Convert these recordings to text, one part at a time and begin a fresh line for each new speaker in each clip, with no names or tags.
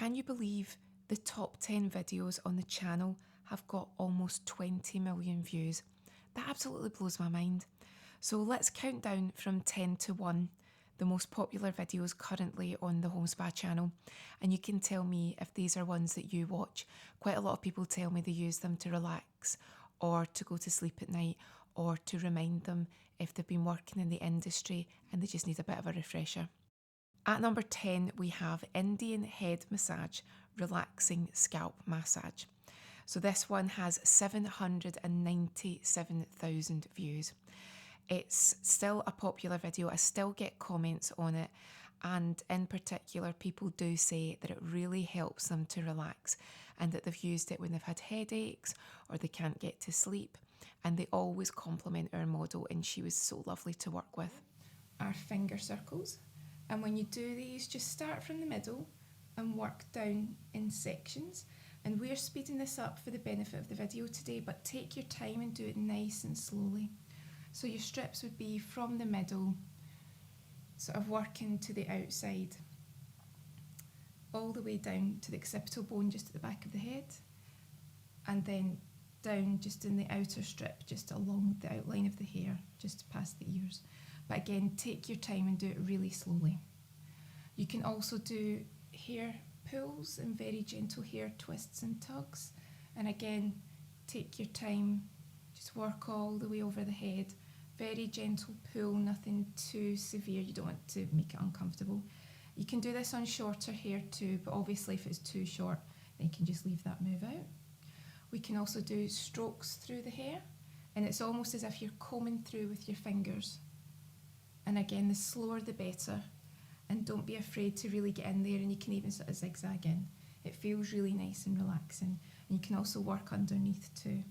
Can you believe the top 10 videos on the channel have got almost 20 million views? That absolutely blows my mind. So let's count down from 10 to 1, the most popular videos currently on the Homespa channel, and you can tell me if these are ones that you watch. Quite a lot of people tell me they use them to relax or to go to sleep at night or to remind them if they've been working in the industry and they just need a bit of a refresher. At number 10, we have Indian Head Massage, Relaxing Scalp Massage. So this one has 797,000 views. It's still a popular video. I still get comments on it. And in particular, people do say that it really helps them to relax and that they've used it when they've had headaches or they can't get to sleep. And they always compliment our model, and she was so lovely to work with. Our finger circles. And when you do these, just start from the middle and work down in sections. And we're speeding this up for the benefit of the video today, but take your time and do it nice and slowly. So your strips would be from the middle, sort of working to the outside, all the way down to the occipital bone just at the back of the head, and then down just in the outer strip, just along the outline of the hair, just past the ears. But again, take your time and do it really slowly. You can also do hair pulls and very gentle hair twists and tugs. And again, take your time, just work all the way over the head. Very gentle pull, nothing too severe. You don't want to make it uncomfortable. You can do this on shorter hair too, but obviously if it's too short, then you can just leave that move out. We can also do strokes through the hair, and it's almost as if you're combing through with your fingers. And again, the slower the better, and don't be afraid to really get in there, and you can even sort of zigzag in. It feels really nice and relaxing, and you can also work underneath too.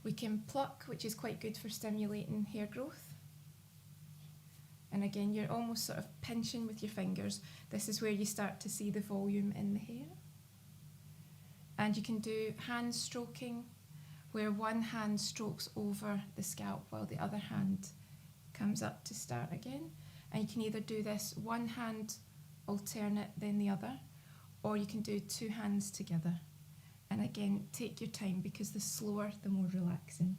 We can pluck, which is quite good for stimulating hair growth. And again, you're almost sort of pinching with your fingers. This is where you start to see the volume in the hair. And you can do hand stroking, where one hand strokes over the scalp while the other hand comes up to start again. And you can either do this one hand alternate then the other, or you can do two hands together. And again, take your time, because the slower, the more relaxing.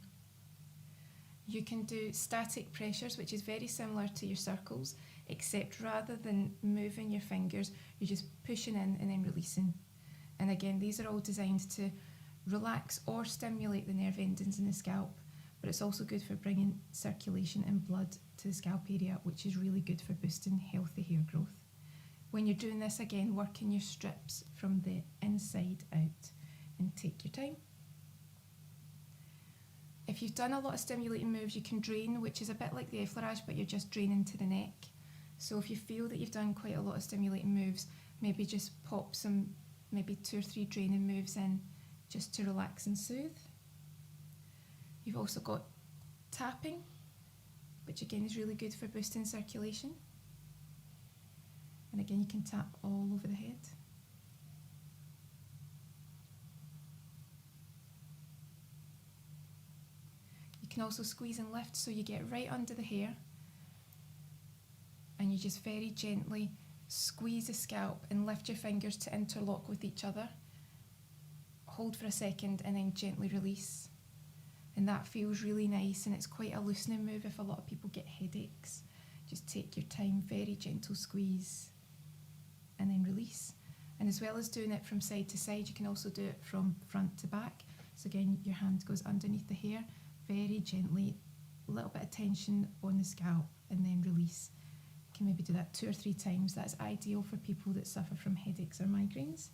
You can do static pressures, which is very similar to your circles, except rather than moving your fingers, you're just pushing in and then releasing. And again, these are all designed to relax or stimulate the nerve endings in the scalp, but it's also good for bringing circulation and blood to the scalp area, which is really good for boosting healthy hair growth. When you're doing this, again, working your strips from the inside out, and take your time. If you've done a lot of stimulating moves, you can drain, which is a bit like the effleurage, but you're just draining to the neck. So if you feel that you've done quite a lot of stimulating moves, maybe just pop some, maybe 2 or 3 draining moves in, just to relax and soothe. You've also got tapping, which again is really good for boosting circulation. And again, you can tap all over the head. You can also squeeze and lift, so you get right under the hair, and you just very gently squeeze the scalp and lift your fingers to interlock with each other. Hold for a second and then gently release. And that feels really nice, and it's quite a loosening move if a lot of people get headaches. Just take your time, very gentle squeeze, and then release. And as well as doing it from side to side, you can also do it from front to back. So again, your hand goes underneath the hair, very gently, a little bit of tension on the scalp, and then release. You can maybe do that 2 or 3 times. That's ideal for people that suffer from headaches or migraines.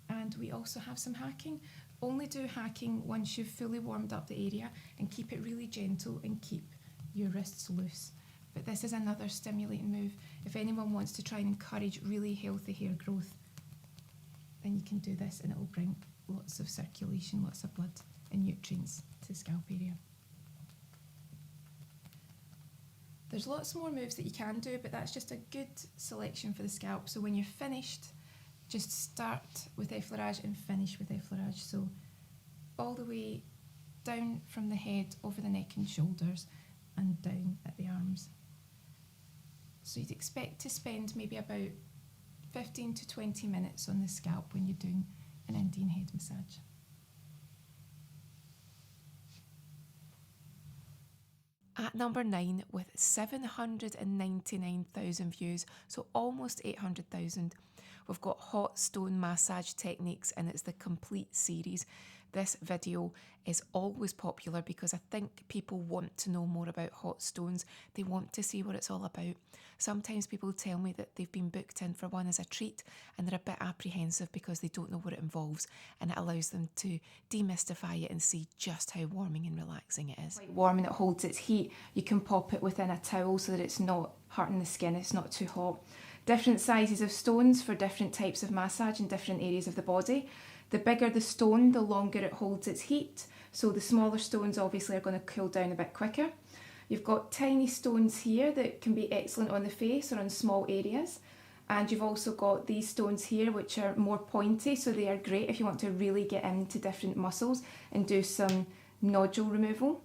And we also have some hacking. Only do hacking once you've fully warmed up the area, and keep it really gentle and keep your wrists loose. But this is another stimulating move. If anyone wants to try and encourage really healthy hair growth, then you can do this, and it will bring lots of circulation, lots of blood and nutrients to the scalp area. There's lots more moves that you can do, but that's just a good selection for the scalp. So when you're finished, just start with effleurage and finish with effleurage. So all the way down from the head, over the neck and shoulders, and down at the arms. So you'd expect to spend maybe about 15 to 20 minutes on the scalp when you're doing an Indian head massage. At number 9, with 799,000 views, so almost 800,000, we've got hot stone massage techniques, and it's the complete series. This video is always popular because I think people want to know more about hot stones. They want to see what it's all about. Sometimes people tell me that they've been booked in for one as a treat and they're a bit apprehensive because they don't know what it involves, and it allows them to demystify it and see just how warming and relaxing it is. Like warm and it holds its heat. You can pop it within a towel so that it's not hurting the skin, it's not too hot. Different sizes of stones for different types of massage in different areas of the body. The bigger the stone, the longer it holds its heat. So the smaller stones obviously are going to cool down a bit quicker. You've got tiny stones here that can be excellent on the face or on small areas. And you've also got these stones here which are more pointy, so they are great if you want to really get into different muscles and do some nodule removal.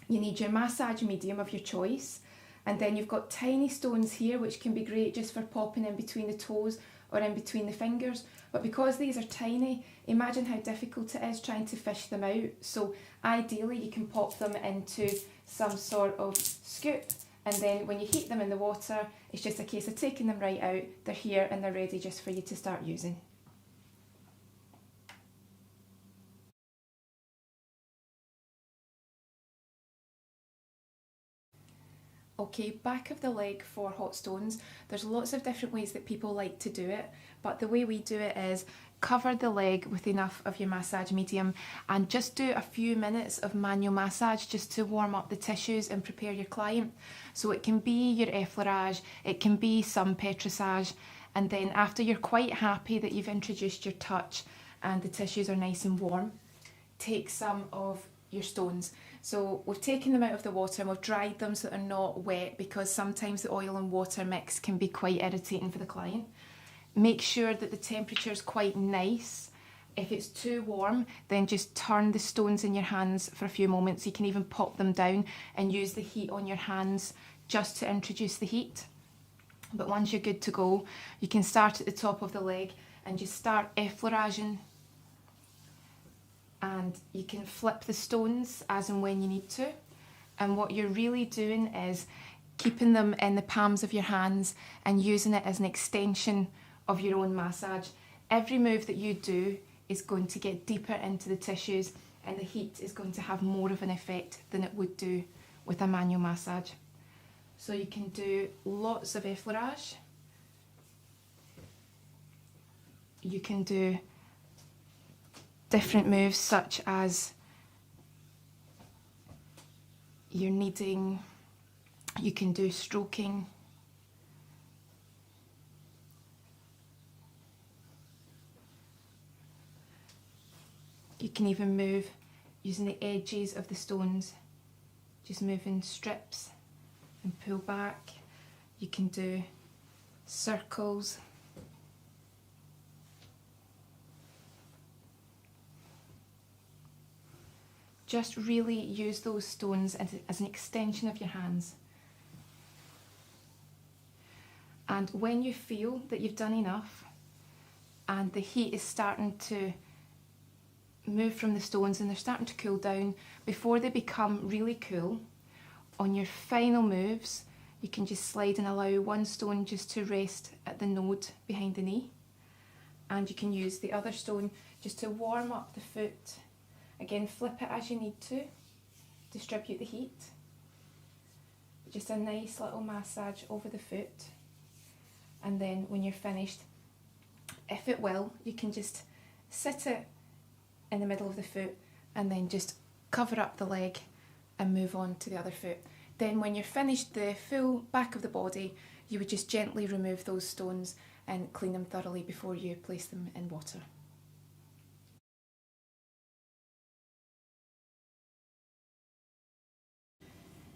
You need your massage medium of your choice. And then you've got tiny stones here which can be great just for popping in between the toes or in between the fingers. But because these are tiny, imagine how difficult it is trying to fish them out. So ideally you can pop them into some sort of scoop, and then when you heat them in the water, it's just a case of taking them right out. They're here and they're ready just for you to start using. Okay, back of the leg for hot stones. There's lots of different ways that people like to do it, but the way we do it is cover the leg with enough of your massage medium and just do a few minutes of manual massage just to warm up the tissues and prepare your client. So it can be your effleurage, it can be some petrissage, and then after you're quite happy that you've introduced your touch and the tissues are nice and warm, take some of your stones. So we've taken them out of the water and we've dried them so they're not wet, because sometimes the oil and water mix can be quite irritating for the client. Make sure that the temperature is quite nice. If it's too warm, then just turn the stones in your hands for a few moments. You can even pop them down and use the heat on your hands just to introduce the heat. But once you're good to go, you can start at the top of the leg and just start effleuraging. And you can flip the stones as and when you need to. And what you're really doing is keeping them in the palms of your hands and using it as an extension of your own massage. Every move that you do is going to get deeper into the tissues, and the heat is going to have more of an effect than it would do with a manual massage. So you can do lots of effleurage. You can do different moves such as you're kneading, you can do stroking, you can even move using the edges of the stones, just moving strips and pull back. You can do circles. Just really use those stones as an extension of your hands. And when you feel that you've done enough and the heat is starting to move from the stones and they're starting to cool down, before they become really cool, on your final moves, you can just slide and allow one stone just to rest at the node behind the knee. And you can use the other stone just to warm up the foot. Again, flip it as you need to distribute the heat. Just a nice little massage over the foot. And then when you're finished, if it will, you can just sit it in the middle of the foot and then just cover up the leg and move on to the other foot. Then when you're finished the full back of the body, you would just gently remove those stones and clean them thoroughly before you place them in water.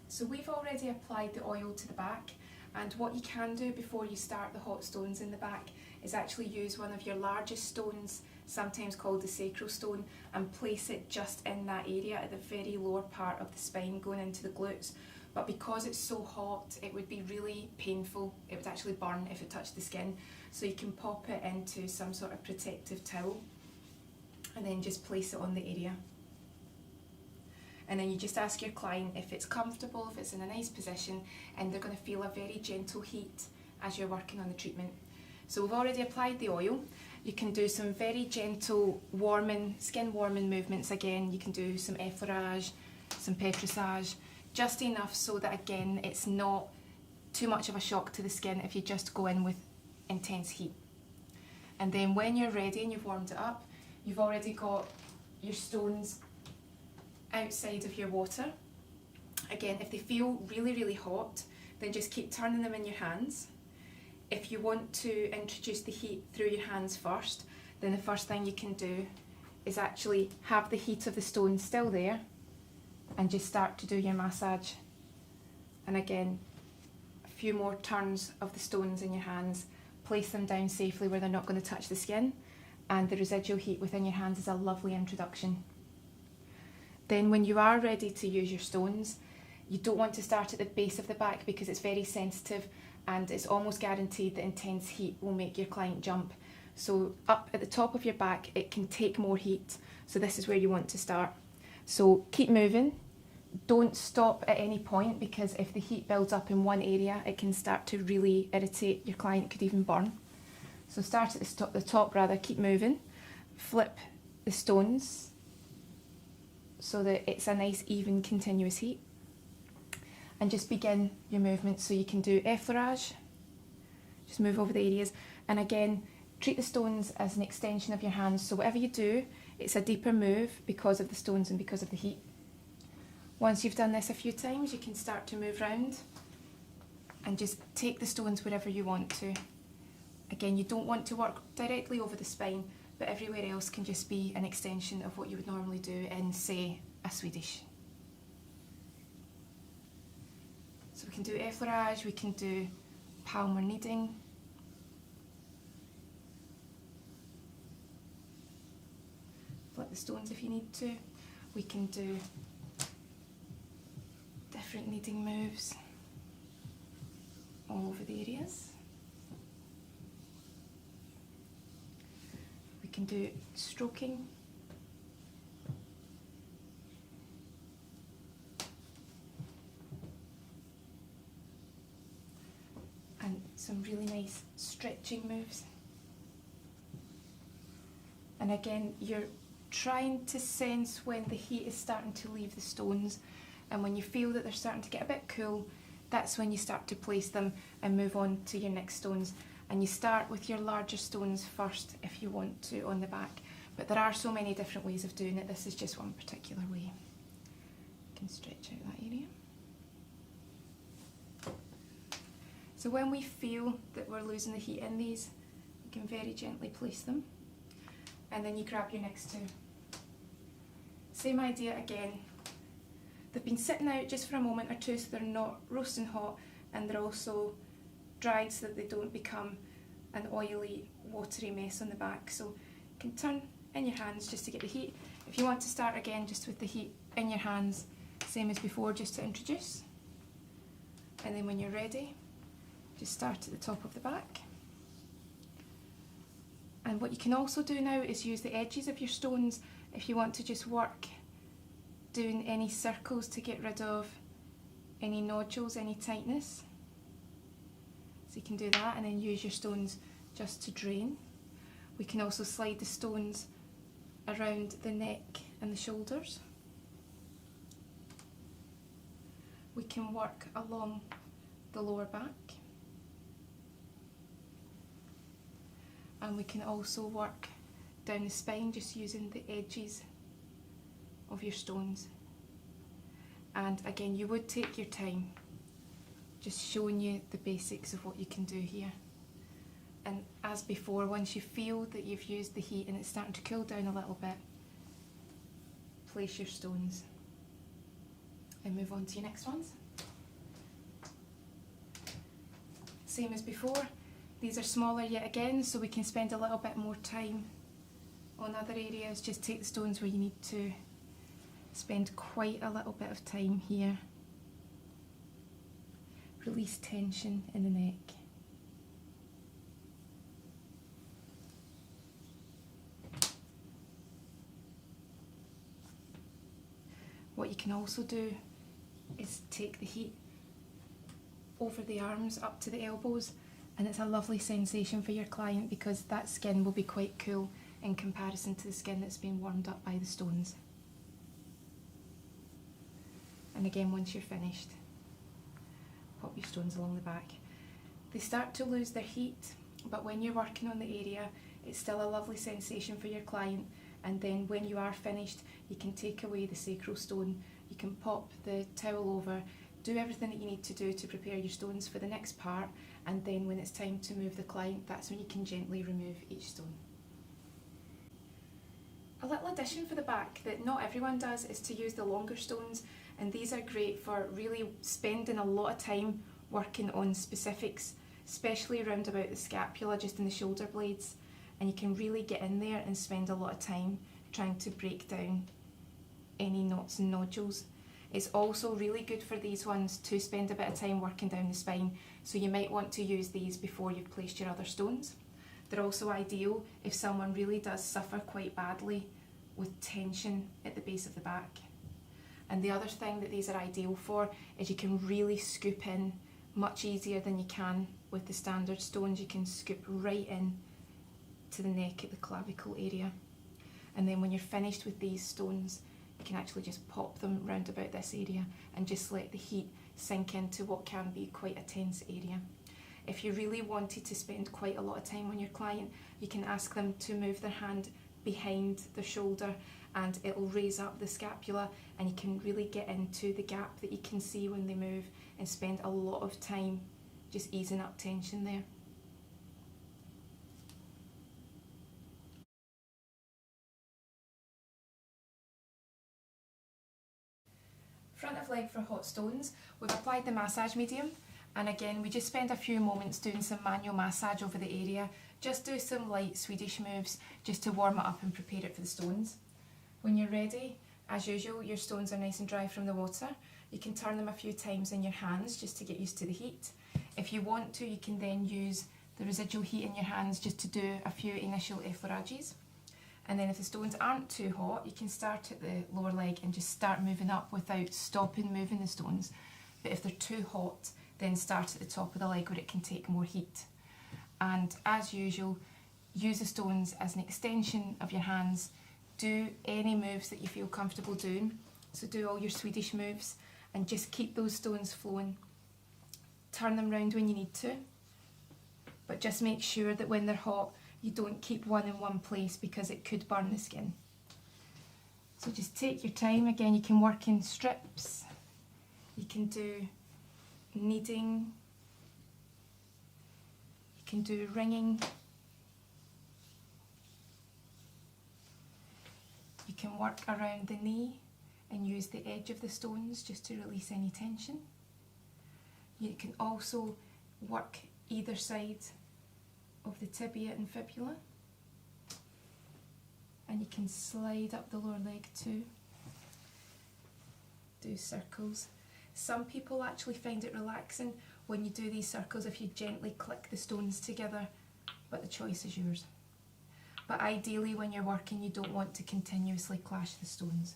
So we've already applied the oil to the back, and what you can do before you start the hot stones in the back is actually use one of your largest stones, sometimes called the sacral stone, and place it just in that area at the very lower part of the spine going into the glutes. But because it's so hot, it would be really painful. It would actually burn if it touched the skin. So you can pop it into some sort of protective towel and then just place it on the area. And then you just ask your client if it's comfortable, if it's in a nice position, and they're going to feel a very gentle heat as you're working on the treatment. So we've already applied the oil. You can do some very gentle warming, skin warming movements again. You can do some effleurage, some petrissage, just enough so that again it's not too much of a shock to the skin if you just go in with intense heat. And then when you're ready and you've warmed it up, you've already got your stones outside of your water. Again, if they feel really, really hot, then just keep turning them in your hands. If you want to introduce the heat through your hands first, then the first thing you can do is actually have the heat of the stone still there and just start to do your massage. And again, a few more turns of the stones in your hands, place them down safely where they're not going to touch the skin, and the residual heat within your hands is a lovely introduction. Then when you are ready to use your stones, you don't want to start at the base of the back because it's very sensitive and it's almost guaranteed that intense heat will make your client jump. So up at the top of your back, it can take more heat. So this is where you want to start. So keep moving. Don't stop at any point, because if the heat builds up in one area, it can start to really irritate your client, could even burn. So start at the top, keep moving. Flip the stones so that it's a nice, even, continuous heat. And just begin your movement. So you can do effleurage, just move over the areas. And again, treat the stones as an extension of your hands. So whatever you do, it's a deeper move because of the stones and because of the heat. Once you've done this a few times, you can start to move round and just take the stones wherever you want to. Again, you don't want to work directly over the spine, but everywhere else can just be an extension of what you would normally do in, say, a Swedish. So we can do effleurage, we can do palmar kneading. Flip the stones if you need to. We can do different kneading moves all over the areas. We can do stroking. And some really nice stretching moves. And again, you're trying to sense when the heat is starting to leave the stones, and when you feel that they're starting to get a bit cool, that's when you start to place them and move on to your next stones. And you start with your larger stones first if you want to on the back, but there are so many different ways of doing it. This is just one particular way. You can stretch out that area. So when we feel that we're losing the heat in these, you can very gently place them, and then you grab your next two. Same idea again. They've been sitting out just for a moment or two, so they're not roasting hot, and they're also dried so that they don't become an oily, watery mess on the back. So you can turn in your hands just to get the heat. If you want to start again just with the heat in your hands, same as before, just to introduce. And then when you're ready, just start at the top of the back. And what you can also do now is use the edges of your stones if you want to just work doing any circles to get rid of any nodules, any tightness. So you can do that and then use your stones just to drain. We can also slide the stones around the neck and the shoulders. We can work along the lower back. And we can also work down the spine just using the edges of your stones. And again, you would take your time, just showing you the basics of what you can do here. And as before, once you feel that you've used the heat and it's starting to cool down a little bit, place your stones and move on to your next ones. Same as before, these are smaller yet again, so we can spend a little bit more time on other areas. Just take the stones where you need to. Spend quite a little bit of time here. Release tension in the neck. What you can also do is take the heat over the arms up to the elbows, and it's a lovely sensation for your client because that skin will be quite cool in comparison to the skin that's been warmed up by the stones. And again, once you're finished, pop your stones along the back. They start to lose their heat, but when you're working on the area, it's still a lovely sensation for your client. And then when you are finished, you can take away the sacral stone, you can pop the towel over, do everything that you need to do to prepare your stones for the next part, and then when it's time to move the client, that's when you can gently remove each stone. A little addition for the back that not everyone does is to use the longer stones, and these are great for really spending a lot of time working on specifics, especially around about the scapula, just in the shoulder blades, and you can really get in there and spend a lot of time trying to break down any knots and nodules. It's also really good for these ones to spend a bit of time working down the spine, so you might want to use these before you've placed your other stones. They're also ideal if someone really does suffer quite badly with tension at the base of the back. And the other thing that these are ideal for is you can really scoop in much easier than you can with the standard stones. You can scoop right in to the neck at the clavicle area. And then when you're finished with these stones, you can actually just pop them round about this area and just let the heat sink into what can be quite a tense area. If you really wanted to spend quite a lot of time on your client, you can ask them to move their hand behind their shoulder and it'll raise up the scapula, and you can really get into the gap that you can see when they move and spend a lot of time just easing up tension there. Front of leg for hot stones, we've applied the massage medium, and again we just spend a few moments doing some manual massage over the area. Just do some light Swedish moves just to warm it up and prepare it for the stones. When you're ready, as usual, your stones are nice and dry from the water. You can turn them a few times in your hands just to get used to the heat. If you want to, you can then use the residual heat in your hands just to do a few initial effleurages. And then if the stones aren't too hot, you can start at the lower leg and just start moving up without stopping moving the stones. But if they're too hot, then start at the top of the leg where it can take more heat. And as usual, use the stones as an extension of your hands. Do any moves that you feel comfortable doing. So do all your Swedish moves and just keep those stones flowing. Turn them round when you need to, but just make sure that when they're hot, you don't keep one in one place because it could burn the skin. So just take your time. Again, you can work in strips, you can do kneading, you can do ringing, you can work around the knee and use the edge of the stones just to release any tension. You can also work either side of the tibia and fibula, and you can slide up the lower leg too. Do circles. Some people actually find it relaxing when you do these circles if you gently click the stones together, but the choice is yours. But ideally when you're working, you don't want to continuously clash the stones.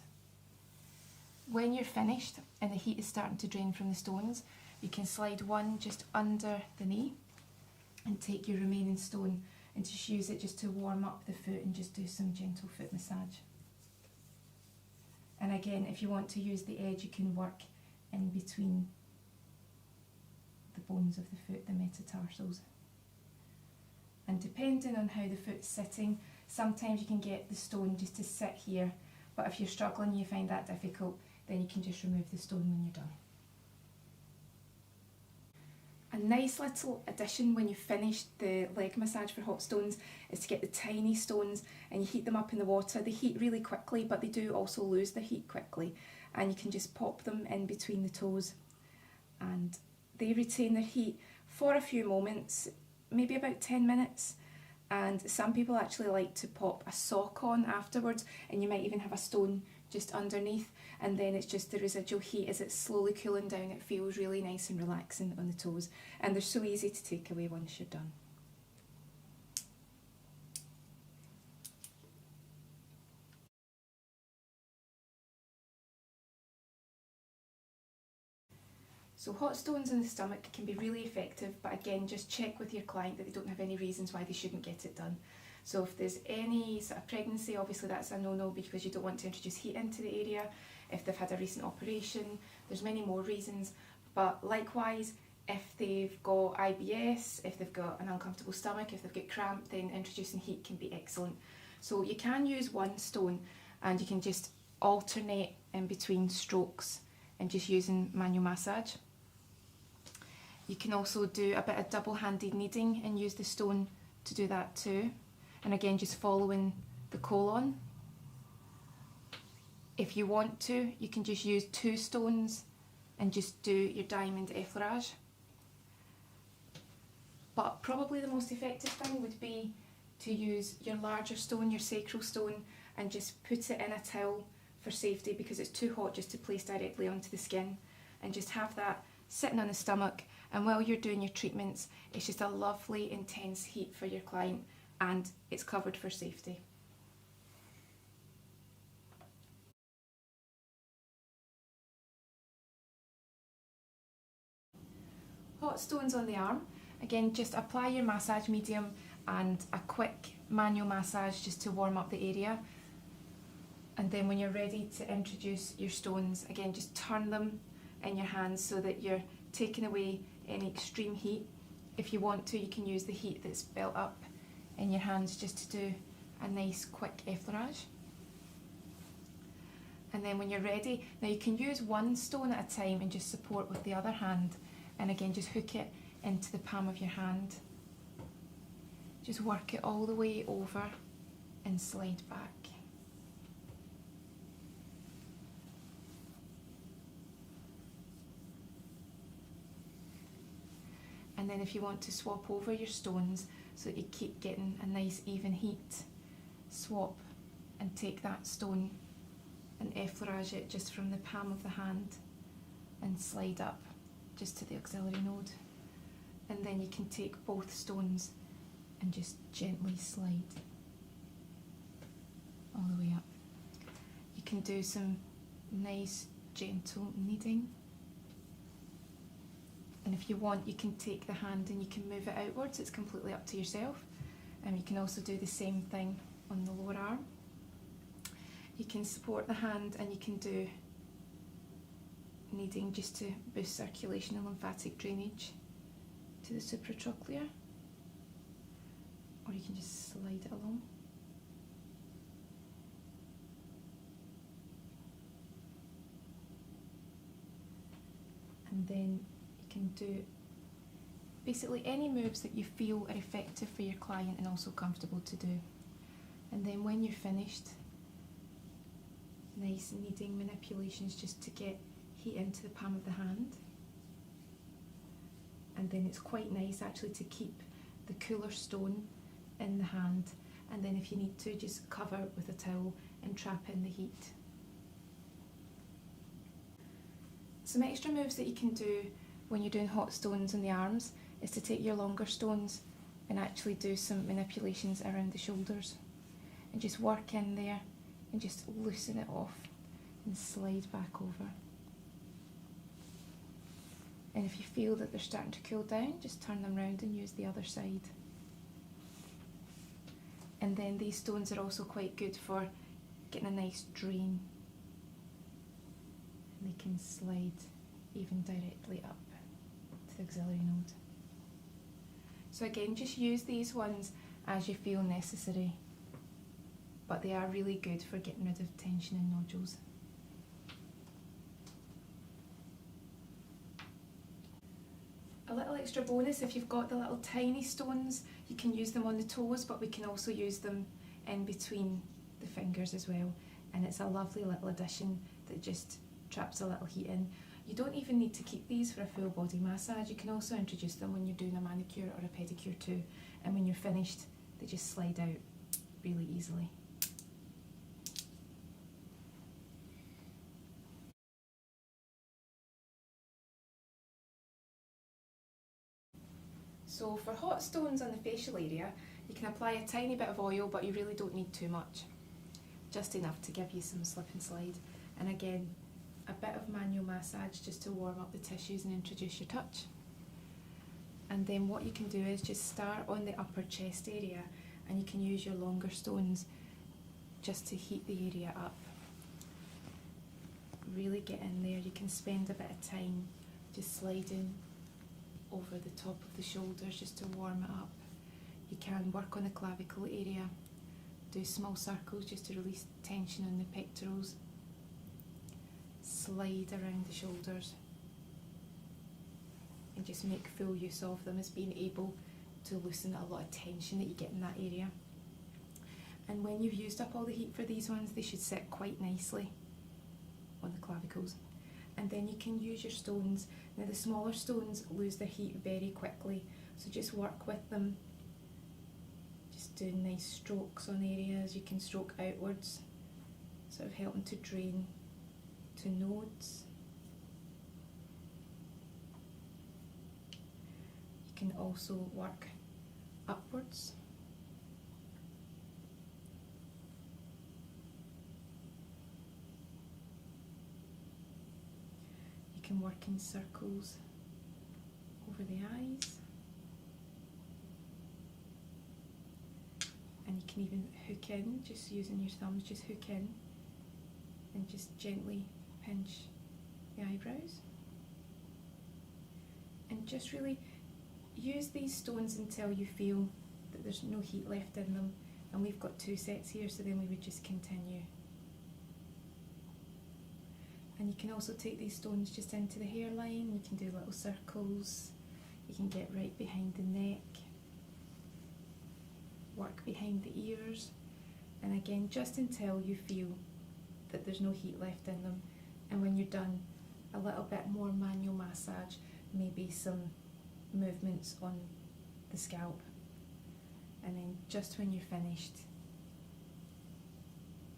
When you're finished and the heat is starting to drain from the stones, you can slide one just under the knee and take your remaining stone and just use it just to warm up the foot and just do some gentle foot massage. And again, if you want to use the edge, you can work in between the bones of the foot, the metatarsals. And depending on how the foot's sitting, sometimes you can get the stone just to sit here, but if you're struggling and you find that difficult, then you can just remove the stone when you're done. A nice little addition when you've finished the leg massage for hot stones is to get the tiny stones and you heat them up in the water. They heat really quickly, but they do also lose their heat quickly, and you can just pop them in between the toes and they retain their heat for a few moments, maybe about 10 minutes. And some people actually like to pop a sock on afterwards, and you might even have a stone just underneath, and then it's just the residual heat as it's slowly cooling down. It feels really nice and relaxing on the toes, and they're so easy to take away once you're done. So hot stones in the stomach can be really effective, but again, just check with your client that they don't have any reasons why they shouldn't get it done. So if there's any sort of pregnancy, obviously that's a no-no because you don't want to introduce heat into the area. If they've had a recent operation, there's many more reasons. But likewise, if they've got IBS, if they've got an uncomfortable stomach, if they've got cramp, then introducing heat can be excellent. So you can use one stone and you can just alternate in between strokes and just using manual massage. You can also do a bit of double-handed kneading and use the stone to do that too. And again, just following the colon. If you want to, you can just use 2 stones and just do your diamond effleurage. But probably the most effective thing would be to use your larger stone, your sacral stone, and just put it in a towel for safety because it's too hot just to place directly onto the skin, and just have that sitting on the stomach, and while you're doing your treatments it's just a lovely intense heat for your client and it's covered for safety. Hot stones on the arm. Again, just apply your massage medium and a quick manual massage just to warm up the area. And then when you're ready to introduce your stones, again, just turn them in your hands so that you're taking away any extreme heat. If you want to, you can use the heat that's built up in your hands just to do a nice quick effleurage. And then when you're ready, now you can use one stone at a time and just support with the other hand. And again, just hook it into the palm of your hand. Just work it all the way over and slide back. And then if you want to swap over your stones so that you keep getting a nice even heat, swap and take that stone and effleurage it just from the palm of the hand and slide up just to the auxiliary node. And then you can take both stones and just gently slide all the way up. You can do some nice gentle kneading. And if you want, you can take the hand and you can move it outwards. It's completely up to yourself. And you can also do the same thing on the lower arm. You can support the hand and you can do kneading just to boost circulation and lymphatic drainage to the supratrochlear. Or you can just slide it along. And then can do basically any moves that you feel are effective for your client and also comfortable to do. And then when you're finished, nice kneading manipulations just to get heat into the palm of the hand. And then it's quite nice actually to keep the cooler stone in the hand, and then if you need to, just cover it with a towel and trap in the heat. Some extra moves that you can do when you're doing hot stones in the arms is to take your longer stones and actually do some manipulations around the shoulders and just work in there and just loosen it off and slide back over. And if you feel that they're starting to cool down, just turn them round and use the other side. And then these stones are also quite good for getting a nice drain, and they can slide even directly up to the auxiliary node. So again, just use these ones as you feel necessary, but they are really good for getting rid of tension and nodules. A little extra bonus, if you've got the little tiny stones, you can use them on the toes, but we can also use them in between the fingers as well. And it's a lovely little addition that just traps a little heat in. You don't even need to keep these for a full body massage. You can also introduce them when you're doing a manicure or a pedicure too. And when you're finished, they just slide out really easily. So for hot stones on the facial area, you can apply a tiny bit of oil, but you really don't need too much. Just enough to give you some slip and slide. And again, a bit of manual massage just to warm up the tissues and introduce your touch. And then what you can do is just start on the upper chest area, and you can use your longer stones just to heat the area up. Really get in there. You can spend a bit of time just sliding over the top of the shoulders just to warm it up. You can work on the clavicle area, do small circles just to release tension on the pectorals, slide around the shoulders, and just make full use of them as being able to loosen a lot of tension that you get in that area. And when you've used up all the heat for these ones, they should sit quite nicely on the clavicles. And then you can use your stones. Now the smaller stones lose their heat very quickly, so just work with them. Just do nice strokes on areas. You can stroke outwards, sort of helping to drain to nodes. You can also work upwards. You can work in circles over the eyes. And you can even hook in, just using your thumbs, just hook in and just gently pinch the eyebrows. And just really use these stones until you feel that there's no heat left in them. And we've got 2 sets here, so then we would just continue. And you can also take these stones just into the hairline. You can do little circles. You can get right behind the neck. Work behind the ears. And again, just until you feel that there's no heat left in them. And when you're done, a little bit more manual massage, maybe some movements on the scalp. And then just when you're finished,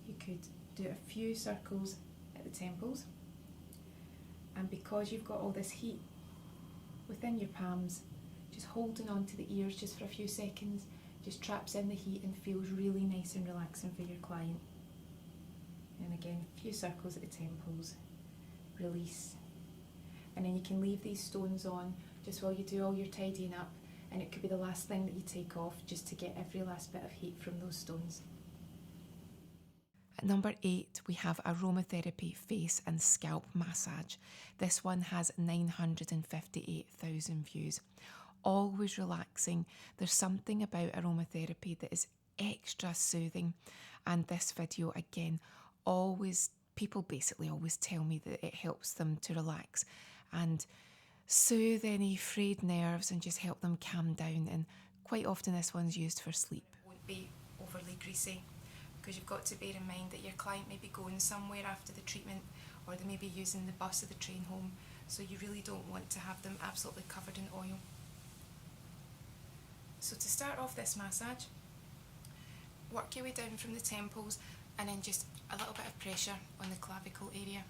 you could do a few circles at the temples. And because you've got all this heat within your palms, just holding on to the ears just for a few seconds just traps in the heat and feels really nice and relaxing for your client. And again, a few circles at the temples, release. And then you can leave these stones on just while you do all your tidying up, and it could be the last thing that you take off just to get every last bit of heat from those stones. At number 8, we have Aromatherapy Face and Scalp Massage. This one has 958,000 views. Always relaxing. There's something about aromatherapy that is extra soothing, and this video again, people basically always tell me that it helps them to relax and soothe any frayed nerves and just help them calm down. And quite often this one's used for sleep. It won't be overly greasy, because you've got to bear in mind that your client may be going somewhere after the treatment, or they may be using the bus or the train home, so you really don't want to have them absolutely covered in oil. So to start off this massage, work your way down from the temples and then just a little bit of pressure on the clavicle area,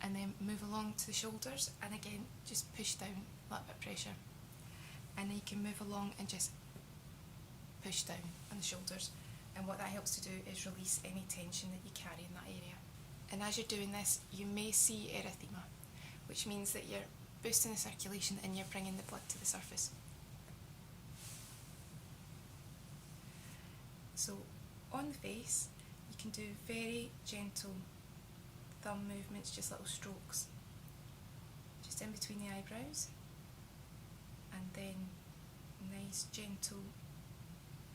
and then move along to the shoulders, and again just push down, a little bit of pressure, and then you can move along and just push down on the shoulders. And what that helps to do is release any tension that you carry in that area. And as you're doing this, you may see erythema, which means that you're boosting the circulation and you're bringing the blood to the surface. So on the face, you can do very gentle thumb movements, just little strokes, just in between the eyebrows, and then nice gentle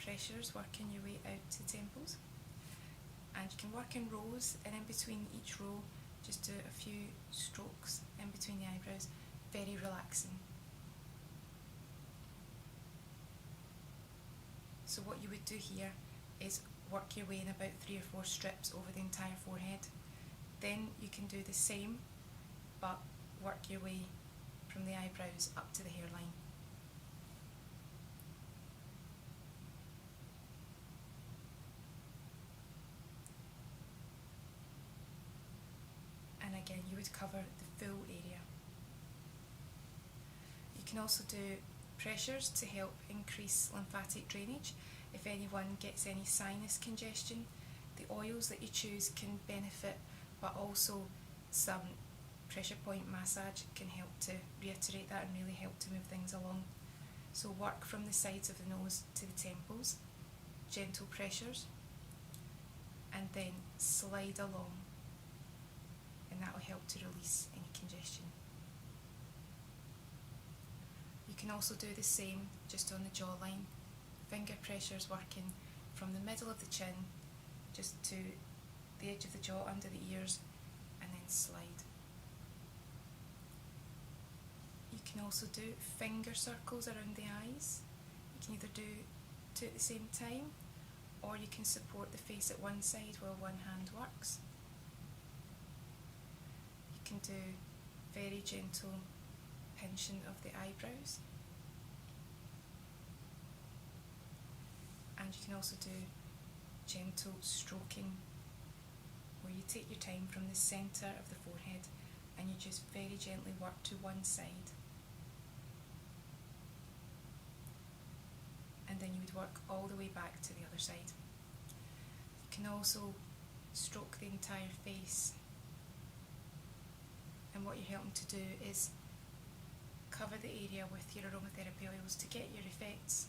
pressures working your way out to the temples. And you can work in rows, and in between each row just do a few strokes in between the eyebrows. Very relaxing. So what you would do here is work your way in about 3 or 4 strips over the entire forehead. Then you can do the same, but work your way from the eyebrows up to the hairline. And again, you would cover the full area. You can also do pressures to help increase lymphatic drainage. If anyone gets any sinus congestion, the oils that you choose can benefit, but also some pressure point massage can help to reiterate that and really help to move things along. So work from the sides of the nose to the temples, gentle pressures, and then slide along, and that will help to release any congestion. You can also do the same just on the jawline, finger pressures working from the middle of the chin just to the edge of the jaw under the ears, and then slide. You can also do finger circles around the eyes. You can either do two at the same time, or you can support the face at one side while one hand works. You can do very gentle pinching of the eyebrows. And you can also do gentle stroking, where you take your time from the centre of the forehead and you just very gently work to one side. And then you would work all the way back to the other side. You can also stroke the entire face. And what you're helping to do is cover the area with your aromatherapy oils to get your effects,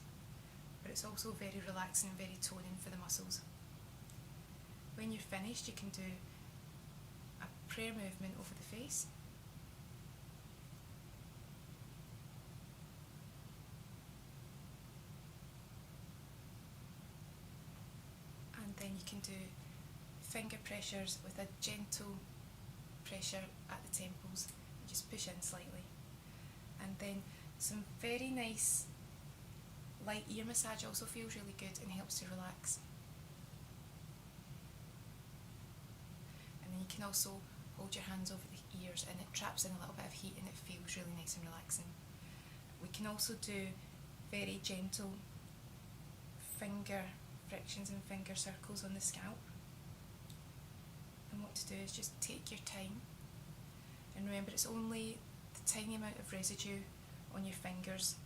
but it's also very relaxing and very toning for the muscles. When you're finished, you can do a prayer movement over the face. And then you can do finger pressures with a gentle pressure at the temples. You just push in slightly. And then some very nice light ear massage also feels really good and helps to relax. And then you can also hold your hands over the ears, and it traps in a little bit of heat and it feels really nice and relaxing. We can also do very gentle finger frictions and finger circles on the scalp. And what to do is just take your time, and remember it's only the tiny amount of residue on your fingers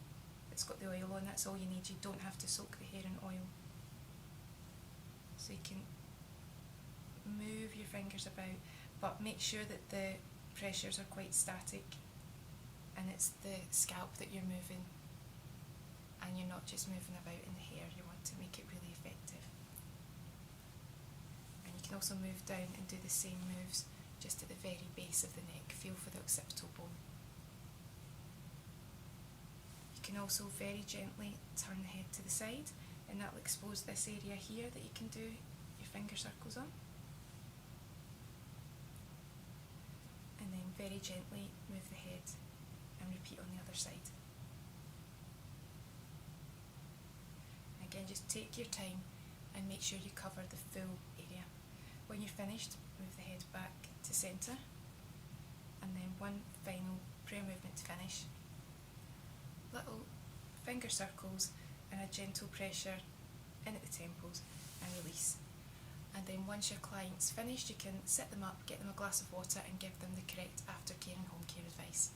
that's got the oil on. That's all you need. You don't have to soak the hair in oil. So you can move your fingers about, but make sure that the pressures are quite static and it's the scalp that you're moving, and you're not just moving about in the hair. You want to make it really effective. And you can also move down and do the same moves just at the very base of the neck. Feel for the occipital bone. You can also very gently turn the head to the side, and that will expose this area here that you can do your finger circles on. And then very gently move the head and repeat on the other side. Again, just take your time and make sure you cover the full area. When you're finished, move the head back to centre, and then one final prayer movement to finish. Little finger circles and a gentle pressure in at the temples and release. And then once your client's finished, you can sit them up, get them a glass of water and give them the correct aftercare and home care advice.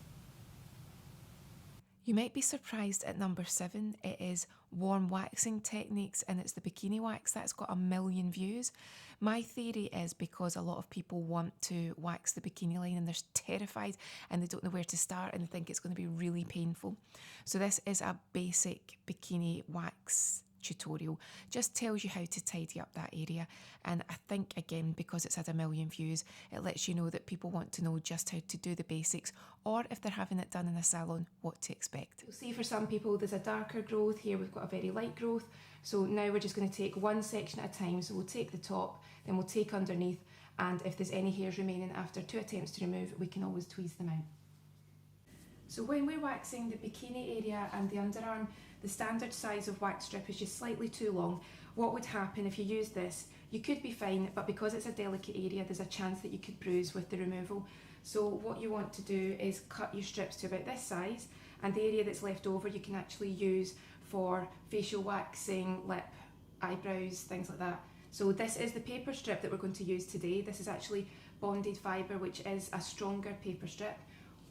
You might be surprised at number 7. It is warm waxing techniques, and it's the bikini wax. That's got 1 million views. My theory is because a lot of people want to wax the bikini line and they're terrified and they don't know where to start and they think it's going to be really painful. So this is a basic bikini wax tutorial. Just tells you how to tidy up that area, and I think again because it's had 1 million views, it lets you know that people want to know just how to do the basics, or if they're having it done in a salon, what to expect. You'll see for some people there's a darker growth. Here we've got a very light growth, so now we're just going to take one section at a time. So we'll take the top, then we'll take underneath, and if there's any hairs remaining after 2 attempts to remove, we can always tweeze them out. So when we're waxing the bikini area and the underarm, the standard size of wax strip is just slightly too long. What would happen if you use this? You could be fine, but because it's a delicate area, there's a chance that you could bruise with the removal. So what you want to do is cut your strips to about this size, and the area that's left over you can actually use for facial waxing, lip, eyebrows, things like that. So this is the paper strip that we're going to use today. This is actually bonded fibre, which is a stronger paper strip.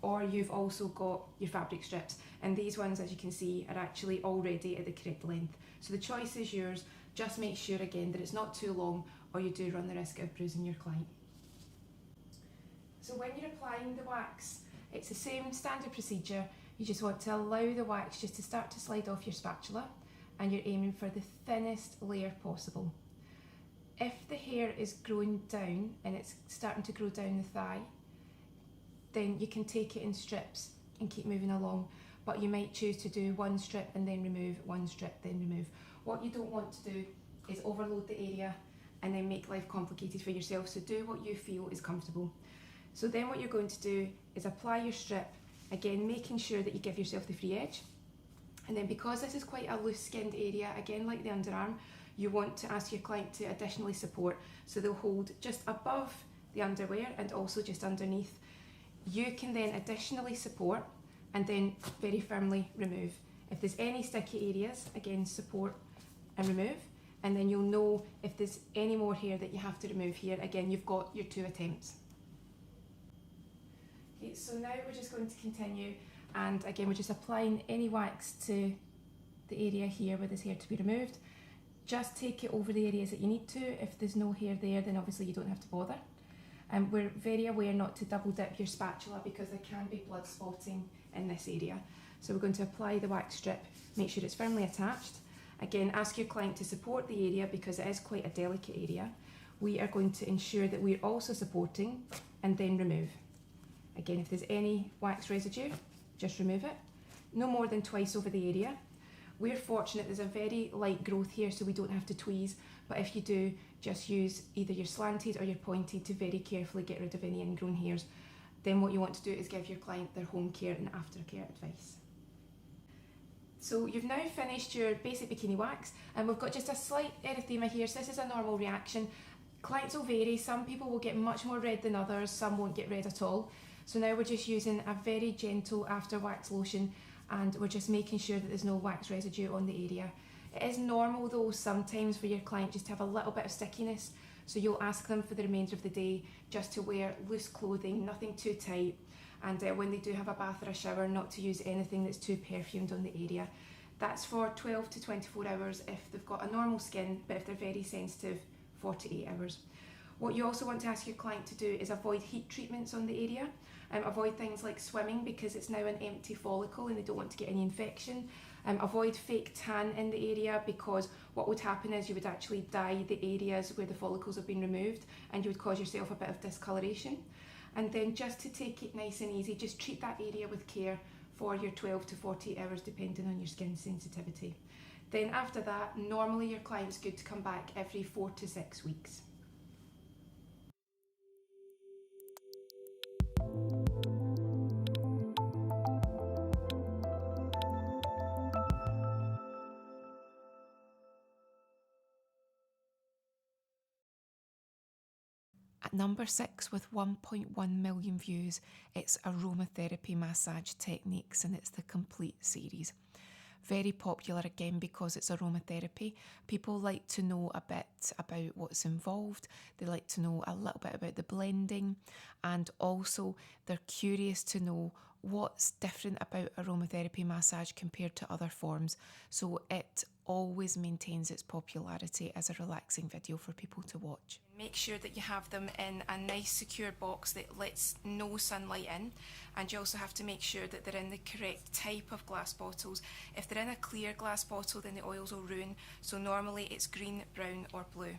Or you've also got your fabric strips, and these ones, as you can see, are actually already at the correct length. So the choice is yours. Just make sure again that it's not too long, or you do run the risk of bruising your client. So when you're applying the wax, it's the same standard procedure. You just want to allow the wax just to start to slide off your spatula, and you're aiming for the thinnest layer possible. If the hair is growing down and it's starting to grow down the thigh, then you can take it in strips and keep moving along, but you might choose to do one strip and then remove, one strip then remove. What you don't want to do is overload the area and then make life complicated for yourself, so do what you feel is comfortable. So then what you're going to do is apply your strip, again making sure that you give yourself the free edge, and then because this is quite a loose skinned area, again like the underarm, you want to ask your client to additionally support, so they'll hold just above the underwear and also just underneath. You can then additionally support and then very firmly remove. If there's any sticky areas, again support and remove, and then you'll know if there's any more hair that you have to remove here. Again, you've got your 2 attempts. Okay, so now we're just going to continue, and again we're just applying any wax to the area here where there's hair to be removed. Just take it over the areas that you need to. If there's no hair there, then obviously you don't have to bother. We're very aware not to double dip your spatula because there can be blood spotting in this area. So we're going to apply the wax strip, make sure it's firmly attached. Again, ask your client to support the area because it is quite a delicate area. We are going to ensure that we're also supporting and then remove. Again, if there's any wax residue, just remove it. No more than twice over the area. We're fortunate there's a very light growth here, so we don't have to tweeze, but if you do, just use either your slanted or your pointed to very carefully get rid of any ingrown hairs. Then what you want to do is give your client their home care and aftercare advice. So you've now finished your basic bikini wax, and we've got just a slight erythema here, so this is a normal reaction. Clients will vary, some people will get much more red than others, some won't get red at all. So now we're just using a very gentle after wax lotion, and we're just making sure that there's no wax residue on the area. It is normal though sometimes for your client just to have a little bit of stickiness, so you'll ask them for the remainder of the day just to wear loose clothing, nothing too tight, and when they do have a bath or a shower, not to use anything that's too perfumed on the area. That's for 12 to 24 hours if they've got a normal skin, but if they're very sensitive, 48 hours. What you also want to ask your client to do is avoid heat treatments on the area. Avoid things like swimming because it's now an empty follicle and they don't want to get any infection. Avoid fake tan in the area because what would happen is you would actually dye the areas where the follicles have been removed and you would cause yourself a bit of discoloration. And then just to take it nice and easy, just treat that area with care for your 12 to 48 hours depending on your skin sensitivity. Then after that, normally your client's good to come back every 4 to 6 weeks. At number 6 with 1.1 million views, it's Aromatherapy massage techniques, and it's the complete series. Very popular again because it's aromatherapy. People like to know a bit about what's involved. They like to know a little bit about the blending, and also they're curious to know what's different about aromatherapy massage compared to other forms. So it always maintains its popularity as a relaxing video for people to watch. Make sure that you have them in a nice secure box that lets no sunlight in, and you also have to make sure that they're in the correct type of glass bottles. If they're in a clear glass bottle, then the oils will ruin, so normally it's green, brown or blue.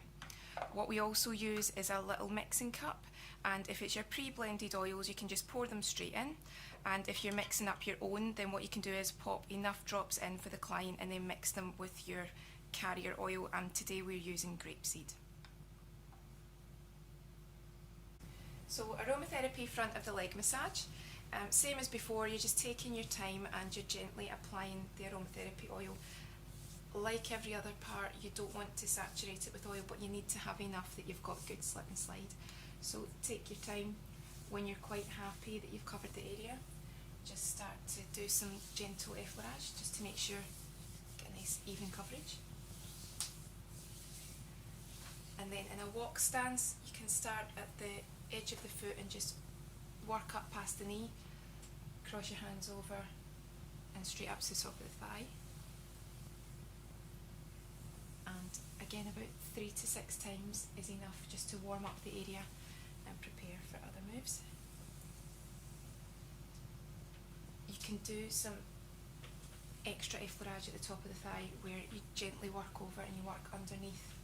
What we also use is a little mixing cup, and if it's your pre-blended oils you can just pour them straight in, and if you're mixing up your own, then what you can do is pop enough drops in for the client and then mix them with your carrier oil, and today we're using grapeseed. So aromatherapy front of the leg massage, same as before, you're just taking your time and you're gently applying the aromatherapy oil. Like every other part, you don't want to saturate it with oil, but you need to have enough that you've got good slip and slide. So take your time. When you're quite happy that you've covered the area, just start to do some gentle effleurage just to make sure you get a nice even coverage. And then in a walk stance, you can start at the edge of the foot and just work up past the knee, cross your hands over and straight up to the top of the thigh. And again, about 3 to 6 times is enough just to warm up the area and prepare for other moves. can do some extra effleurage at the top of the thigh where you gently work over and you work underneath.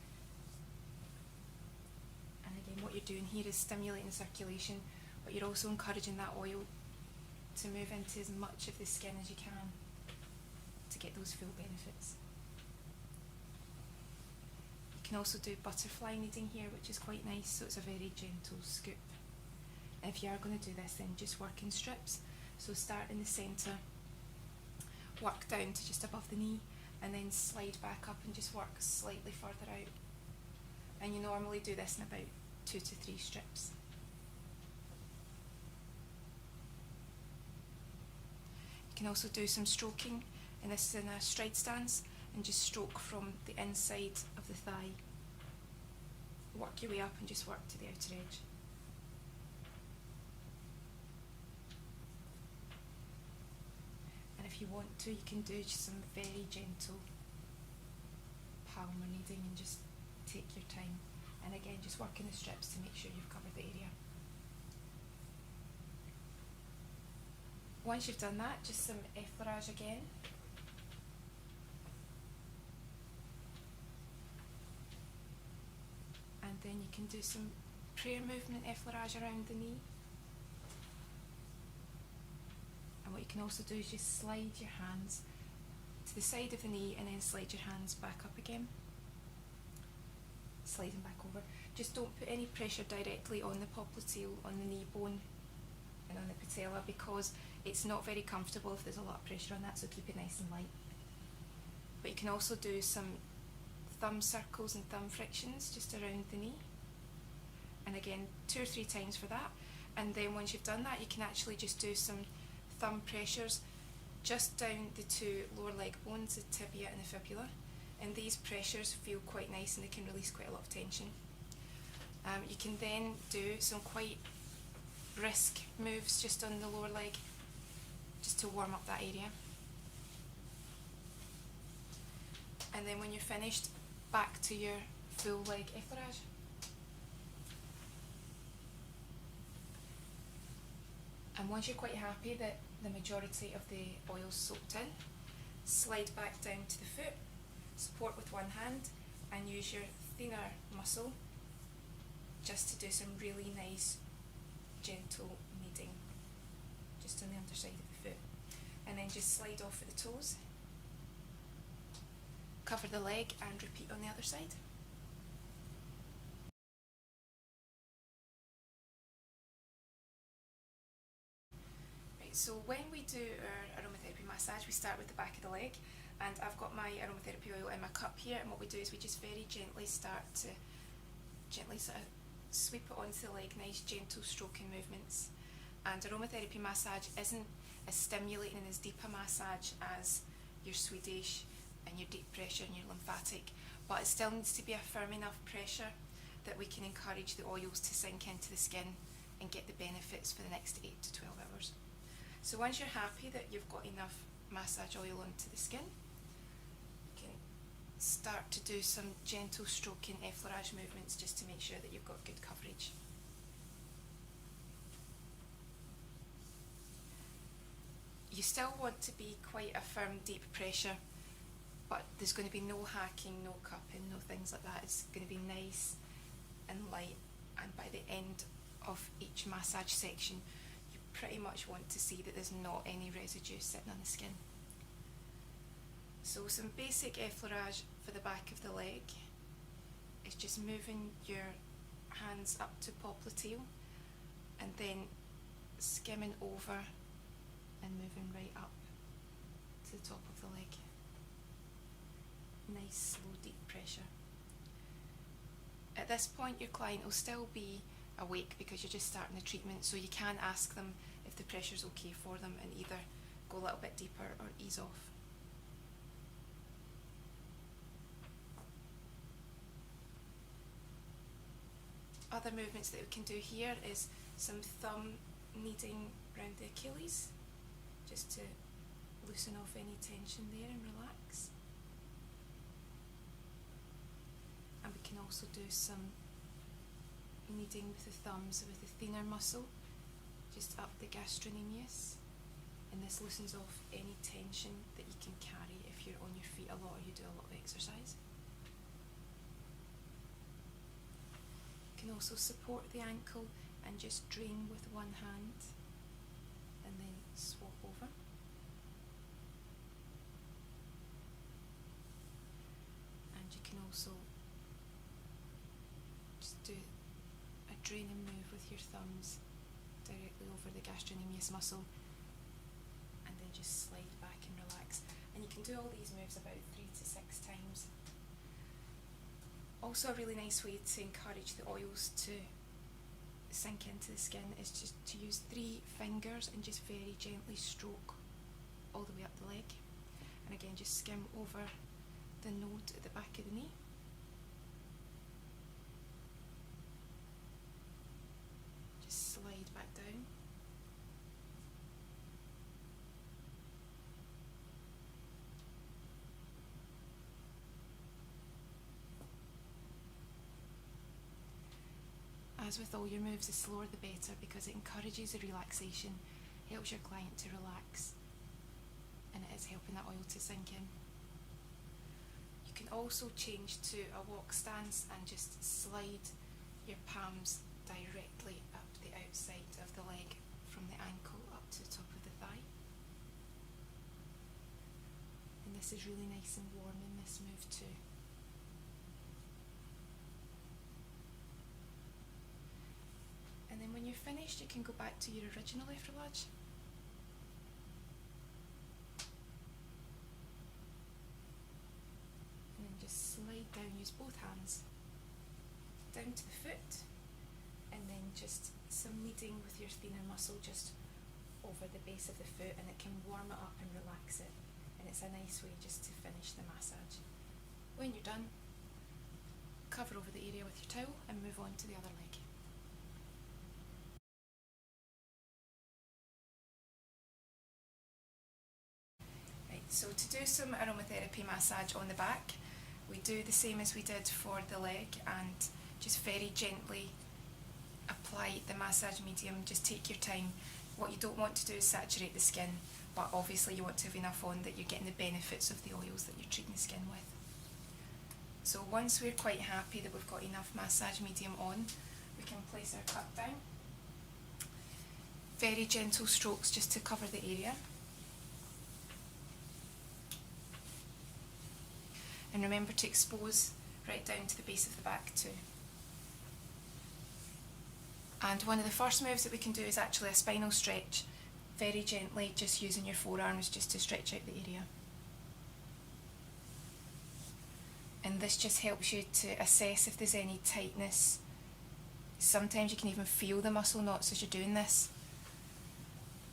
And again, what you're doing here is stimulating circulation, but you're also encouraging that oil to move into as much of the skin as you can to get those full benefits. You can also do butterfly kneading here, which is quite nice, so it's a very gentle scoop. And if you are going to do this, then just work in strips. So start in the centre, work down to just above the knee, and then slide back up and just work slightly further out. And you normally do this in about 2 to 3 strips. You can also do some stroking, and this is in a stride stance, and just stroke from the inside of the thigh. Work your way up and just work to the outer edge. And if you want to, you can do just some very gentle palmar kneading and just take your time. And again, just work in the strips to make sure you've covered the area. Once you've done that, just some effleurage again. And then you can do some prayer movement effleurage around the knee. And what you can also do is just slide your hands to the side of the knee and then slide your hands back up again. Slide them back over. Just don't put any pressure directly on the popliteal, on the knee bone and on the patella, because it's not very comfortable if there's a lot of pressure on that, so keep it nice and light. But you can also do some thumb circles and thumb frictions just around the knee. And again, 2 or 3 times for that. And then once you've done that, you can actually just do some thumb pressures just down the 2 lower leg bones, the tibia and the fibula. And these pressures feel quite nice and they can release quite a lot of tension. You can then do some quite brisk moves just on the lower leg, just to warm up that area. And then when you're finished, back to your full leg effleurage. And once you're quite happy that the majority of the oil's soaked in, slide back down to the foot, support with one hand, and use your thinner muscle just to do some really nice gentle kneading just on the underside of the foot. And then just slide off at the toes, cover the leg and repeat on the other side. Right, so when we do our aromatherapy massage, we start with the back of the leg, and I've got my aromatherapy oil in my cup here, and what we do is we just very gently start to sort of sweep it onto the leg, nice gentle stroking movements. And aromatherapy massage isn't as stimulating and as deep a massage as your Swedish and your deep pressure and your lymphatic, but it still needs to be a firm enough pressure that we can encourage the oils to sink into the skin and get the benefits for the next 8 to 12 hours. So once you're happy that you've got enough massage oil onto the skin, you can start to do some gentle stroking effleurage movements just to make sure that you've got good coverage. You still want to be quite a firm, deep pressure, but there's going to be no hacking, no cupping, no things like that. It's going to be nice and light, and by the end of each massage section, you pretty much want to see that there's not any residue sitting on the skin. So some basic effleurage for the back of the leg is just moving your hands up to popliteal and then skimming over and moving right up to the top of the leg. Nice, slow, deep pressure. At this point, your client will still be awake because you're just starting the treatment, so you can ask them if the pressure's okay for them and either go a little bit deeper or ease off. Other movements that we can do here is some thumb kneading around the Achilles, just to loosen off any tension there and relax. And we can also do some kneading with the thumbs with the thinner muscle, just up the gastrocnemius. And this loosens off any tension that you can carry if you're on your feet a lot or you do a lot of exercise. You can also support the ankle and just drain with one hand and then swap over. And you can also just do a draining move with your thumbs directly over the gastrocnemius muscle, and then just slide back and relax. And you can do all these moves about 3 to 6 times. Also, a really nice way to encourage the oils to sink into the skin is just to use 3 fingers and just very gently stroke all the way up the leg. And again, just skim over the node at the back of the knee. Just slide back down. As with all your moves, the slower the better, because it encourages the relaxation, helps your client to relax, and it is helping that oil to sink in. You can also change to a walk stance and just slide your palms directly up the outside of the leg from the ankle up to the top of the thigh. And this is really nice and warm in this move too. And then when you're finished, you can go back to your original effleurage. And then just slide down, use both hands, down to the foot, and then just some kneading with your thenar muscle just over the base of the foot, and it can warm it up and relax it. And it's a nice way just to finish the massage. When you're done, cover over the area with your towel and move on to the other leg. So to do some aromatherapy massage on the back, we do the same as we did for the leg, and just very gently apply the massage medium. Just take your time. What you don't want to do is saturate the skin, but obviously you want to have enough on that you're getting the benefits of the oils that you're treating the skin with. So once we're quite happy that we've got enough massage medium on, we can place our cup down. Very gentle strokes just to cover the area. And remember to expose right down to the base of the back too. And one of the first moves that we can do is actually a spinal stretch, very gently, just using your forearms just to stretch out the area. And this just helps you to assess if there's any tightness. Sometimes you can even feel the muscle knots as you're doing this.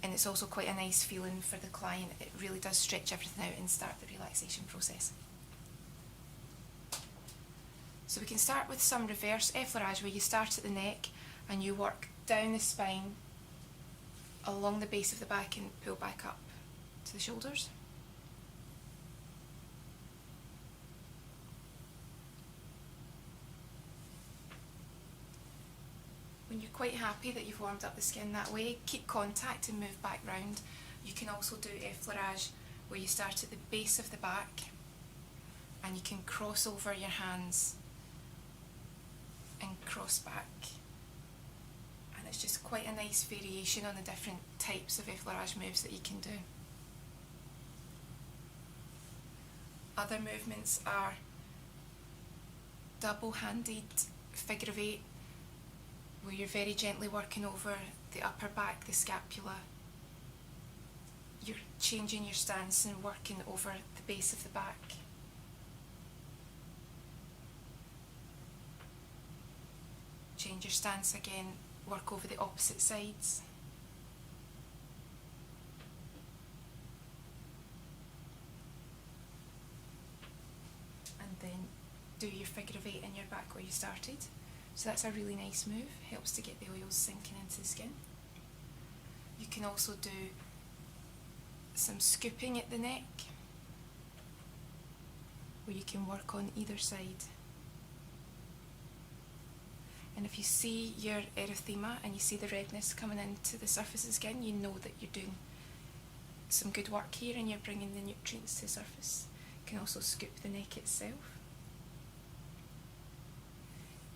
And it's also quite a nice feeling for the client. It really does stretch everything out and start the relaxation process. So we can start with some reverse effleurage, where you start at the neck and you work down the spine along the base of the back and pull back up to the shoulders. When you're quite happy that you've warmed up the skin that way, keep contact and move back round. You can also do effleurage where you start at the base of the back and you can cross over your hands and cross back, and it's just quite a nice variation on the different types of effleurage moves that you can do. Other movements are double-handed figure of 8, where you're very gently working over the upper back, the scapula. You're changing your stance and working over the base of the back. Change your stance again, work over the opposite sides. And then do your figure of 8 in your back where you started. So that's a really nice move, helps to get the oils sinking into the skin. You can also do some scooping at the neck, where you can work on either side. And if you see your erythema and you see the redness coming into the surface of the skin, you know that you're doing some good work here and you're bringing the nutrients to the surface. You can also scoop the neck itself.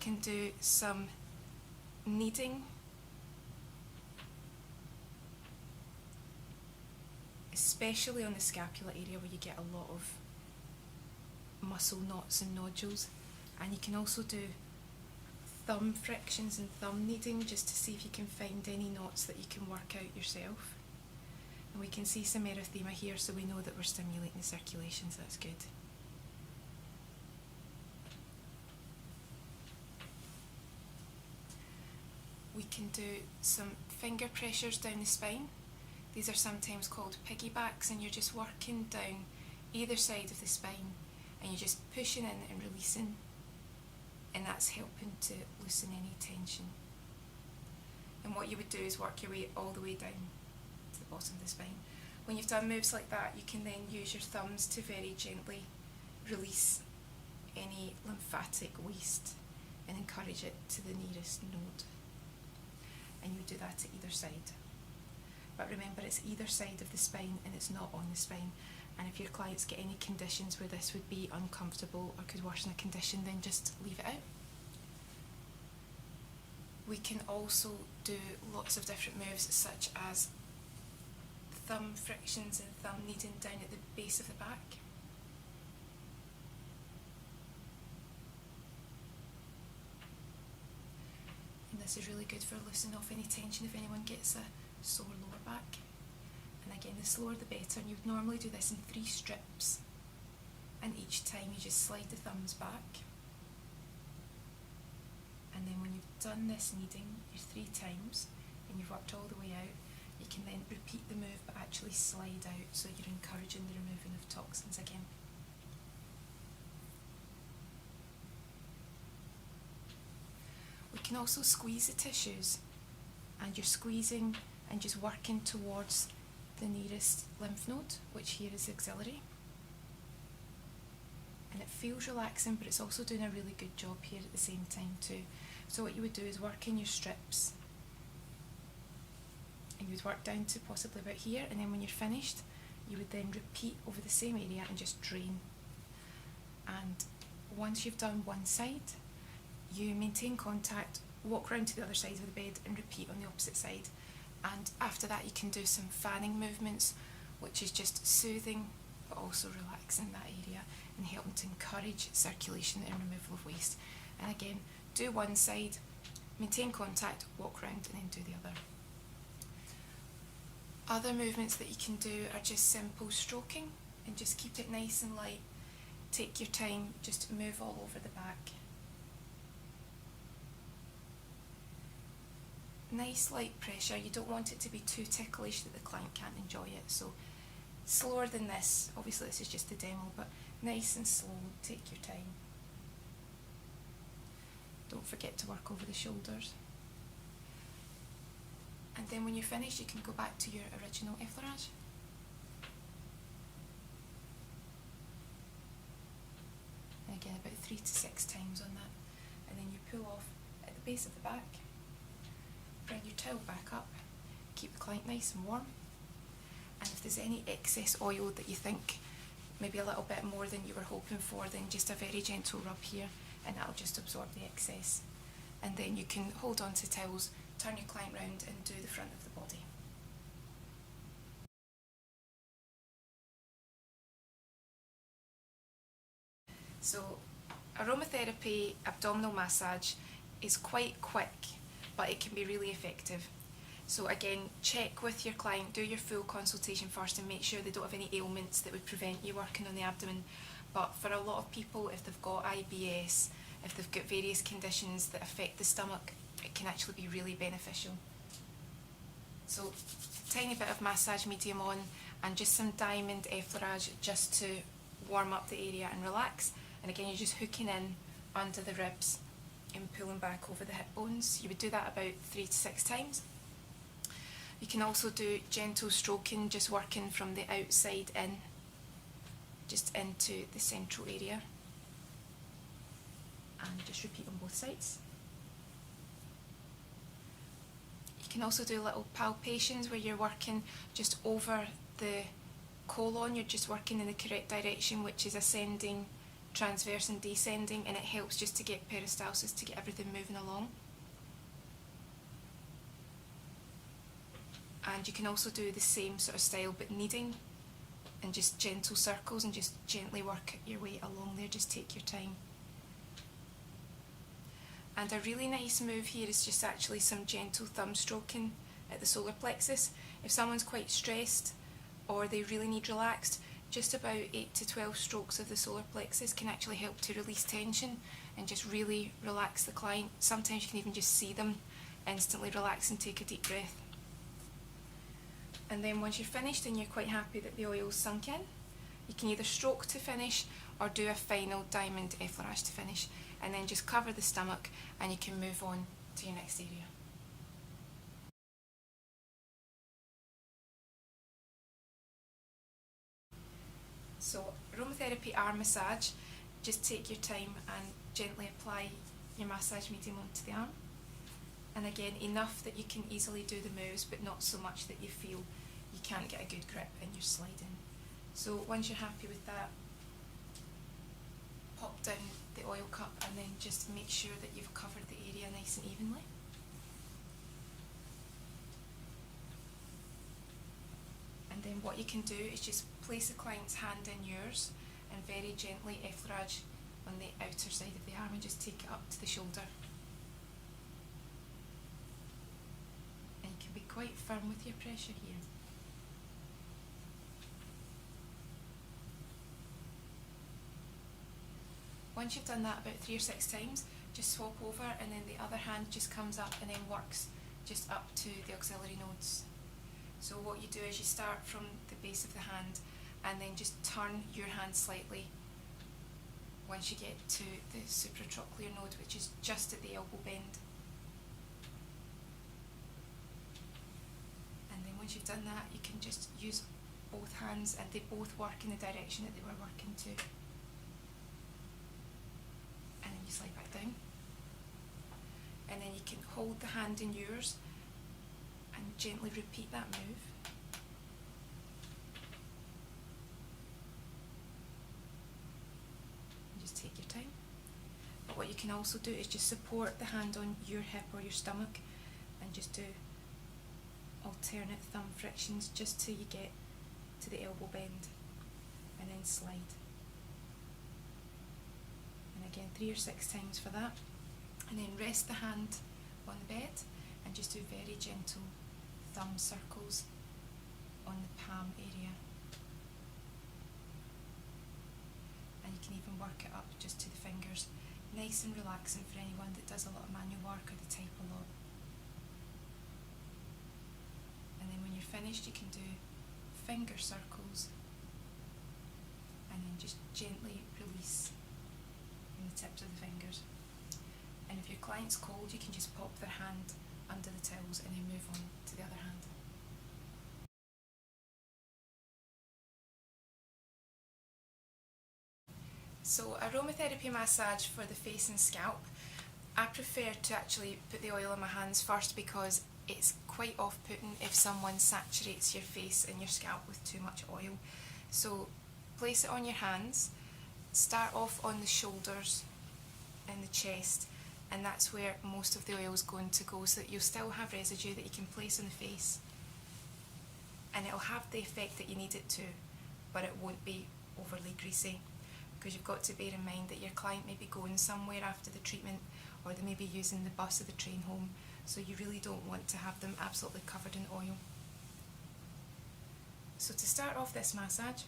You can do some kneading, especially on the scapula area where you get a lot of muscle knots and nodules. And you can also do thumb frictions and thumb kneading just to see if you can find any knots that you can work out yourself. And we can see some erythema here, so we know that we're stimulating the circulation, so that's good. We can do some finger pressures down the spine. These are sometimes called piggybacks, and you're just working down either side of the spine and you're just pushing in and releasing, and that's helping to loosen any tension. And what you would do is work your way all the way down to the bottom of the spine. When you've done moves like that, you can then use your thumbs to very gently release any lymphatic waste and encourage it to the nearest node. And you do that to either side. But remember, it's either side of the spine and it's not on the spine. And if your clients get any conditions where this would be uncomfortable or could worsen a condition, then just leave it out. We can also do lots of different moves, such as thumb frictions and thumb kneading down at the base of the back. And this is really good for loosening off any tension if anyone gets a sore lower back. And again, the slower the better. And you would normally do this in 3 strips. And each time you just slide the thumbs back. And then when you've done this kneading your 3 times and you've worked all the way out, you can then repeat the move but actually slide out, so you're encouraging the removing of toxins again. We can also squeeze the tissues, and you're squeezing and just working towards the nearest lymph node, which here is axillary. And it feels relaxing, but it's also doing a really good job here at the same time too. So what you would do is work in your strips, and you would work down to possibly about here, and then when you're finished, you would then repeat over the same area and just drain. And once you've done one side, you maintain contact, walk round to the other side of the bed and repeat on the opposite side. And after that you can do some fanning movements, which is just soothing but also relaxing that area and helping to encourage circulation and removal of waste. And again, do one side, maintain contact, walk round, and then do the other. Other movements that you can do are just simple stroking, and just keep it nice and light. Take your time, just move all over the back. Nice light pressure. You don't want it to be too ticklish that the client can't enjoy it, so slower than this. Obviously this is just the demo, but nice and slow, take your time. Don't forget to work over the shoulders. And then when you're finished, you can go back to your original effleurage. And again, about 3 to 6 times on that. And then you pull off at the base of the back. Bring your towel back up, keep the client nice and warm, and if there's any excess oil that you think maybe a little bit more than you were hoping for, then just a very gentle rub here and that'll just absorb the excess. And then you can hold on to towels, turn your client round and do the front of the body. So aromatherapy abdominal massage is quite quick, but it can be really effective. So again, check with your client, do your full consultation first and make sure they don't have any ailments that would prevent you working on the abdomen. But for a lot of people, if they've got IBS, if they've got various conditions that affect the stomach, it can actually be really beneficial. So tiny bit of massage medium on and just some diamond effleurage just to warm up the area and relax. And again, you're just hooking in under the ribs and pulling back over the hip bones. You would do that about 3 to 6 times. You can also do gentle stroking, just working from the outside in, just into the central area. And just repeat on both sides. You can also do little palpations where you're working just over the colon, you're just working in the correct direction, which is ascending, transverse and descending, and it helps just to get peristalsis, to get everything moving along. And you can also do the same sort of style but kneading, and just gentle circles, and just gently work your way along there. Just take your time. And a really nice move here is just actually some gentle thumb stroking at the solar plexus. If someone's quite stressed or they really need relaxed, just about 8 to 12 strokes of the solar plexus can actually help to release tension and just really relax the client. Sometimes you can even just see them instantly relax and take a deep breath. And then once you're finished and you're quite happy that the oil's sunk in, you can either stroke to finish or do a final diamond effleurage to finish, and then just cover the stomach and you can move on to your next area. So aromatherapy arm massage, just take your time and gently apply your massage medium onto the arm. And again, enough that you can easily do the moves, but not so much that you feel you can't get a good grip and you're sliding. So once you're happy with that, pop down the oil cup and then just make sure that you've covered the area nice and evenly. And then what you can do is just place the client's hand in yours and very gently effleurage on the outer side of the arm and just take it up to the shoulder. And you can be quite firm with your pressure here. Once you've done that about 3 or 6 times, just swap over, and then the other hand just comes up and then works just up to the auxiliary nodes. So what you do is you start from the base of the hand and then just turn your hand slightly once you get to the supratrochlear node, which is just at the elbow bend. And then once you've done that, you can just use both hands and they both work in the direction that they were working to. And then you slide back down. And then you can hold the hand in yours and gently repeat that move. And just take your time. But what you can also do is just support the hand on your hip or your stomach and just do alternate thumb frictions just till you get to the elbow bend, and then slide. And again 3 or 6 times for that. And then rest the hand on the bed and just do very gentle thumb circles on the palm area. And you can even work it up just to the fingers. Nice and relaxing for anyone that does a lot of manual work or they type a lot. And then when you're finished, you can do finger circles and then just gently release in the tips of the fingers. And if your client's cold, you can just pop their hand under the towels and then move on to the other hand. So aromatherapy massage for the face and scalp, I prefer to actually put the oil on my hands first because it's quite off-putting if someone saturates your face and your scalp with too much oil. So place it on your hands, start off on the shoulders and the chest, and that's where most of the oil is going to go, so that you'll still have residue that you can place on the face and it'll have the effect that you need it to, but it won't be overly greasy, because you've got to bear in mind that your client may be going somewhere after the treatment, or they may be using the bus or the train home, so you really don't want to have them absolutely covered in oil. So to start off this massage,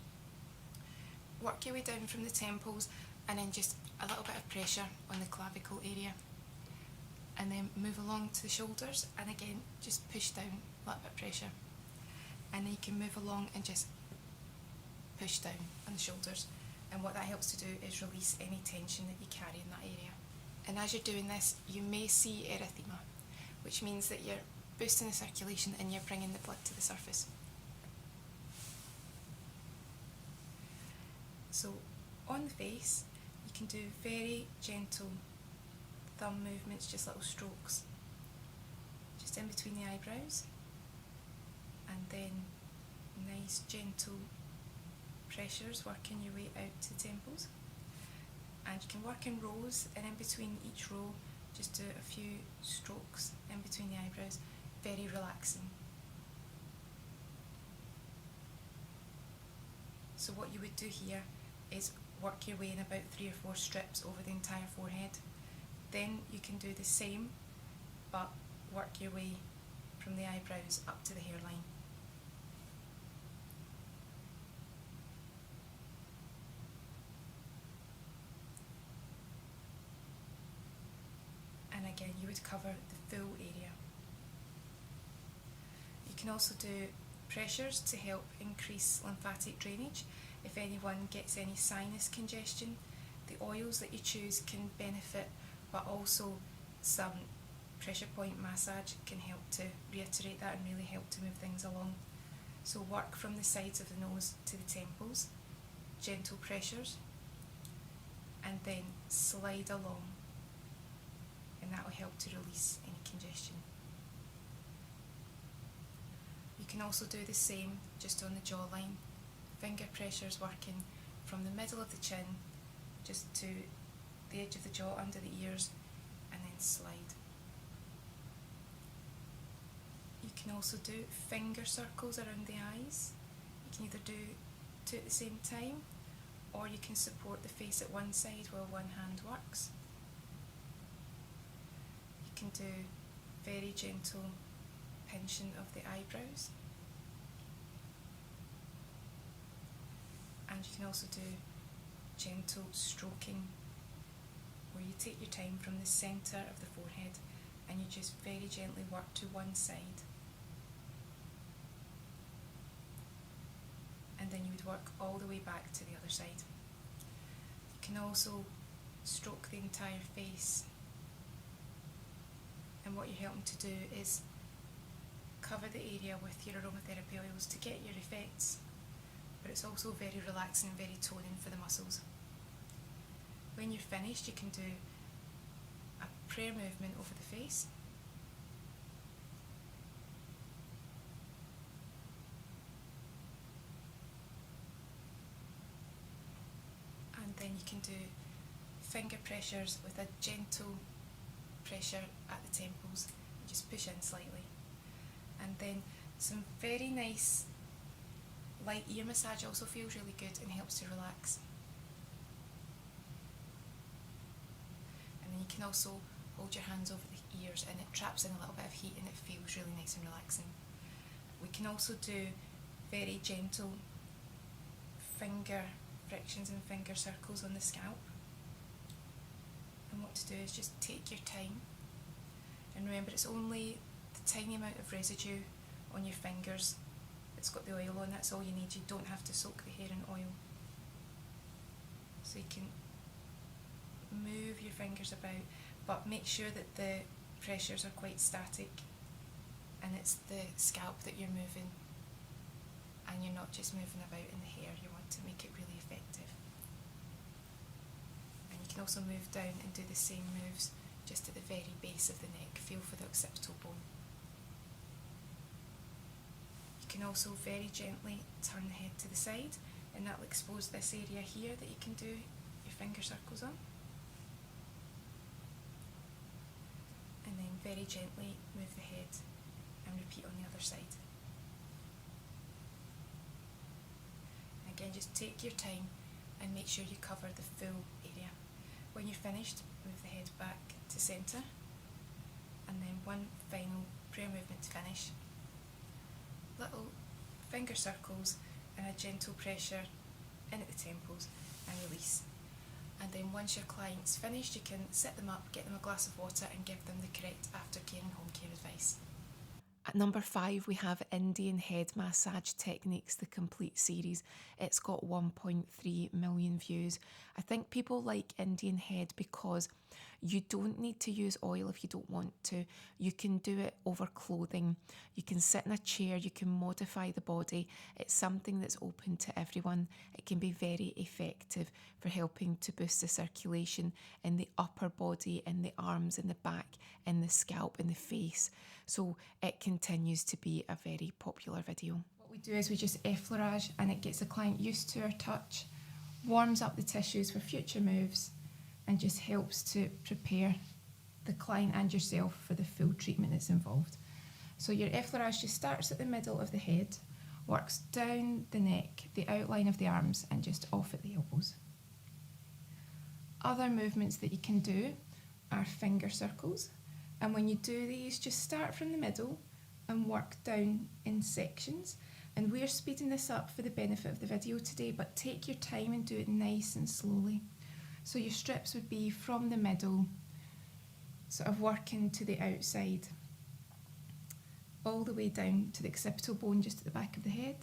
work your way down from the temples and then just a little bit of pressure on the clavicle area, and then move along to the shoulders, and again just push down, a little bit of pressure, and then you can move along and just push down on the shoulders, and what that helps to do is release any tension that you carry in that area. And as you're doing this, you may see erythema, which means that you're boosting the circulation and you're bringing the blood to the surface. So on the face, you can do very gentle thumb movements, just little strokes, just in between the eyebrows, and then Nice gentle pressures, working your way out to the temples. And you can work in rows, and in between each row just do a few strokes in between the eyebrows. Very relaxing. So what you would do here is work your way in about 3 or 4 strips over the entire forehead. Then you can do the same, but work your way from the eyebrows up to the hairline. And again, you would cover the full area. You can also do pressures to help increase lymphatic drainage. If anyone gets any sinus congestion, the oils that you choose can benefit, but also some pressure point massage can help to reiterate that and really help to move things along. So work from the sides of the nose to the temples, gentle pressures, and then slide along, and that will help to release any congestion. You can also do the same just on the jawline, finger pressures working from the middle of the chin just to the edge of the jaw under the ears, and then slide. You can also do finger circles around the eyes. You can either do two at the same time, or you can support the face at one side while one hand works. You can do very gentle pinching of the eyebrows. And you can also do gentle stroking, where you take your time from the centre of the forehead and you just very gently work to one side. And then you would work all the way back to the other side. You can also stroke the entire face. And what you're helping to do is cover the area with your aromatherapy oils to get your effects, but it's also very relaxing and very toning for the muscles. When you're finished, you can do a prayer movement over the face. And then you can do finger pressures with a gentle pressure at the temples. You just push in slightly. And then some very nice light ear massage also feels really good and helps to relax. And then you can also hold your hands over the ears, and it traps in a little bit of heat and it feels really nice and relaxing. We can also do very gentle finger frictions and finger circles on the scalp. And what to do is just take your time, and remember it's only the tiny amount of residue on your fingers that's got the oil on. That's all you need. You don't have to soak the hair in oil. So you can move your fingers about, but make sure that the pressures are quite static and it's the scalp that you're moving, and you're not just moving about in the hair. You want to make it really effective. And you can also move down and do the same moves just at the very base of the neck. Feel for the occipital bone. You can also very gently turn the head to the side, and that will expose this area here that you can do your finger circles on. And then very gently move the head and repeat on the other side. Again, just take your time and make sure you cover the full area. When you're finished, move the head back to centre, and then one final prayer movement to finish. Little finger circles and a gentle pressure in at the temples and release. And then once your client's finished, you can sit them up, get them a glass of water, and give them the correct aftercare and home care advice. At number 5, we have Indian Head Massage Techniques, the complete series. It's got 1.3 million views. I think people like Indian Head because you don't need to use oil if you don't want to. You can do it over clothing. You can sit in a chair. You can modify the body. It's something that's open to everyone. It can be very effective for helping to boost the circulation in the upper body, in the arms, in the back, in the scalp, in the face. So it continues to be a very popular video. What we do is we just effleurage, and it gets the client used to our touch, warms up the tissues for future moves, and just helps to prepare the client and yourself for the full treatment that's involved. So your effleurage just starts at the middle of the head, works down the neck, the outline of the arms, and just off at the elbows. Other movements that you can do are finger circles, and when you do these, just start from the middle and work down in sections. And we're speeding this up for the benefit of the video today, but take your time and do it nice and slowly. So your strips would be from the middle, sort of working to the outside, all the way down to the occipital bone just at the back of the head,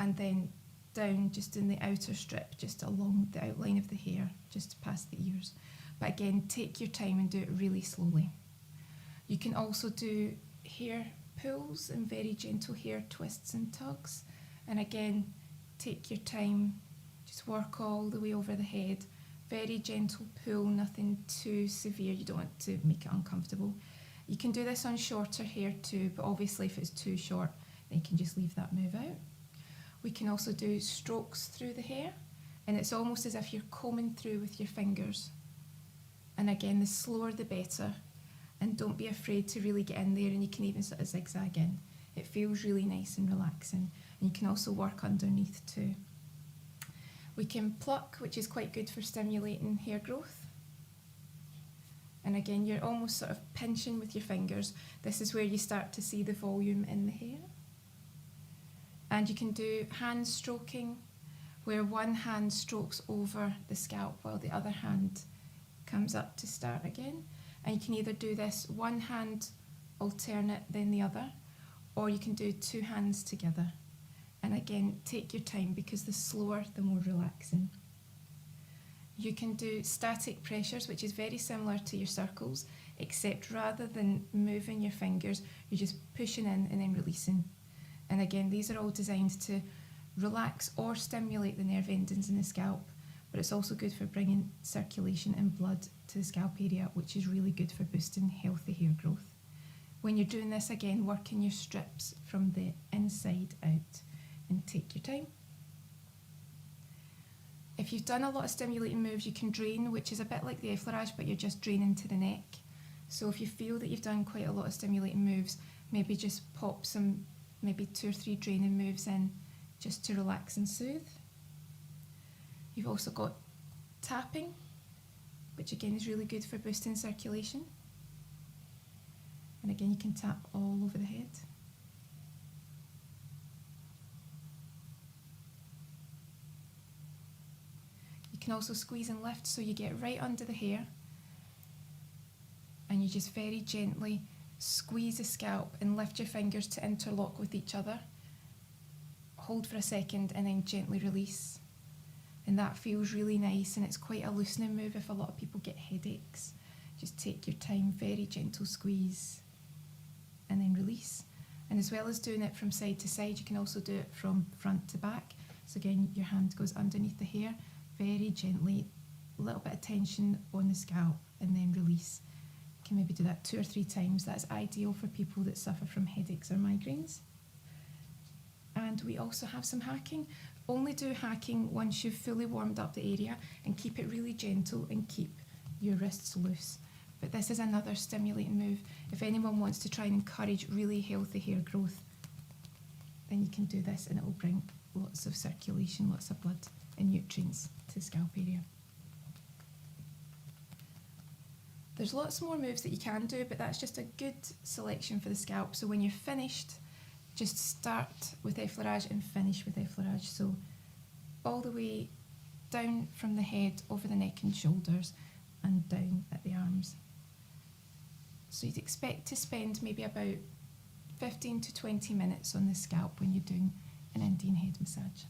and then down just in the outer strip, just along the outline of the hair, just past the ears. But again, take your time and do it really slowly. You can also do hair pulls and very gentle hair twists and tugs. And again, take your time, just work all the way over the head. Very gentle pull, nothing too severe. You don't want to make it uncomfortable. You can do this on shorter hair too, but obviously if it's too short, then you can just leave that move out. We can also do strokes through the hair, and it's almost as if you're combing through with your fingers. And again, the slower the better, and don't be afraid to really get in there, and you can even sort of zigzag in. It feels really nice and relaxing, and you can also work underneath too. We can pluck, which is quite good for stimulating hair growth. And again, you're almost sort of pinching with your fingers. This is where you start to see the volume in the hair. And you can do hand stroking, where one hand strokes over the scalp while the other hand comes up to start again. And you can either do this one hand alternate then the other, or you can do two hands together. And again, take your time, because the slower, the more relaxing. You can do static pressures, which is very similar to your circles, except rather than moving your fingers, you're just pushing in and then releasing. And again, these are all designed to relax or stimulate the nerve endings in the scalp, but it's also good for bringing circulation and blood to the scalp area, which is really good for boosting healthy hair growth. When you're doing this, again, working your strips from the inside out, and take your time. If you've done a lot of stimulating moves, you can drain, which is a bit like the effleurage, but you're just draining to the neck. So if you feel that you've done quite a lot of stimulating moves, maybe just pop some, maybe 2 or 3 draining moves in, just to relax and soothe. You've also got tapping, which again is really good for boosting circulation. And again, you can tap all over the head. You can also squeeze and lift, so you get right under the hair, and you just very gently squeeze the scalp and lift your fingers to interlock with each other. Hold for a second and then gently release. And that feels really nice, and it's quite a loosening move if a lot of people get headaches. Just take your time, very gentle squeeze, and then release. And as well as doing it from side to side, you can also do it from front to back. So again, your hand goes underneath the hair, very gently, a little bit of tension on the scalp, and then release. You can maybe do that 2 or 3 times. That's ideal for people that suffer from headaches or migraines. And we also have some hacking. Only do hacking once you've fully warmed up the area, and keep it really gentle and keep your wrists loose. But this is another stimulating move. If anyone wants to try and encourage really healthy hair growth, then you can do this, and it will bring lots of circulation, lots of blood and nutrients to the scalp area. There's lots more moves that you can do, but that's just a good selection for the scalp. So when you're finished, just start with effleurage and finish with effleurage. So all the way down from the head, over the neck and shoulders, and down at the arms. So you'd expect to spend maybe about 15 to 20 minutes on the scalp when you're doing an Indian head massage.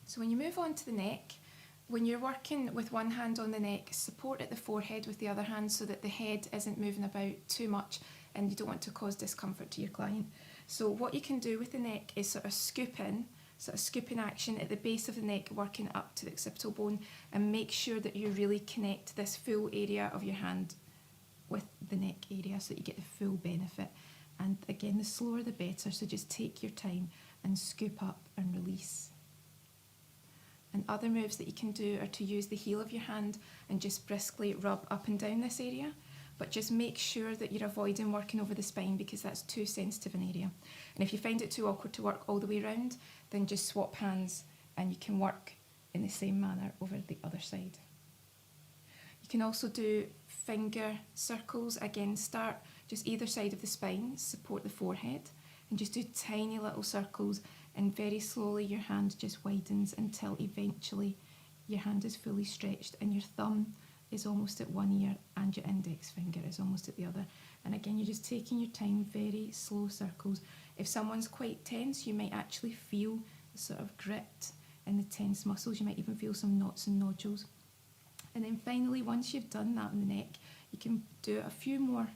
So when you move on to the neck, when you're working with one hand on the neck, support at the forehead with the other hand so that the head isn't moving about too much and you don't want to cause discomfort to your client. So what you can do with the neck is sort of scoop in sort of scooping action at the base of the neck, working up to the occipital bone, and make sure that you really connect this full area of your hand with the neck area so that you get the full benefit. And again, the slower the better, so just take your time and scoop up and release. And other moves that you can do are to use the heel of your hand and just briskly rub up and down this area, but just make sure that you're avoiding working over the spine because that's too sensitive an area. And if you find it too awkward to work all the way around, then just swap hands and you can work in the same manner over the other side. You can also do finger circles. Again, start just either side of the spine, support the forehead, and just do tiny little circles, and very slowly your hand just widens until eventually your hand is fully stretched and your thumb is almost at one ear and your index finger is almost at the other. And again, you're just taking your time, very slow circles. If someone's quite tense, you might actually feel the sort of grit in the tense muscles. You might even feel some knots and nodules. And then finally, once you've done that in the neck, you can do a few more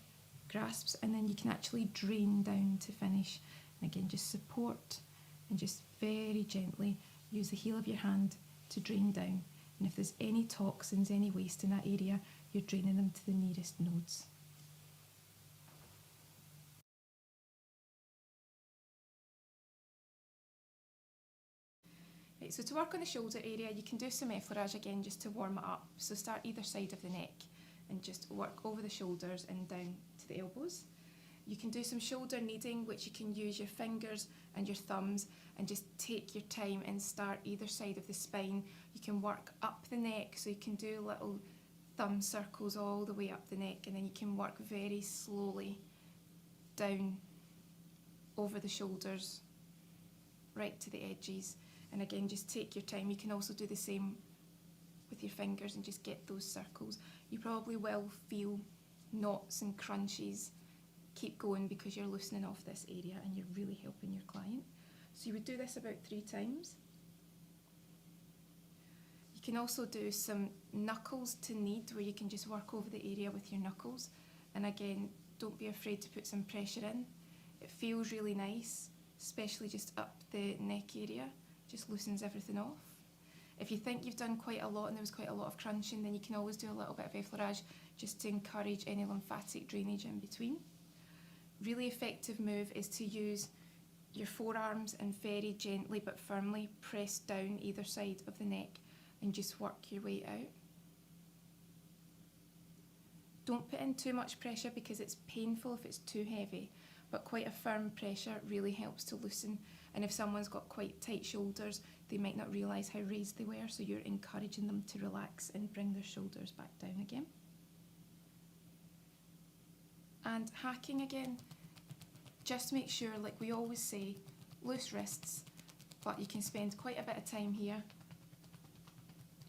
grasps and then you can actually drain down to finish. And again, just support and just very gently use the heel of your hand to drain down. And if there's any toxins, any waste in that area, you're draining them to the nearest nodes. Right, so to work on the shoulder area, you can do some effleurage again just to warm it up. So start either side of the neck and just work over the shoulders and down to the elbows. You can do some shoulder kneading, which you can use your fingers and your thumbs and just take your time and start either side of the spine. You can work up the neck, so you can do little thumb circles all the way up the neck, and then you can work very slowly down over the shoulders, right to the edges. And again, just take your time. You can also do the same with your fingers and just get those circles. You probably will feel knots and crunches. Keep going because you're loosening off this area and you're really helping your client. So you would do this about 3 times. You can also do some knuckles to knead, where you can just work over the area with your knuckles. And again, don't be afraid to put some pressure in. It feels really nice, especially just up the neck area. Just loosens everything off. If you think you've done quite a lot and there was quite a lot of crunching, then you can always do a little bit of effleurage just to encourage any lymphatic drainage in between. Really effective move is to use your forearms and very gently but firmly press down either side of the neck and just work your way out. Don't put in too much pressure because it's painful if it's too heavy, but quite a firm pressure really helps to loosen. And if someone's got quite tight shoulders, they might not realise how raised they were, so you're encouraging them to relax and bring their shoulders back down again. And hacking again, just make sure, like we always say, loose wrists, but you can spend quite a bit of time here.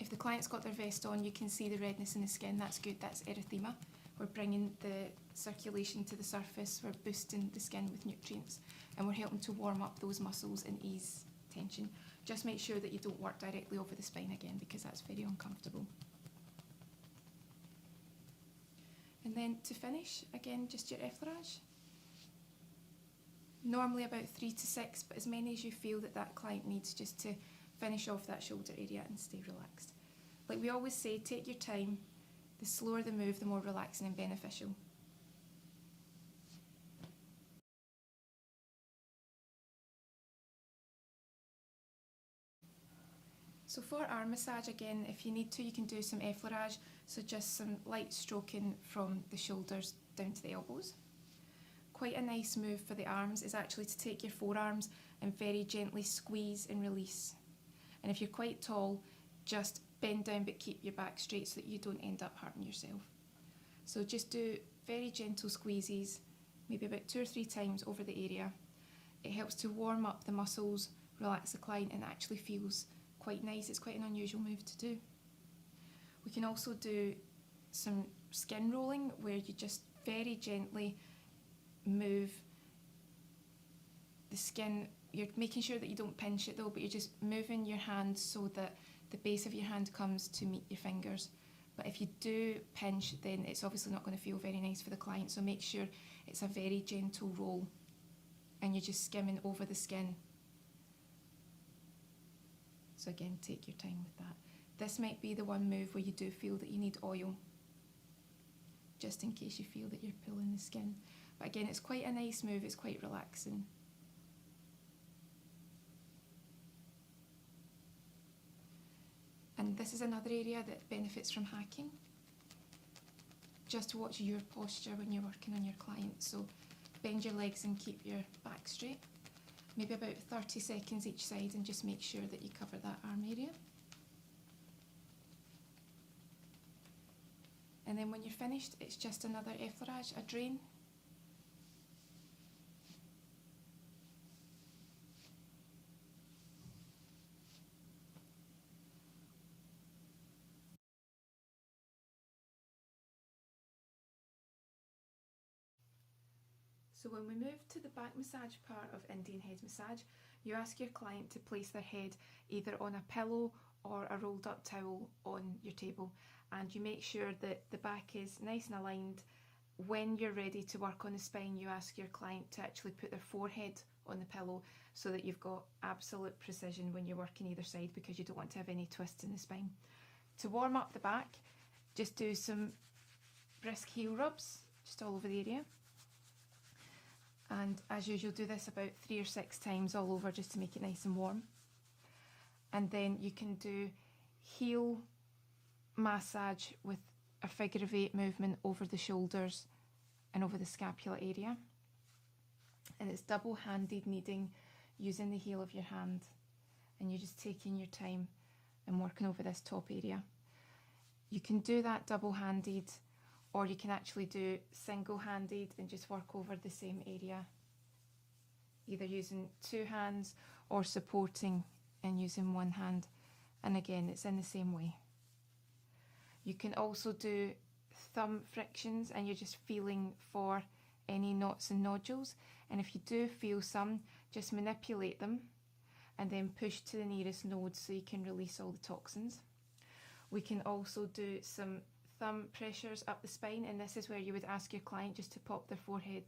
If the client's got their vest on, you can see the redness in the skin. That's good, that's erythema. We're bringing the circulation to the surface, we're boosting the skin with nutrients, and we're helping to warm up those muscles and ease tension. Just make sure that you don't work directly over the spine again because that's very uncomfortable. And then to finish, again, just your effleurage. Normally about 3 to 6, but as many as you feel that that client needs just to finish off that shoulder area and stay relaxed. Like we always say, take your time. The slower the move, the more relaxing and beneficial. So for arm massage, again, if you need to, you can do some effleurage, so just some light stroking from the shoulders down to the elbows. Quite a nice move for the arms is actually to take your forearms and very gently squeeze and release. And if you're quite tall, just bend down but keep your back straight so that you don't end up hurting yourself. So just do very gentle squeezes, maybe about 2 or 3 times over the area. It helps to warm up the muscles, relax the client, and it actually feels quite nice. It's quite an unusual move to do. We can also do some skin rolling, where you just very gently move the skin. You're making sure that you don't pinch it though, but you're just moving your hand so that the base of your hand comes to meet your fingers. But if you do pinch, then it's obviously not going to feel very nice for the client, so make sure it's a very gentle roll and you're just skimming over the skin. So again, take your time with that. This might be the one move where you do feel that you need oil, just in case you feel that you're pulling the skin. But again, it's quite a nice move, it's quite relaxing. And this is another area that benefits from hacking. Just watch your posture when you're working on your client. So bend your legs and keep your back straight. Maybe about 30 seconds each side, and just make sure that you cover that arm area. And then when you're finished, it's just another effleurage, a drain. So when we move to the back massage part of Indian head massage, you ask your client to place their head either on a pillow or a rolled up towel on your table, and you make sure that the back is nice and aligned. When you're ready to work on the spine, you ask your client to actually put their forehead on the pillow so that you've got absolute precision when you're working either side, because you don't want to have any twists in the spine. To warm up the back, just do some brisk heel rubs just all over the area. And as usual, do this about 3 or 6 times all over, just to make it nice and warm. And then you can do heel massage with a figure of 8 movement over the shoulders and over the scapula area. And it's double-handed kneading using the heel of your hand. And you're just taking your time and working over this top area. You can do that double-handed, or you can actually do single-handed and just work over the same area, either using 2 hands or supporting and using 1 hand. And again, it's in the same way. You can also do thumb frictions, and you're just feeling for any knots and nodules. And if you do feel some, just manipulate them and then push to the nearest node so you can release all the toxins. We can also do some thumb pressures up the spine, and this is where you would ask your client just to pop their forehead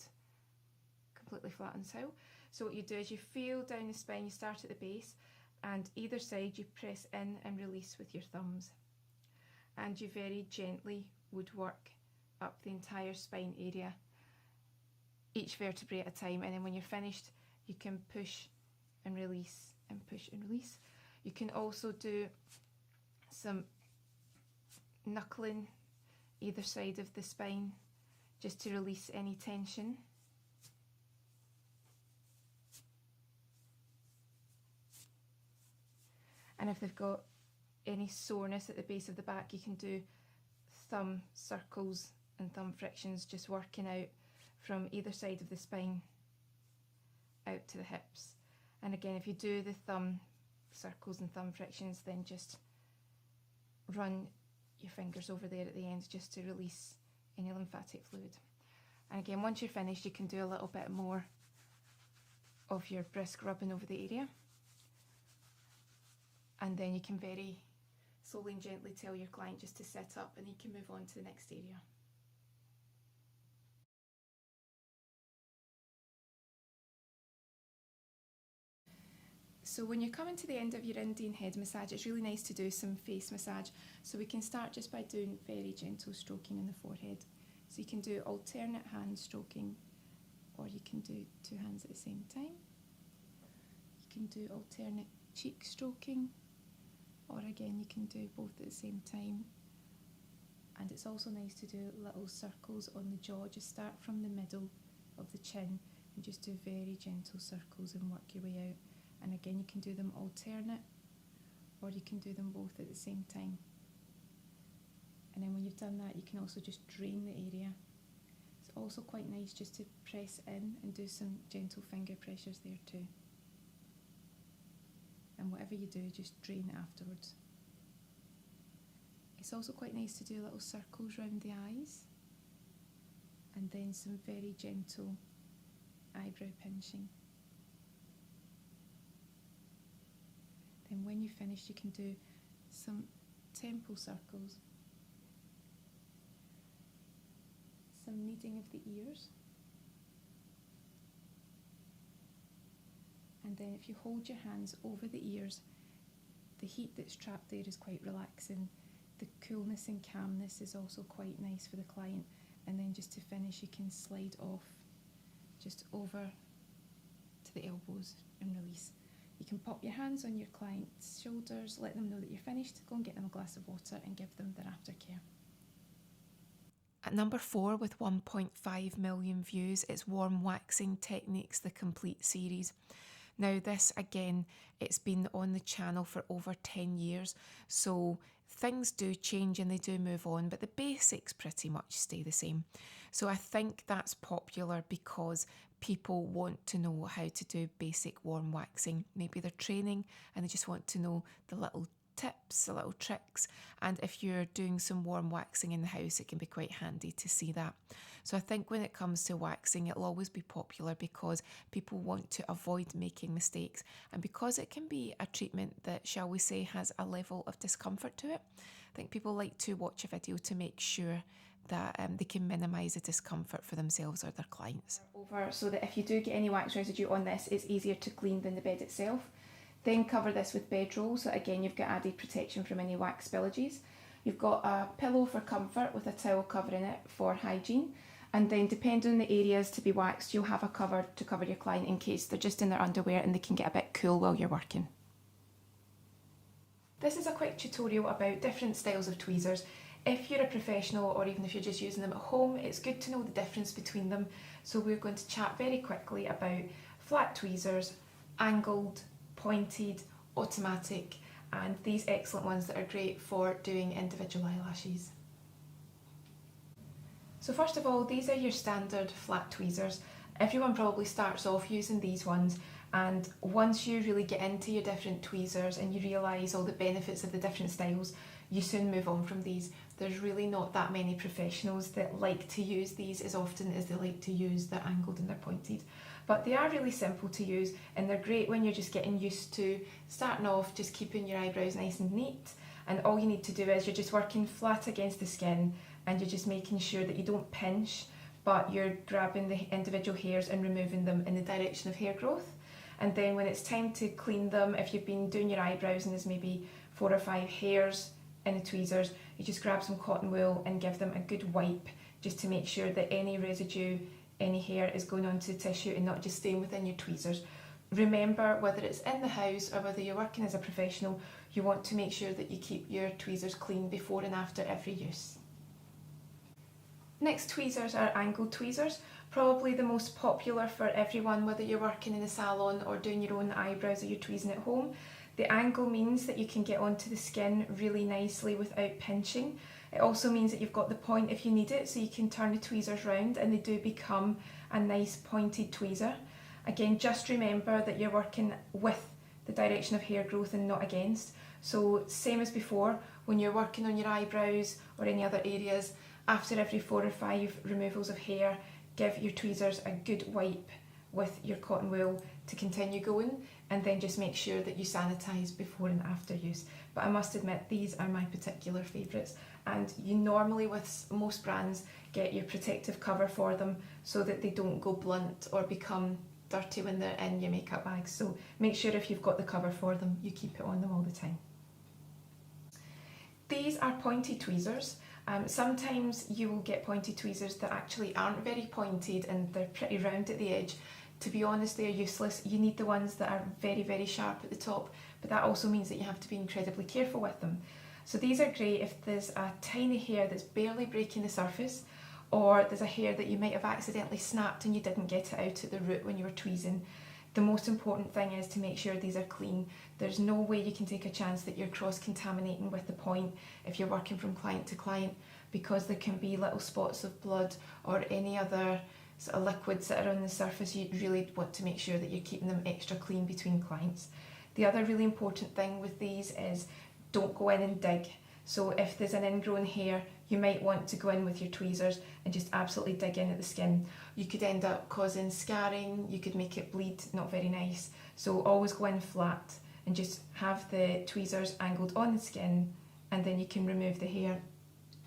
completely flat on the towel. So what you do is you feel down the spine, you start at the base, and either side you press in and release with your thumbs. And you very gently would work up the entire spine area, each vertebrae at a time, and then when you're finished, you can push and release and push and release. You can also do some knuckling either side of the spine, just to release any tension. And if they've got any soreness at the base of the back, you can do thumb circles and thumb frictions, just working out from either side of the spine out to the hips. And again, if you do the thumb circles and thumb frictions, then just run your fingers over there at the end just to release any lymphatic fluid. And again, once you're finished, you can do a little bit more of your brisk rubbing over the area. And then you can very slowly and gently tell your client just to sit up, and you can move on to the next area. So when you're coming to the end of your Indian head massage, it's really nice to do some face massage. So we can start just by doing very gentle stroking in the forehead. So you can do alternate hand stroking, or you can do 2 hands at the same time. You can do alternate cheek stroking, or again you can do both at the same time. And it's also nice to do little circles on the jaw. Just start from the middle of the chin and just do very gentle circles and work your way out. And again, you can do them alternate, or you can do them both at the same time. And then when you've done that, you can also just drain the area. It's also quite nice just to press in and do some gentle finger pressures there too. And whatever you do, just drain afterwards. It's also quite nice to do little circles around the eyes, and then some very gentle eyebrow pinching. Then when you finish, you can do some temple circles, some kneading of the ears, and then if you hold your hands over the ears,
the heat that's trapped there is quite relaxing. The coolness and calmness is also quite nice for the client. And then just to finish, you can slide off just over to the elbows and release. You can pop your hands on your client's shoulders, let them know that you're finished, go and get them a glass of water and give them their aftercare.
At number 4 with 1.5 million views, it's Warm Waxing Techniques, the complete series. Now this, again, it's been on the channel for over 10 years, so things do change and they do move on, but the basics pretty much stay the same. So I think that's popular because people want to know how to do basic warm waxing. Maybe they're training and they just want to know the little tips, the little tricks, and if you're doing some warm waxing in the house, it can be quite handy to see that. So I think when it comes to waxing, it'll always be popular because people want to avoid making mistakes, and because it can be a treatment that, shall we say, has a level of discomfort to it. I think people like to watch a video to make sure that they can minimise the discomfort for themselves or their clients.
Over so that if you do get any wax residue on this, it's easier to clean than the bed itself. Then cover this with bedroll, so again you've got added protection from any wax spillages. You've got a pillow for comfort with a towel covering it for hygiene, and then depending on the areas to be waxed, you'll have a cover to cover your client in case they're just in their underwear and they can get a bit cool while you're working. This is a quick tutorial about different styles of tweezers. If you're a professional or even if you're just using them at home, it's good to know the difference between them. So we're going to chat very quickly about flat tweezers, angled, pointed, automatic, and these excellent ones that are great for doing individual eyelashes. So first of all, these are your standard flat tweezers. Everyone probably starts off using these ones, and once you really get into your different tweezers and you realise all the benefits of the different styles, you soon move on from these. There's really not that many professionals that like to use these as often as they like to use their angled and their pointed. But they are really simple to use, and they're great when you're just getting used to starting off, just keeping your eyebrows nice and neat. And all you need to do is you're just working flat against the skin, and you're just making sure that you don't pinch, but you're grabbing the individual hairs and removing them in the direction of hair growth. And then when it's time to clean them, if you've been doing your eyebrows and there's maybe 4 or 5 hairs in the tweezers, you just grab some cotton wool and give them a good wipe, just to make sure that any residue, any hair is going onto the tissue and not just staying within your tweezers. Remember, whether it's in the house or whether you're working as a professional, you want to make sure that you keep your tweezers clean before and after every use. Next tweezers are angled tweezers, probably the most popular for everyone, whether you're working in a salon or doing your own eyebrows or you're tweezing at home. The angle means that you can get onto the skin really nicely without pinching. It also means that you've got the point if you need it, so you can turn the tweezers round and they do become a nice pointed tweezer. Again, just remember that you're working with the direction of hair growth and not against. So same as before, when you're working on your eyebrows or any other areas, after every 4 or 5 removals of hair, give your tweezers a good wipe with your cotton wool to continue going, and then just make sure that you sanitise before and after use. But I must admit, these are my particular favourites, and you normally with most brands get your protective cover for them so that they don't go blunt or become dirty when they're in your makeup bags. So make sure if you've got the cover for them, you keep it on them all the time. These are pointed tweezers. Sometimes you will get pointed tweezers that actually aren't very pointed and they're pretty round at the edge. To be honest, they're useless. You need the ones that are very, very sharp at the top, but that also means that you have to be incredibly careful with them. So these are great if there's a tiny hair that's barely breaking the surface, or there's a hair that you might have accidentally snapped and you didn't get it out at the root when you were tweezing. The most important thing is to make sure these are clean. There's no way you can take a chance that you're cross-contaminating with the point if you're working from client to client, because there can be little spots of blood or any other sort of liquids that are on the surface. You really want to make sure that you're keeping them extra clean between clients. The other really important thing with these is don't go in and dig. So if there's an ingrown hair, you might want to go in with your tweezers and just absolutely dig in at the skin. You could end up causing scarring, you could make it bleed, not very nice. So always go in flat and just have the tweezers angled on the skin, and then you can remove the hair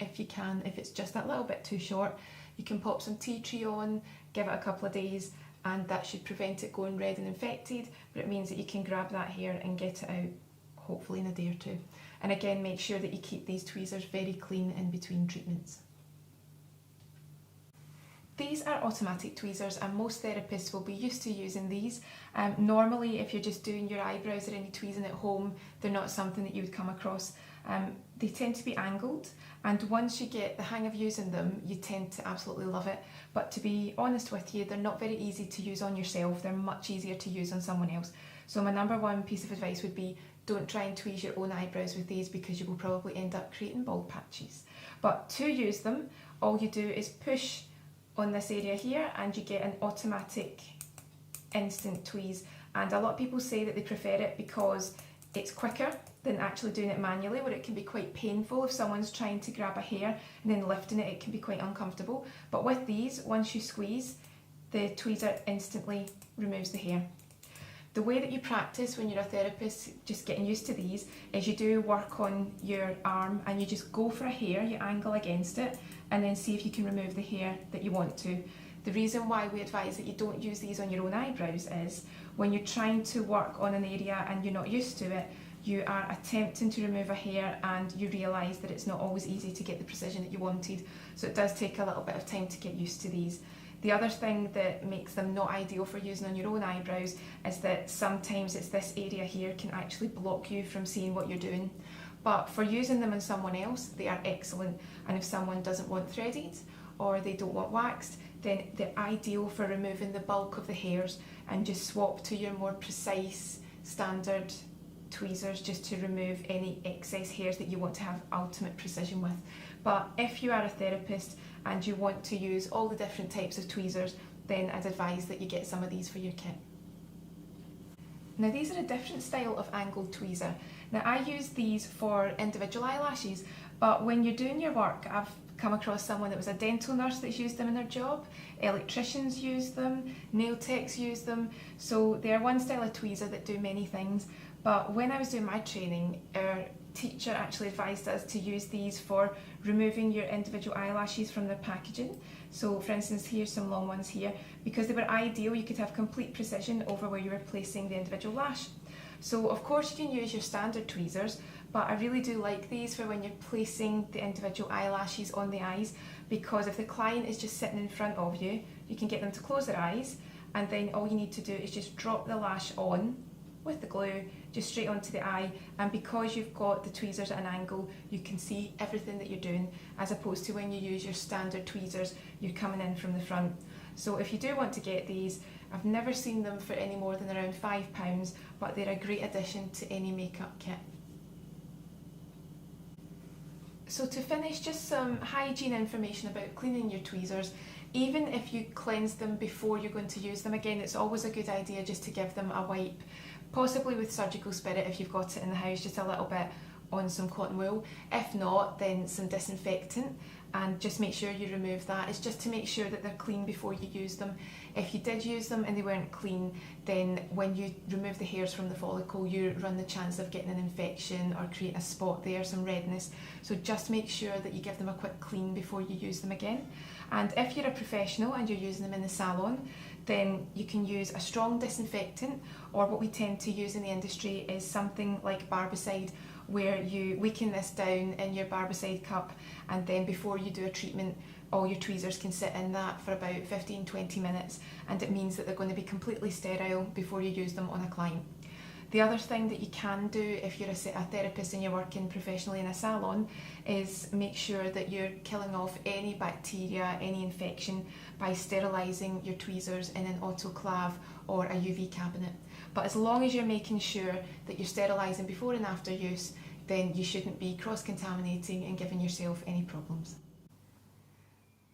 if you can. If it's just that little bit too short, you can pop some tea tree on, give it a couple of days, and that should prevent it going red and infected, but it means that you can grab that hair and get it out hopefully in a day or two. And again, make sure that you keep these tweezers very clean in between treatments. These are automatic tweezers and most therapists will be used to using these. Normally, if you're just doing your eyebrows or any tweezing at home, they're not something that you would come across. They tend to be angled, and once you get the hang of using them, you tend to absolutely love it. But to be honest with you, they're not very easy to use on yourself. They're much easier to use on someone else. So my number one piece of advice would be, don't try and tweeze your own eyebrows with these because you will probably end up creating bald patches. But to use them, all you do is push on this area here and you get an automatic instant tweeze. And a lot of people say that they prefer it because it's quicker than actually doing it manually, where it can be quite painful if someone's trying to grab a hair and then lifting it, it can be quite uncomfortable. But with these, once you squeeze, the tweezer instantly removes the hair. The way that you practice when you're a therapist, just getting used to these, is you do work on your arm and you just go for a hair, you angle against it, and then see if you can remove the hair that you want to. The reason why we advise that you don't use these on your own eyebrows is when you're trying to work on an area and you're not used to it, you are attempting to remove a hair and you realise that it's not always easy to get the precision that you wanted. So it does take a little bit of time to get used to these. The other thing that makes them not ideal for using on your own eyebrows is that sometimes it's this area here can actually block you from seeing what you're doing. But for using them on someone else, they are excellent. And if someone doesn't want threaded or they don't want waxed, then they're ideal for removing the bulk of the hairs and just swap to your more precise standard tweezers just to remove any excess hairs that you want to have ultimate precision with. But if you are a therapist and you want to use all the different types of tweezers, then I'd advise that you get some of these for your kit. Now these are a different style of angled tweezer. Now I use these for individual eyelashes, but when you're doing your work, I've come across someone that was a dental nurse that's used them in their job, electricians use them, nail techs use them, so they're one style of tweezer that do many things. But when I was doing my training, our teacher actually advised us to use these for removing your individual eyelashes from their packaging. So for instance, here's some long ones here. Because they were ideal, you could have complete precision over where you were placing the individual lash. So of course you can use your standard tweezers, but I really do like these for when you're placing the individual eyelashes on the eyes, because if the client is just sitting in front of you, you can get them to close their eyes, and then all you need to do is just drop the lash on with the glue just straight onto the eye, and because you've got the tweezers at an angle, you can see everything that you're doing, as opposed to when you use your standard tweezers, you're coming in from the front. So if you do want to get these, I've never seen them for any more than around £5, but they're a great addition to any makeup kit. So to finish, just some hygiene information about cleaning your tweezers. Even if you cleanse them before you're going to use them again, it's always a good idea just to give them a wipe, possibly with surgical spirit if you've got it in the house, just a little bit on some cotton wool. If not, then some disinfectant, and just make sure you remove that. It's just to make sure that they're clean before you use them. If you did use them and they weren't clean, then when you remove the hairs from the follicle, you run the chance of getting an infection or creating a spot there, some redness. So just make sure that you give them a quick clean before you use them again. And if you're a professional and you're using them in the salon, then you can use a strong disinfectant, or what we tend to use in the industry is something like Barbicide, where you weaken this down in your Barbicide cup, and then before you do a treatment, all your tweezers can sit in that for about 15-20 minutes, and it means that they're going to be completely sterile before you use them on a client. The other thing that you can do if you're a therapist and you're working professionally in a salon is make sure that you're killing off any bacteria, any infection by sterilising your tweezers in an autoclave or a UV cabinet. But as long as you're making sure that you're sterilising before and after use, then you shouldn't be cross-contaminating and giving yourself any problems.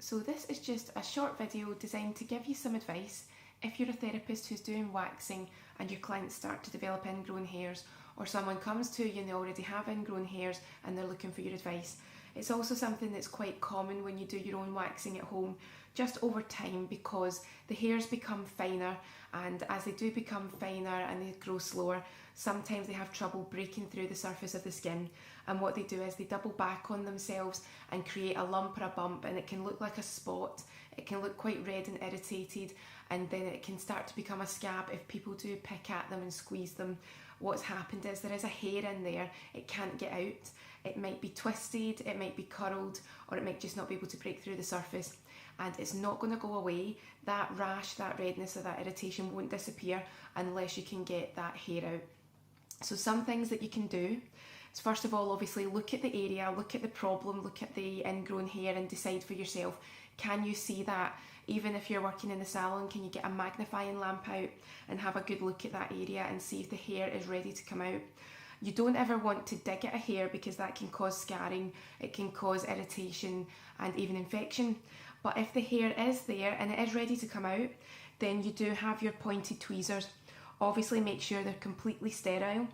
So this is just a short video designed to give you some advice if you're a therapist who's doing waxing and your clients start to develop ingrown hairs, or someone comes to you and they already have ingrown hairs and they're looking for your advice. It's also something that's quite common when you do your own waxing at home, just over time, because the hairs become finer, and as they do become finer and they grow slower, sometimes they have trouble breaking through the surface of the skin, and what they do is they double back on themselves and create a lump or a bump, and it can look like a spot, it can look quite red and irritated, and then it can start to become a scab if people do pick at them and squeeze them. What's happened is there is a hair in there, it can't get out. It might be twisted, it might be curled, or it might just not be able to break through the surface, and it's not going to go away. That rash, that redness, or that irritation won't disappear unless you can get that hair out. So some things that you can do is, first of all, obviously look at the area, look at the problem, look at the ingrown hair and decide for yourself, can you see that? Even if you're working in the salon, can you get a magnifying lamp out and have a good look at that area and see if the hair is ready to come out? You don't ever want to dig at a hair because that can cause scarring, it can cause irritation and even infection. But if the hair is there and it is ready to come out, then you do have your pointed tweezers. Obviously make sure they're completely sterile.